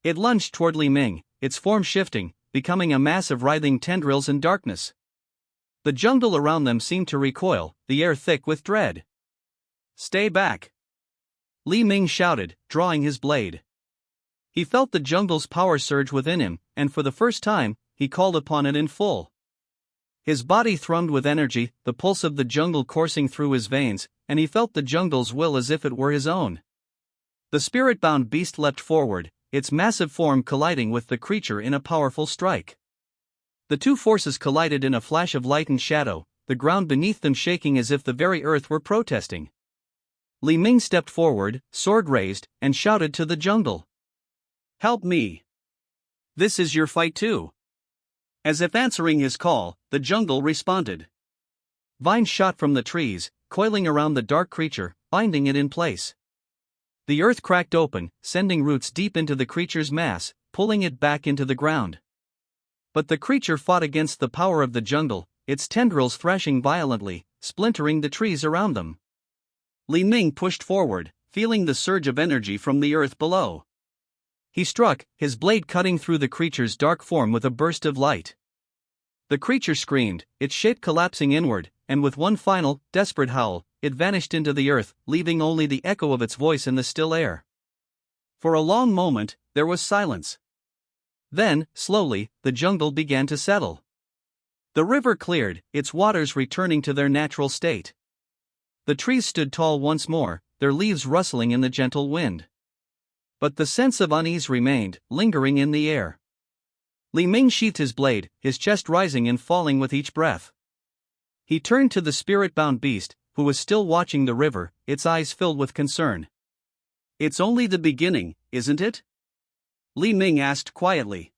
It lunged toward Li Ming, its form shifting, becoming a mass of writhing tendrils in darkness. The jungle around them seemed to recoil, the air thick with dread. Stay back! Li Ming shouted, drawing his blade. He felt the jungle's power surge within him, and for the first time, he called upon it in full. His body thrummed with energy, the pulse of the jungle coursing through his veins, and he felt the jungle's will as if it were his own. The spirit-bound beast leapt forward, its massive form colliding with the creature in a powerful strike. The two forces collided in a flash of light and shadow, the ground beneath them shaking as if the very earth were protesting. Li Ming stepped forward, sword raised, and shouted to the jungle. Help me! This is your fight too. As if answering his call, the jungle responded. Vines shot from the trees, coiling around the dark creature, binding it in place. The earth cracked open, sending roots deep into the creature's mass, pulling it back into the ground. But the creature fought against the power of the jungle, its tendrils thrashing violently, splintering the trees around them. Li Ming pushed forward, feeling the surge of energy from the earth below. He struck, his blade cutting through the creature's dark form with a burst of light. The creature screamed, its shape collapsing inward, and with one final, desperate howl, it vanished into the earth, leaving only the echo of its voice in the still air. For a long moment, there was silence. Then, slowly, the jungle began to settle. The river cleared, its waters returning to their natural state. The trees stood tall once more, their leaves rustling in the gentle wind. But the sense of unease remained, lingering in the air. Li Ming sheathed his blade, his chest rising and falling with each breath. He turned to the spirit-bound beast, who was still watching the river, its eyes filled with concern. "It's only the beginning, isn't it?" Li Ming asked quietly.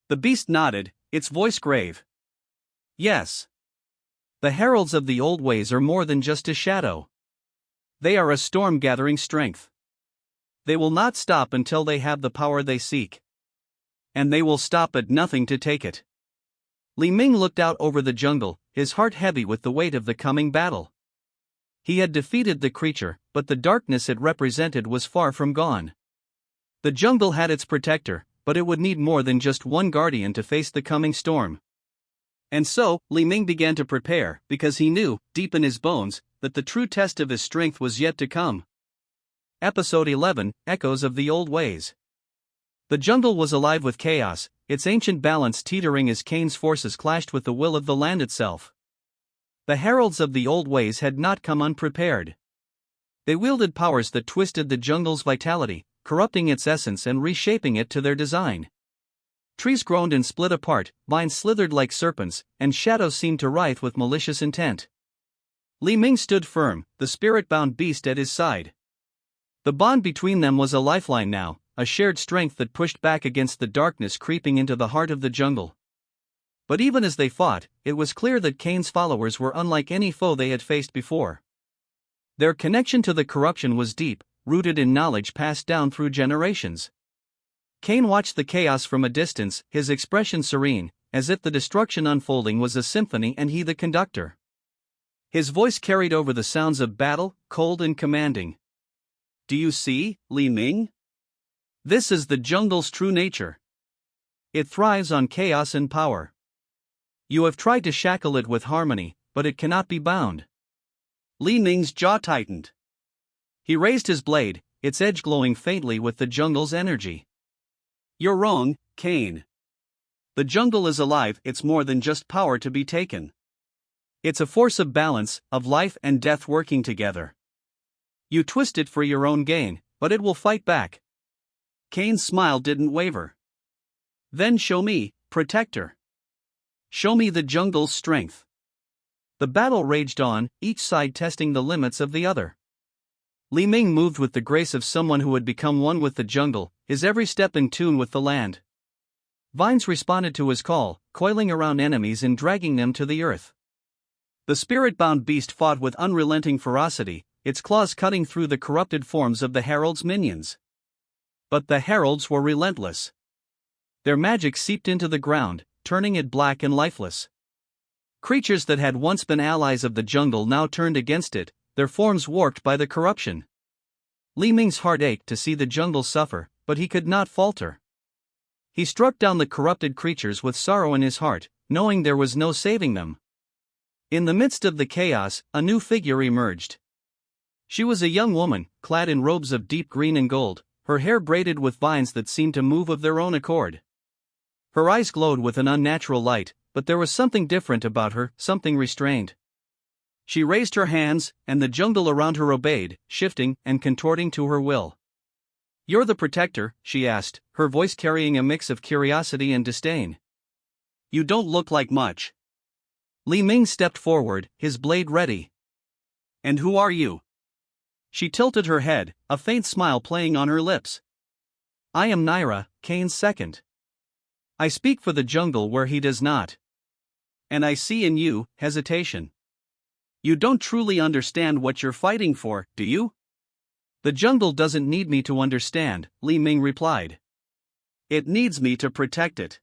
The beast nodded, its voice grave. "Yes. The heralds of the old ways are more than just a shadow. They are a storm gathering strength. They will not stop until they have the power they seek. And they will stop at nothing to take it." Li Ming looked out over the jungle, his heart heavy with the weight of the coming battle. He had defeated the creature, but the darkness it represented was far from gone. The jungle had its protector, but it would need more than just one guardian to face the coming storm. And so, Li Ming began to prepare, because he knew, deep in his bones, that the true test of his strength was yet to come. Episode 11, Echoes of the Old Ways. The jungle was alive with chaos, its ancient balance teetering as Kaen's forces clashed with the will of the land itself. The heralds of the old ways had not come unprepared. They wielded powers that twisted the jungle's vitality, corrupting its essence and reshaping it to their design. Trees groaned and split apart, vines slithered like serpents, and shadows seemed to writhe with malicious intent. Li Ming stood firm, the spirit-bound beast at his side. The bond between them was a lifeline now, a shared strength that pushed back against the darkness creeping into the heart of the jungle. But even as they fought, it was clear that Kaen's followers were unlike any foe they had faced before. Their connection to the corruption was deep, rooted in knowledge passed down through generations. Kaen watched the chaos from a distance, his expression serene, as if the destruction unfolding was a symphony and he the conductor. His voice carried over the sounds of battle, cold and commanding. "Do you see, Li Ming? This is the jungle's true nature. It thrives on chaos and power. You have tried to shackle it with harmony, but it cannot be bound." Li Ming's jaw tightened. He raised his blade, its edge glowing faintly with the jungle's energy. "You're wrong, Kaen. The jungle is alive, it's more than just power to be taken. It's a force of balance, of life and death working together. You twist it for your own gain, but it will fight back." Kaen's smile didn't waver. "Then show me, Protector. Show me the jungle's strength." The battle raged on, each side testing the limits of the other. Li Ming moved with the grace of someone who had become one with the jungle, his every step in tune with the land. Vines responded to his call, coiling around enemies and dragging them to the earth. The spirit-bound beast fought with unrelenting ferocity, its claws cutting through the corrupted forms of the herald's minions. But the heralds were relentless. Their magic seeped into the ground, turning it black and lifeless. Creatures that had once been allies of the jungle now turned against it, their forms warped by the corruption. Li Ming's heart ached to see the jungle suffer, but he could not falter. He struck down the corrupted creatures with sorrow in his heart, knowing there was no saving them. In the midst of the chaos, a new figure emerged. She was a young woman, clad in robes of deep green and gold, her hair braided with vines that seemed to move of their own accord. Her eyes glowed with an unnatural light, but there was something different about her, something restrained. She raised her hands, and the jungle around her obeyed, shifting and contorting to her will. "You're the Protector?" she asked, her voice carrying a mix of curiosity and disdain. "You don't look like much." Li Ming stepped forward, his blade ready. "And who are you?" She tilted her head, a faint smile playing on her lips. "I am Naira, Kaen's second. I speak for the jungle where he does not. And I see in you hesitation. You don't truly understand what you're fighting for, do you?" The jungle doesn't need me to understand, Li Ming replied. It needs me to protect it.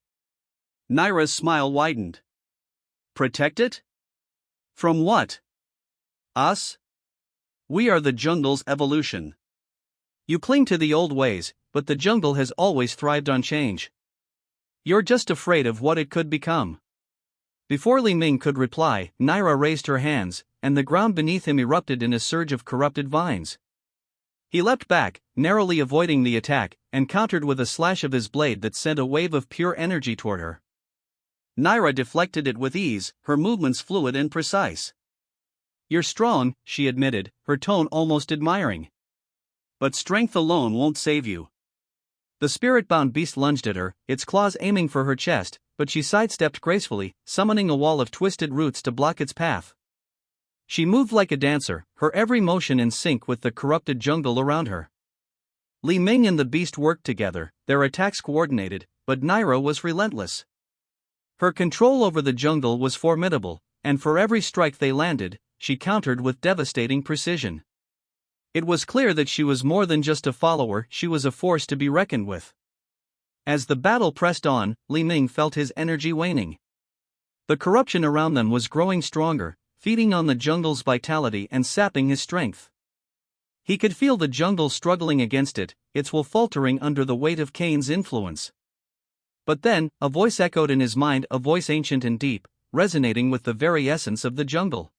Naira's smile widened. Protect it? From what? Us? We are the jungle's evolution. You cling to the old ways, but the jungle has always thrived on change. You're just afraid of what it could become. Before Li Ming could reply, Naira raised her hands, and the ground beneath him erupted in a surge of corrupted vines. He leapt back, narrowly avoiding the attack, and countered with a slash of his blade that sent a wave of pure energy toward her. Naira deflected it with ease, her movements fluid and precise. You're strong, she admitted, her tone almost admiring. But strength alone won't save you. The spirit-bound beast lunged at her, its claws aiming for her chest, but she sidestepped gracefully, summoning a wall of twisted roots to block its path. She moved like a dancer, her every motion in sync with the corrupted jungle around her. Li Ming and the beast worked together, their attacks coordinated, but Naira was relentless. Her control over the jungle was formidable, and for every strike they landed, she countered with devastating precision. It was clear that she was more than just a follower, she was a force to be reckoned with. As the battle pressed on, Li Ming felt his energy waning. The corruption around them was growing stronger, feeding on the jungle's vitality and sapping his strength. He could feel the jungle struggling against it, its will faltering under the weight of Kaen's influence. But then, a voice echoed in his mind, a voice ancient and deep, resonating with the very essence of the jungle.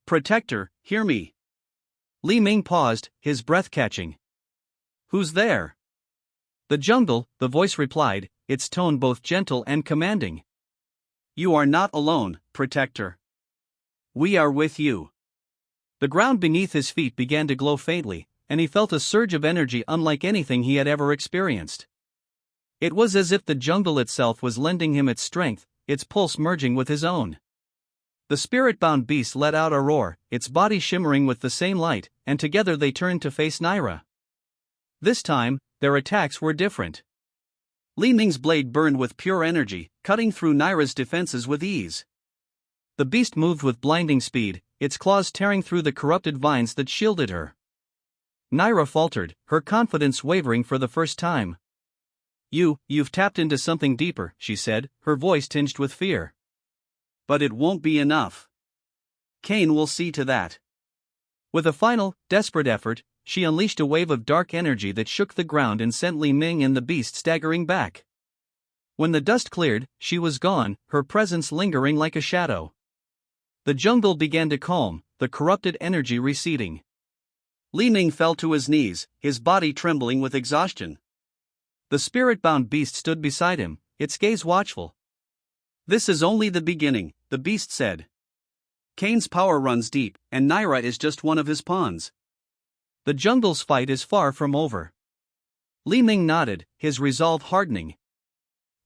Protector, hear me. Li Ming paused, his breath catching. Who's there? The jungle, the voice replied, its tone both gentle and commanding. You are not alone, Protector. We are with you. The ground beneath his feet began to glow faintly, and he felt a surge of energy unlike anything he had ever experienced. It was as if the jungle itself was lending him its strength, its pulse merging with his own. The spirit-bound beast let out a roar, its body shimmering with the same light, and together they turned to face Naira. This time, their attacks were different. Li Ming's blade burned with pure energy, cutting through Naira's defenses with ease. The beast moved with blinding speed, its claws tearing through the corrupted vines that shielded her. Naira faltered, her confidence wavering for the first time. You've tapped into something deeper, she said, her voice tinged with fear. But it won't be enough. Kaen will see to that. With a final, desperate effort, she unleashed a wave of dark energy that shook the ground and sent Li Ming and the beast staggering back. When the dust cleared, she was gone, her presence lingering like a shadow. The jungle began to calm, the corrupted energy receding. Li Ming fell to his knees, his body trembling with exhaustion. The spirit-bound beast stood beside him, its gaze watchful. This is only the beginning, the beast said. Kaen's power runs deep, and Naira is just one of his pawns. The jungle's fight is far from over. Li Ming nodded, his resolve hardening.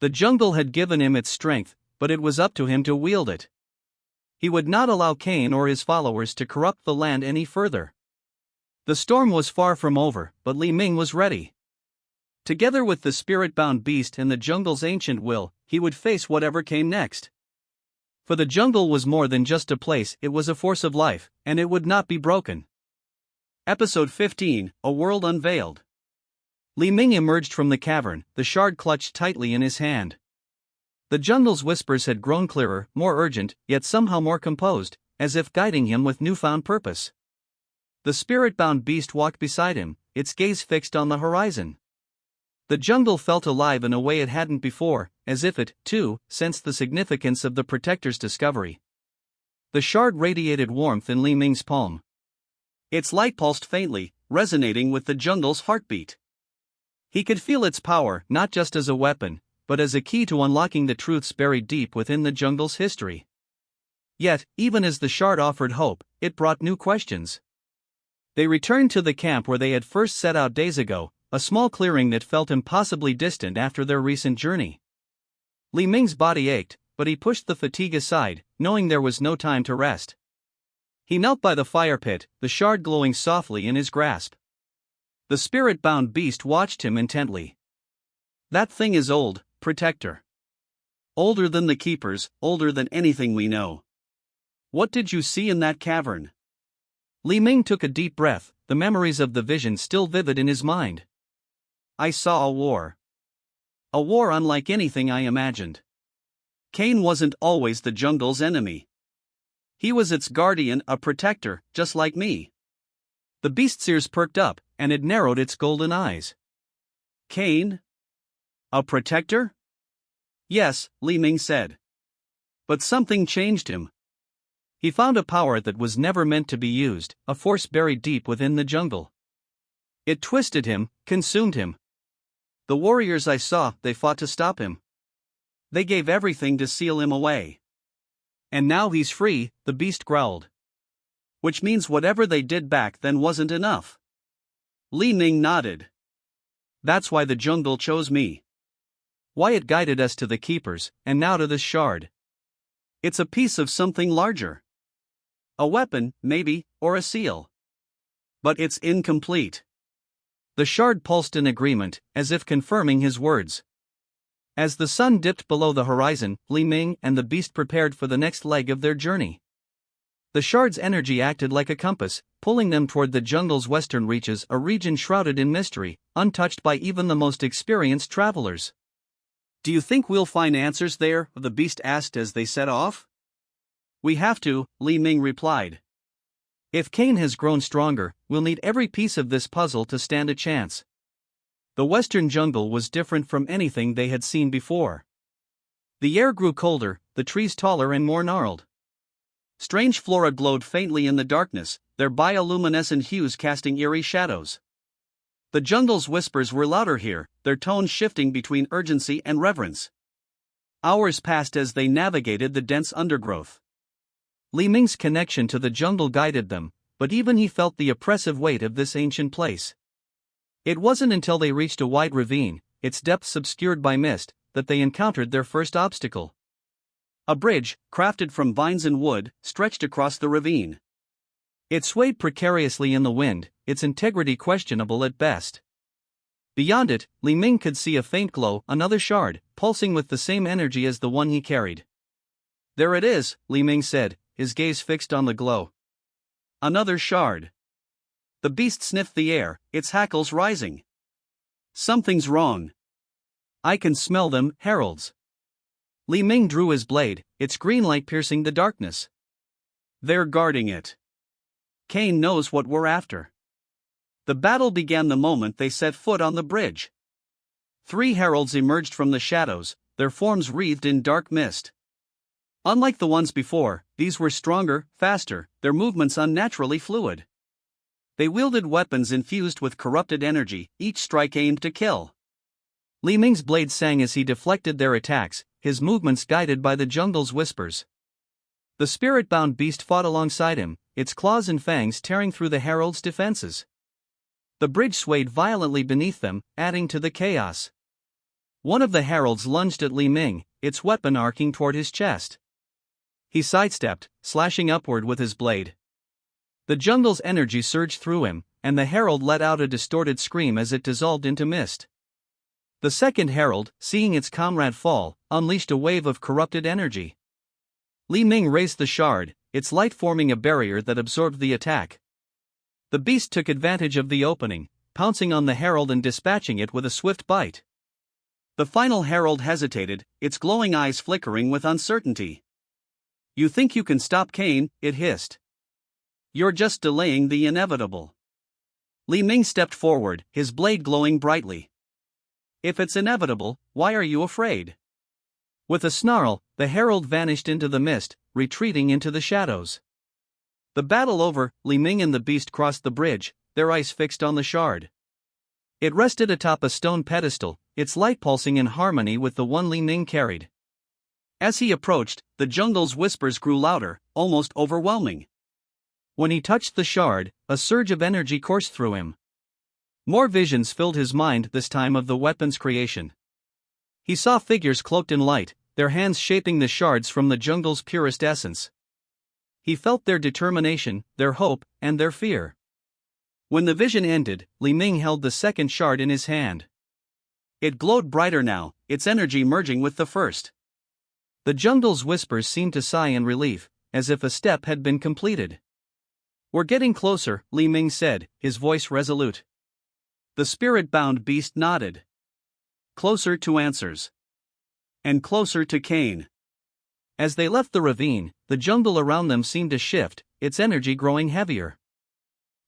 The jungle had given him its strength, but it was up to him to wield it. He would not allow Kaen or his followers to corrupt the land any further. The storm was far from over, but Li Ming was ready. Together with the spirit-bound beast and the jungle's ancient will, he would face whatever came next. For the jungle was more than just a place, it was a force of life, and it would not be broken. Episode 15, A World Unveiled. Li Ming emerged from the cavern, the shard clutched tightly in his hand. The jungle's whispers had grown clearer, more urgent, yet somehow more composed, as if guiding him with newfound purpose. The spirit-bound beast walked beside him, its gaze fixed on the horizon. The jungle felt alive in a way it hadn't before, as if it, too, sensed the significance of the Protector's discovery. The shard radiated warmth in Li Ming's palm. Its light pulsed faintly, resonating with the jungle's heartbeat. He could feel its power, not just as a weapon, but as a key to unlocking the truths buried deep within the jungle's history. Yet, even as the shard offered hope, it brought new questions. They returned to the camp where they had first set out days ago, a small clearing that felt impossibly distant after their recent journey. Li Ming's body ached, but he pushed the fatigue aside, knowing there was no time to rest. He knelt by the fire pit, the shard glowing softly in his grasp. The spirit-bound beast watched him intently. That thing is old, Protector. Older than the keepers, older than anything we know. What did you see in that cavern? Li Ming took a deep breath, the memories of the vision still vivid in his mind. I saw a war. A war unlike anything I imagined. Kaen wasn't always the jungle's enemy. He was its guardian, a protector, just like me. The beast's ears perked up, and it narrowed its golden eyes. Kaen? A protector? Yes, Li Ming said. But something changed him. He found a power that was never meant to be used, a force buried deep within the jungle. It twisted him, consumed him. The warriors I saw, they fought to stop him. They gave everything to seal him away. And now he's free, the beast growled. Which means whatever they did back then wasn't enough. Li Ming nodded. That's why the jungle chose me. Why it guided us to the keepers, and now to this shard. It's a piece of something larger. A weapon, maybe, or a seal. But it's incomplete. The shard pulsed in agreement, as if confirming his words. As the sun dipped below the horizon, Li Ming and the beast prepared for the next leg of their journey. The shard's energy acted like a compass, pulling them toward the jungle's western reaches, a region shrouded in mystery, untouched by even the most experienced travelers. Do you think we'll find answers there? The beast asked as they set off. We have to, Li Ming replied. If Kaen has grown stronger, we'll need every piece of this puzzle to stand a chance. The western jungle was different from anything they had seen before. The air grew colder, the trees taller and more gnarled. Strange flora glowed faintly in the darkness, their bioluminescent hues casting eerie shadows. The jungle's whispers were louder here, their tones shifting between urgency and reverence. Hours passed as they navigated the dense undergrowth. Li Ming's connection to the jungle guided them, but even he felt the oppressive weight of this ancient place. It wasn't until they reached a wide ravine, its depths obscured by mist, that they encountered their first obstacle. A bridge, crafted from vines and wood, stretched across the ravine. It swayed precariously in the wind, its integrity questionable at best. Beyond it, Li Ming could see a faint glow, another shard, pulsing with the same energy as the one he carried. There it is, Li Ming said, his gaze fixed on the glow. Another shard. The beast sniffed the air, its hackles rising. Something's wrong. I can smell them, heralds. Li Ming drew his blade, its green light piercing the darkness. They're guarding it. Kaen knows what we're after. The battle began the moment they set foot on the bridge. 3 heralds emerged from the shadows, their forms wreathed in dark mist. Unlike the ones before, these were stronger, faster, their movements unnaturally fluid. They wielded weapons infused with corrupted energy, each strike aimed to kill. Li Ming's blade sang as he deflected their attacks, his movements guided by the jungle's whispers. The spirit-bound beast fought alongside him, its claws and fangs tearing through the herald's defenses. The bridge swayed violently beneath them, adding to the chaos. One of the heralds lunged at Li Ming, its weapon arcing toward his chest. He sidestepped, slashing upward with his blade. The jungle's energy surged through him, and the herald let out a distorted scream as it dissolved into mist. The second herald, seeing its comrade fall, unleashed a wave of corrupted energy. Li Ming raised the shard, its light forming a barrier that absorbed the attack. The beast took advantage of the opening, pouncing on the herald and dispatching it with a swift bite. The final herald hesitated, its glowing eyes flickering with uncertainty. You think you can stop Kaen? It hissed. You're just delaying the inevitable. Li Ming stepped forward, his blade glowing brightly. If it's inevitable, why are you afraid? With a snarl, the herald vanished into the mist, retreating into the shadows. The battle over, Li Ming and the beast crossed the bridge, their eyes fixed on the shard. It rested atop a stone pedestal, its light pulsing in harmony with the one Li Ming carried. As he approached, the jungle's whispers grew louder, almost overwhelming. When he touched the shard, a surge of energy coursed through him. More visions filled his mind, this time of the weapon's creation. He saw figures cloaked in light, their hands shaping the shards from the jungle's purest essence. He felt their determination, their hope, and their fear. When the vision ended, Li Ming held the second shard in his hand. It glowed brighter now, its energy merging with the first. The jungle's whispers seemed to sigh in relief, as if a step had been completed. "We're getting closer," Li Ming said, his voice resolute. The spirit-bound beast nodded. Closer to answers. And closer to Kaen. As they left the ravine, the jungle around them seemed to shift, its energy growing heavier.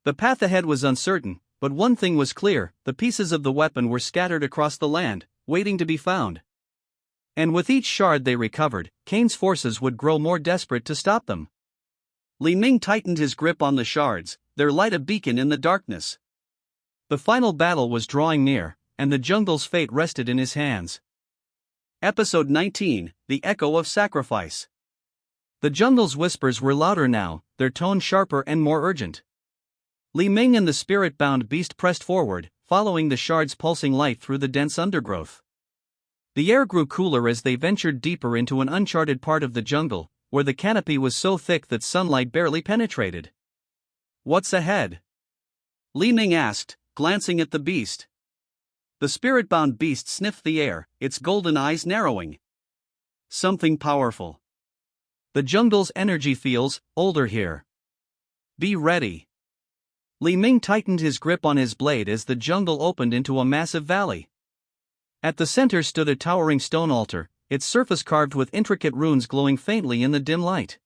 The path ahead was uncertain, but one thing was clear: the pieces of the weapon were scattered across the land, waiting to be found. And with each shard they recovered, Kaen's forces would grow more desperate to stop them. Li Ming tightened his grip on the shards, their light a beacon in the darkness. The final battle was drawing near, and the jungle's fate rested in his hands. Episode 19, The Echo of Sacrifice. The jungle's whispers were louder now, their tone sharper and more urgent. Li Ming and the spirit-bound beast pressed forward, following the shard's pulsing light through the dense undergrowth. The air grew cooler as they ventured deeper into an uncharted part of the jungle, where the canopy was so thick that sunlight barely penetrated. "What's ahead?" Li Ming asked, glancing at the beast. The spirit-bound beast sniffed the air, its golden eyes narrowing. "Something powerful. The jungle's energy feels older here. Be ready." Li Ming tightened his grip on his blade as the jungle opened into a massive valley. At the center stood a towering stone altar, its surface carved with intricate runes glowing faintly in the dim light.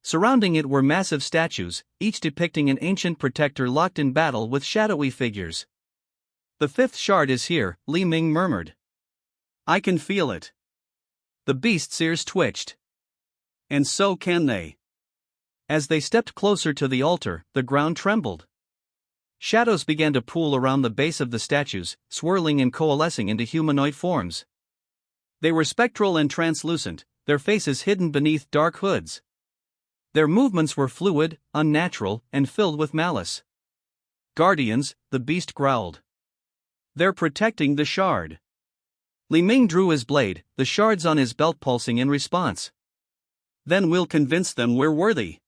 Surrounding it were massive statues, each depicting an ancient protector locked in battle with shadowy figures. "The fifth shard is here," Li Ming murmured. "I can feel it." The beast's ears twitched. And so can they. As they stepped closer to the altar, the ground trembled. Shadows began to pool around the base of the statues, swirling and coalescing into humanoid forms. They were spectral and translucent, their faces hidden beneath dark hoods. Their movements were fluid, unnatural, and filled with malice. "Guardians," the beast growled. "They're protecting the shard." Li Ming drew his blade, the shards on his belt pulsing in response. "Then we'll convince them we're worthy."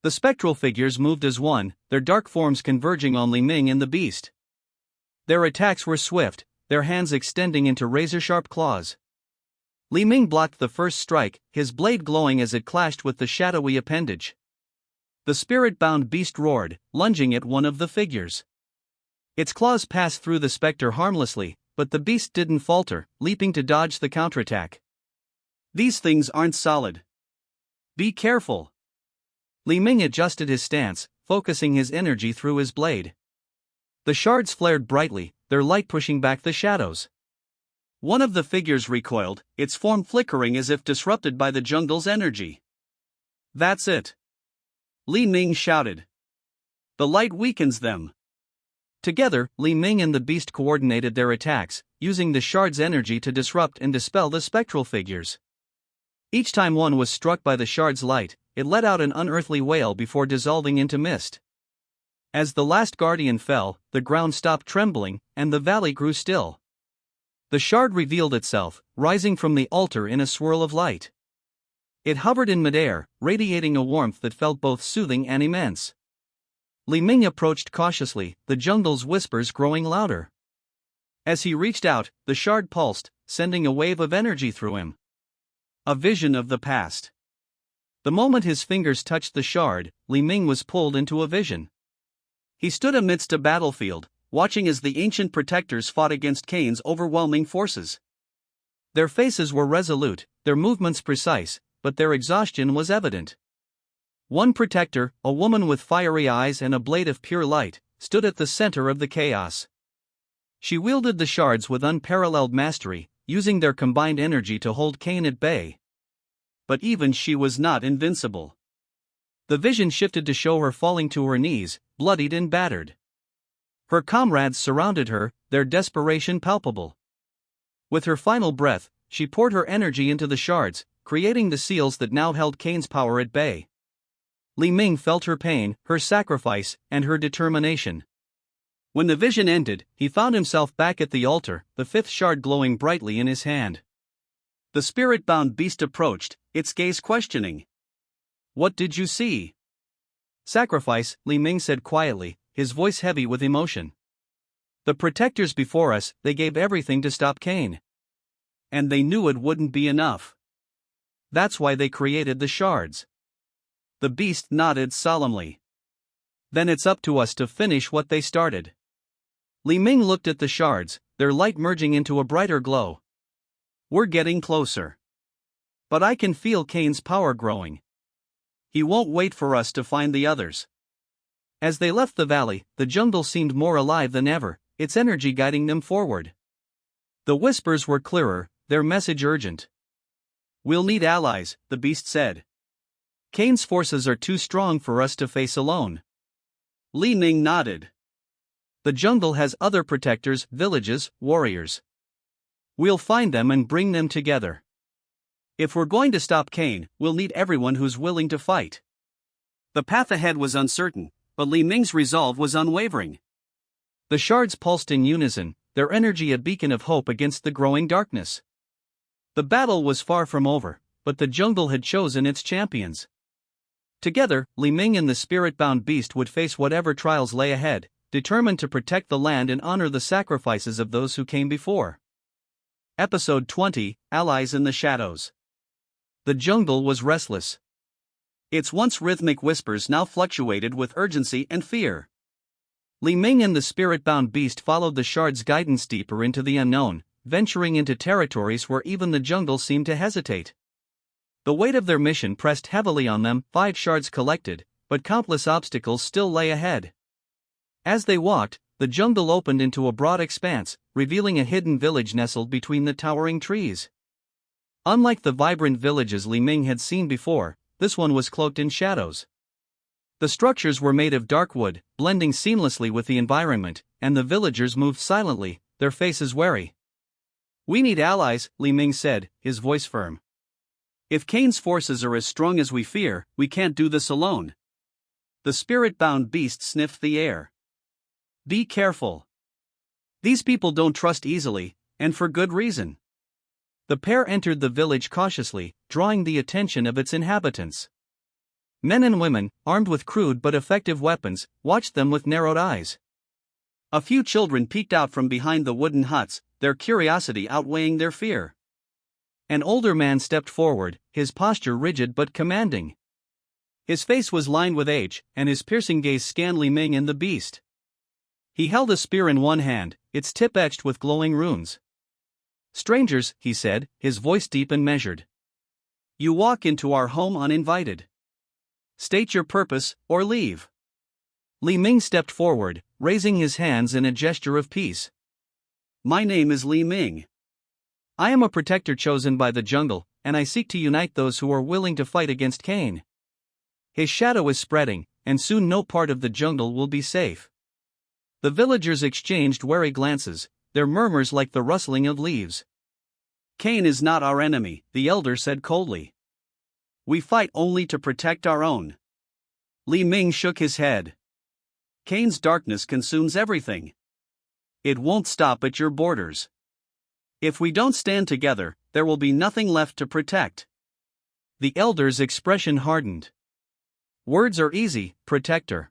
The spectral figures moved as one, their dark forms converging on Li Ming and the beast. Their attacks were swift, their hands extending into razor-sharp claws. Li Ming blocked the first strike, his blade glowing as it clashed with the shadowy appendage. The spirit-bound beast roared, lunging at one of the figures. Its claws passed through the specter harmlessly, but the beast didn't falter, leaping to dodge the counterattack. "These things aren't solid. Be careful." Li Ming adjusted his stance, focusing his energy through his blade. The shards flared brightly, their light pushing back the shadows. One of the figures recoiled, its form flickering as if disrupted by the jungle's energy. "That's it!" Li Ming shouted. "The light weakens them." Together, Li Ming and the beast coordinated their attacks, using the shard's energy to disrupt and dispel the spectral figures. Each time one was struck by the shard's light, it let out an unearthly wail before dissolving into mist. As the last guardian fell, the ground stopped trembling, and the valley grew still. The shard revealed itself, rising from the altar in a swirl of light. It hovered in midair, radiating a warmth that felt both soothing and immense. Li Ming approached cautiously, the jungle's whispers growing louder. As he reached out, the shard pulsed, sending a wave of energy through him. A vision of the past. The moment his fingers touched the shard, Li Ming was pulled into a vision. He stood amidst a battlefield, watching as the ancient protectors fought against Kaen's overwhelming forces. Their faces were resolute, their movements precise, but their exhaustion was evident. One protector, a woman with fiery eyes and a blade of pure light, stood at the center of the chaos. She wielded the shards with unparalleled mastery, using their combined energy to hold Kaen at bay. But even she was not invincible. The vision shifted to show her falling to her knees, bloodied and battered. Her comrades surrounded her, their desperation palpable. With her final breath, she poured her energy into the shards, creating the seals that now held Kaen's power at bay. Li Ming felt her pain, her sacrifice, and her determination. When the vision ended, he found himself back at the altar, the fifth shard glowing brightly in his hand. The spirit-bound beast approached, its gaze questioning. "What did you see?" "Sacrifice," Li Ming said quietly, his voice heavy with emotion. "The protectors before us, they gave everything to stop Kaen. And they knew it wouldn't be enough. That's why they created the shards." The beast nodded solemnly. Then it's up to us to finish what they started. Li Ming looked at the shards, their light merging into a brighter glow. We're getting closer. But I can feel Kaen's power growing. He won't wait for us to find the others. As they left the valley, the jungle seemed more alive than ever, its energy guiding them forward. The whispers were clearer, their message urgent. We'll need allies, the beast said. Kaen's forces are too strong for us to face alone. Li Ming nodded. The jungle has other protectors, villages, warriors. We'll find them and bring them together. If we're going to stop Kaen, we'll need everyone who's willing to fight. The path ahead was uncertain, but Li Ming's resolve was unwavering. The shards pulsed in unison, their energy a beacon of hope against the growing darkness. The battle was far from over, but the jungle had chosen its champions. Together, Li Ming and the spirit-bound beast would face whatever trials lay ahead, determined to protect the land and honor the sacrifices of those who came before. Episode 20, Allies in the Shadows. The jungle was restless. Its once rhythmic whispers now fluctuated with urgency and fear. Li Ming and the spirit-bound beast followed the shards' guidance deeper into the unknown, venturing into territories where even the jungle seemed to hesitate. The weight of their mission pressed heavily on them, 5 shards collected, but countless obstacles still lay ahead. As they walked, the jungle opened into a broad expanse, revealing a hidden village nestled between the towering trees. Unlike the vibrant villages Li Ming had seen before, this one was cloaked in shadows. The structures were made of dark wood, blending seamlessly with the environment, and the villagers moved silently, their faces wary. We need allies, Li Ming said, his voice firm. If Kaen's forces are as strong as we fear, we can't do this alone. The spirit-bound beast sniffed the air. Be careful. These people don't trust easily, and for good reason. The pair entered the village cautiously, drawing the attention of its inhabitants. Men and women, armed with crude but effective weapons, watched them with narrowed eyes. A few children peeked out from behind the wooden huts, their curiosity outweighing their fear. An older man stepped forward, his posture rigid but commanding. His face was lined with age, and his piercing gaze scanned Li Ming and the beast. He held a spear in one hand, its tip etched with glowing runes. Strangers, he said, his voice deep and measured. You walk into our home uninvited. State your purpose, or leave. Li Ming stepped forward, raising his hands in a gesture of peace. My name is Li Ming. I am a protector chosen by the jungle, and I seek to unite those who are willing to fight against Kaen. His shadow is spreading, and soon no part of the jungle will be safe. The villagers exchanged wary glances, their murmurs like the rustling of leaves. Kaen is not our enemy, the elder said coldly. We fight only to protect our own. Li Ming shook his head. Kaen's darkness consumes everything. It won't stop at your borders. If we don't stand together, there will be nothing left to protect. The elder's expression hardened. Words are easy, protector.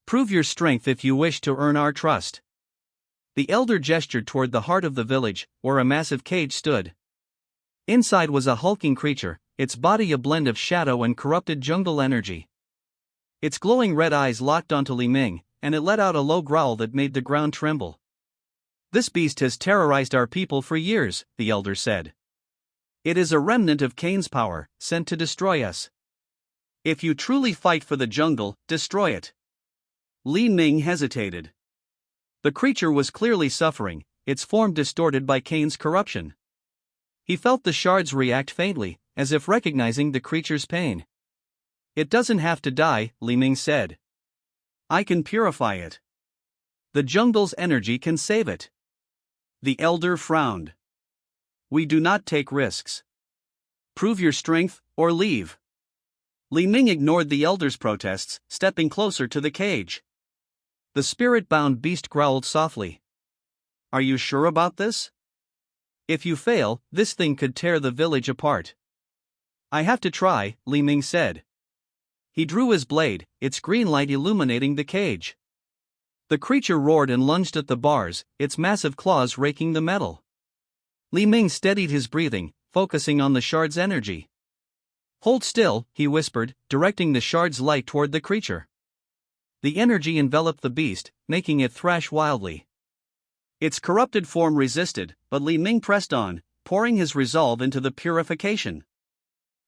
Prove your strength if you wish to earn our trust. The elder gestured toward the heart of the village, where a massive cage stood. Inside was a hulking creature, its body a blend of shadow and corrupted jungle energy. Its glowing red eyes locked onto Li Ming, and it let out a low growl that made the ground tremble. This beast has terrorized our people for years, the elder said. It is a remnant of Kaen's power, sent to destroy us. If you truly fight for the jungle, destroy it. Li Ming hesitated. The creature was clearly suffering, its form distorted by Kaen's corruption. He felt the shards react faintly, as if recognizing the creature's pain. It doesn't have to die, Li Ming said. I can purify it. The jungle's energy can save it. The elder frowned. We do not take risks. Prove your strength, or leave. Li Ming ignored the elder's protests, stepping closer to the cage. The spirit-bound beast growled softly. Are you sure about this? If you fail, this thing could tear the village apart. I have to try, Li Ming said. He drew his blade, its green light illuminating the cage. The creature roared and lunged at the bars, its massive claws raking the metal. Li Ming steadied his breathing, focusing on the shard's energy. Hold still, he whispered, directing the shard's light toward the creature. The energy enveloped the beast, making it thrash wildly. Its corrupted form resisted, but Li Ming pressed on, pouring his resolve into the purification.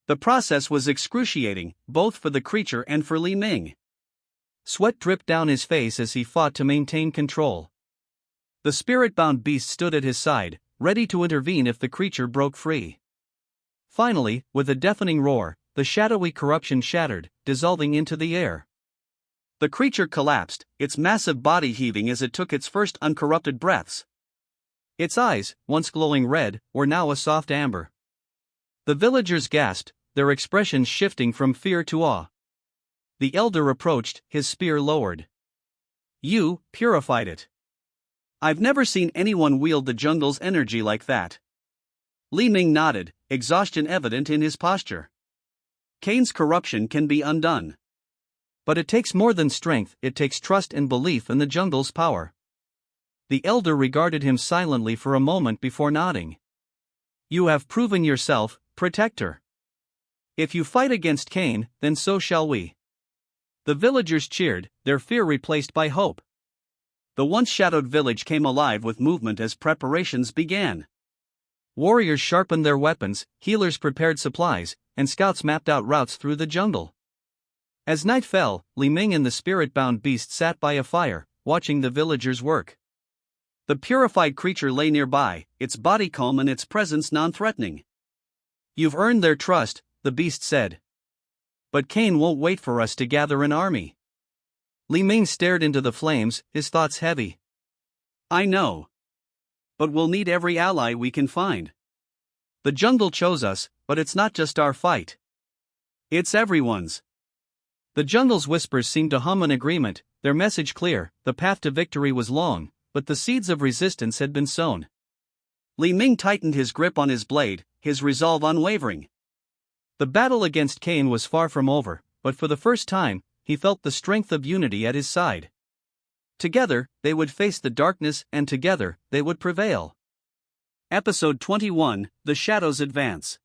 The process was excruciating, both for the creature and for Li Ming. Sweat dripped down his face as he fought to maintain control. The spirit-bound beast stood at his side, ready to intervene if the creature broke free. Finally, with a deafening roar, the shadowy corruption shattered, dissolving into the air. The creature collapsed, its massive body heaving as it took its first uncorrupted breaths. Its eyes, once glowing red, were now a soft amber. The villagers gasped, their expressions shifting from fear to awe. The elder approached, his spear lowered. "You purified it. I've never seen anyone wield the jungle's energy like that." Li Ming nodded, exhaustion evident in his posture. Kaen's corruption can be undone. But it takes more than strength, it takes trust and belief in the jungle's power. The elder regarded him silently for a moment before nodding. "You have proven yourself, protector. If you fight against Kaen, then so shall we." The villagers cheered, their fear replaced by hope. The once shadowed village came alive with movement as preparations began. Warriors sharpened their weapons, healers prepared supplies, and scouts mapped out routes through the jungle. As night fell, Li Ming and the spirit-bound beast sat by a fire, watching the villagers work. The purified creature lay nearby, its body calm and its presence non-threatening. "You've earned their trust," the beast said. "But Kaen won't wait for us to gather an army." Li Ming stared into the flames, his thoughts heavy. "I know. But we'll need every ally we can find. The jungle chose us, but it's not just our fight. It's everyone's." The jungle's whispers seemed to hum in agreement, their message clear. The path to victory was long, but the seeds of resistance had been sown. Li Ming tightened his grip on his blade, his resolve unwavering. The battle against Kaen was far from over, but for the first time, he felt the strength of unity at his side. Together, they would face the darkness, and together, they would prevail. Episode 21, The Shadows Advance.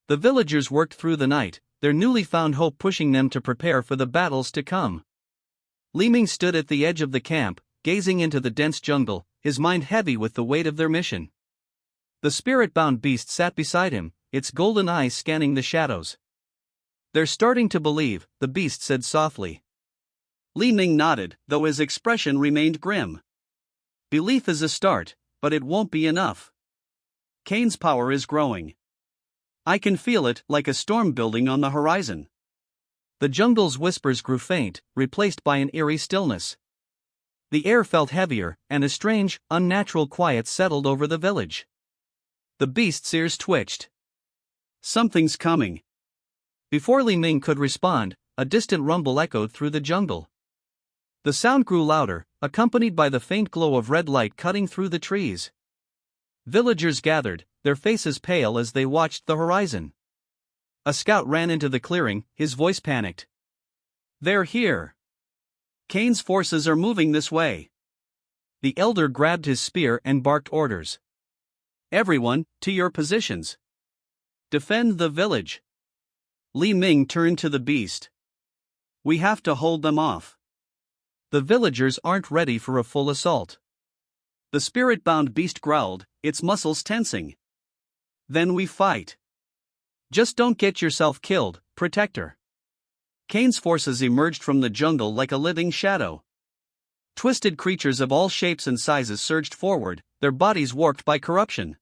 The villagers worked through the night, their newly found hope pushing them to prepare for the battles to come. Li Ming stood at the edge of the camp, gazing into the dense jungle, his mind heavy with the weight of their mission. The spirit-bound beast sat beside him, its golden eyes scanning the shadows. "They're starting to believe," the beast said softly. Li Ming nodded, though his expression remained grim. "Belief is a start, but it won't be enough. Kaen's power is growing. I can feel it, like a storm building on the horizon." The jungle's whispers grew faint, replaced by an eerie stillness. The air felt heavier, and a strange, unnatural quiet settled over the village. The beast's ears twitched. "Something's coming." Before Li Ming could respond, a distant rumble echoed through the jungle. The sound grew louder, accompanied by the faint glow of red light cutting through the trees. Villagers gathered, their faces pale as they watched the horizon. A scout ran into the clearing, his voice panicked. "They're here. Kaen's forces are moving this way." The elder grabbed his spear and barked orders. "Everyone, to your positions. Defend the village." Li Ming turned to the beast. "We have to hold them off." "The villagers aren't ready for a full assault." The spirit-bound beast growled, its muscles tensing. "Then we fight. Just don't get yourself killed, protector." Kaen's forces emerged from the jungle like a living shadow. Twisted creatures of all shapes and sizes surged forward, their bodies warped by corruption.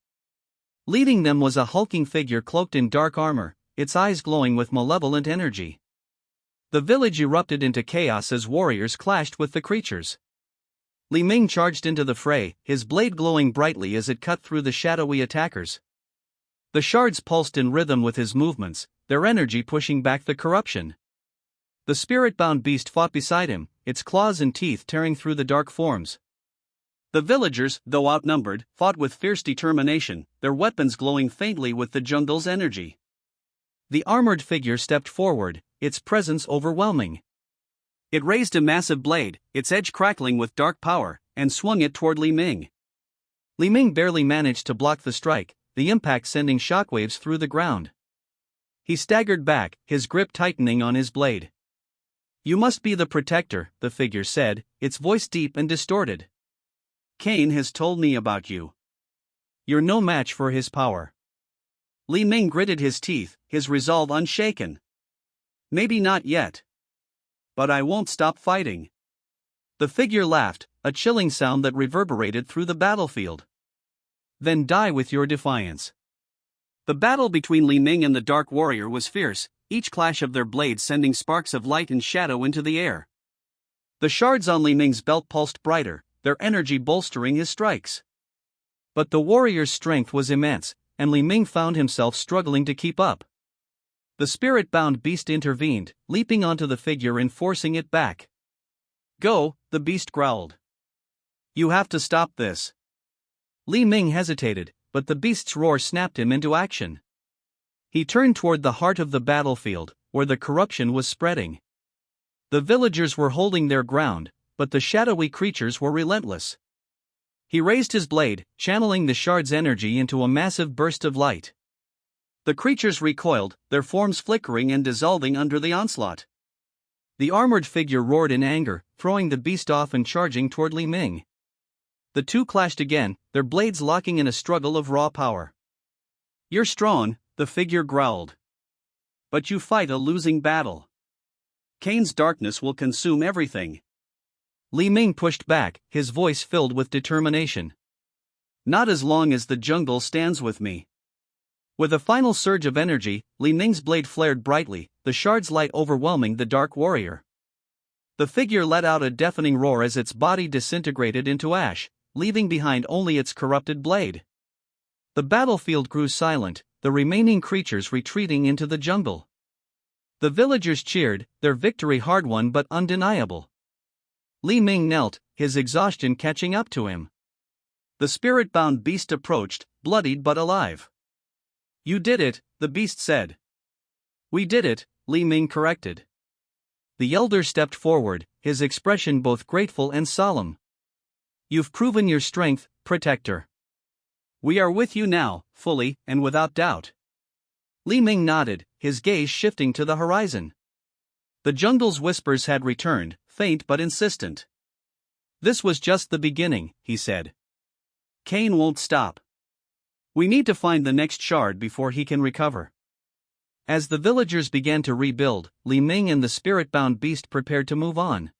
Leading them was a hulking figure cloaked in dark armor, its eyes glowing with malevolent energy. The village erupted into chaos as warriors clashed with the creatures. Li Ming charged into the fray, his blade glowing brightly as it cut through the shadowy attackers. The shards pulsed in rhythm with his movements, their energy pushing back the corruption. The spirit-bound beast fought beside him, its claws and teeth tearing through the dark forms. The villagers, though outnumbered, fought with fierce determination, their weapons glowing faintly with the jungle's energy. The armored figure stepped forward, its presence overwhelming. It raised a massive blade, its edge crackling with dark power, and swung it toward Li Ming. Li Ming barely managed to block the strike, the impact sending shockwaves through the ground. He staggered back, his grip tightening on his blade. You must be the protector, the figure said, its voice deep and distorted. Kaen has told me about you. You're no match for his power. Li Ming gritted his teeth, his resolve unshaken. Maybe not yet. But I won't stop fighting. The figure laughed, a chilling sound that reverberated through the battlefield. Then die with your defiance. The battle between Li Ming and the Dark Warrior was fierce, each clash of their blades sending sparks of light and shadow into the air. The shards on Li Ming's belt pulsed brighter, their energy bolstering his strikes. But the warrior's strength was immense, and Li Ming found himself struggling to keep up. The spirit-bound beast intervened, leaping onto the figure and forcing it back. Go, the beast growled. You have to stop this. Li Ming hesitated, but the beast's roar snapped him into action. He turned toward the heart of the battlefield, where the corruption was spreading. The villagers were holding their ground, but the shadowy creatures were relentless. He raised his blade, channeling the shard's energy into a massive burst of light. The creatures recoiled, their forms flickering and dissolving under the onslaught. The armored figure roared in anger, throwing the beast off and charging toward Li Ming. The two clashed again, their blades locking in a struggle of raw power. You're strong, the figure growled. But you fight a losing battle. Kane's darkness will consume everything. Li Ming pushed back, his voice filled with determination. Not as long as the jungle stands with me. With a final surge of energy, Li Ming's blade flared brightly, the shard's light overwhelming the Dark Warrior. The figure let out a deafening roar as its body disintegrated into ash, leaving behind only its corrupted blade. The battlefield grew silent, the remaining creatures retreating into the jungle. The villagers cheered, their victory hard-won but undeniable. Li Ming knelt, his exhaustion catching up to him. The spirit-bound beast approached, bloodied but alive. You did it, the beast said. We did it, Li Ming corrected. The elder stepped forward, his expression both grateful and solemn. You've proven your strength, protector. We are with you now, fully and without doubt. Li Ming nodded, his gaze shifting to the horizon. The jungle's whispers had returned, faint but insistent. This was just the beginning, he said. Kaen won't stop. We need to find the next shard before he can recover. As the villagers began to rebuild, Li Ming and the spirit-bound beast prepared to move on.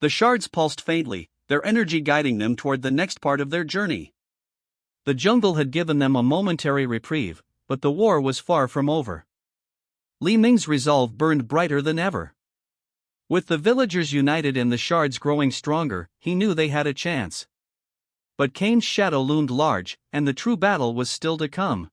The shards pulsed faintly, their energy guiding them toward the next part of their journey. The jungle had given them a momentary reprieve, but the war was far from over. Li Ming's resolve burned brighter than ever. With the villagers united and the shards growing stronger, he knew they had a chance. But Kane's shadow loomed large, and the true battle was still to come.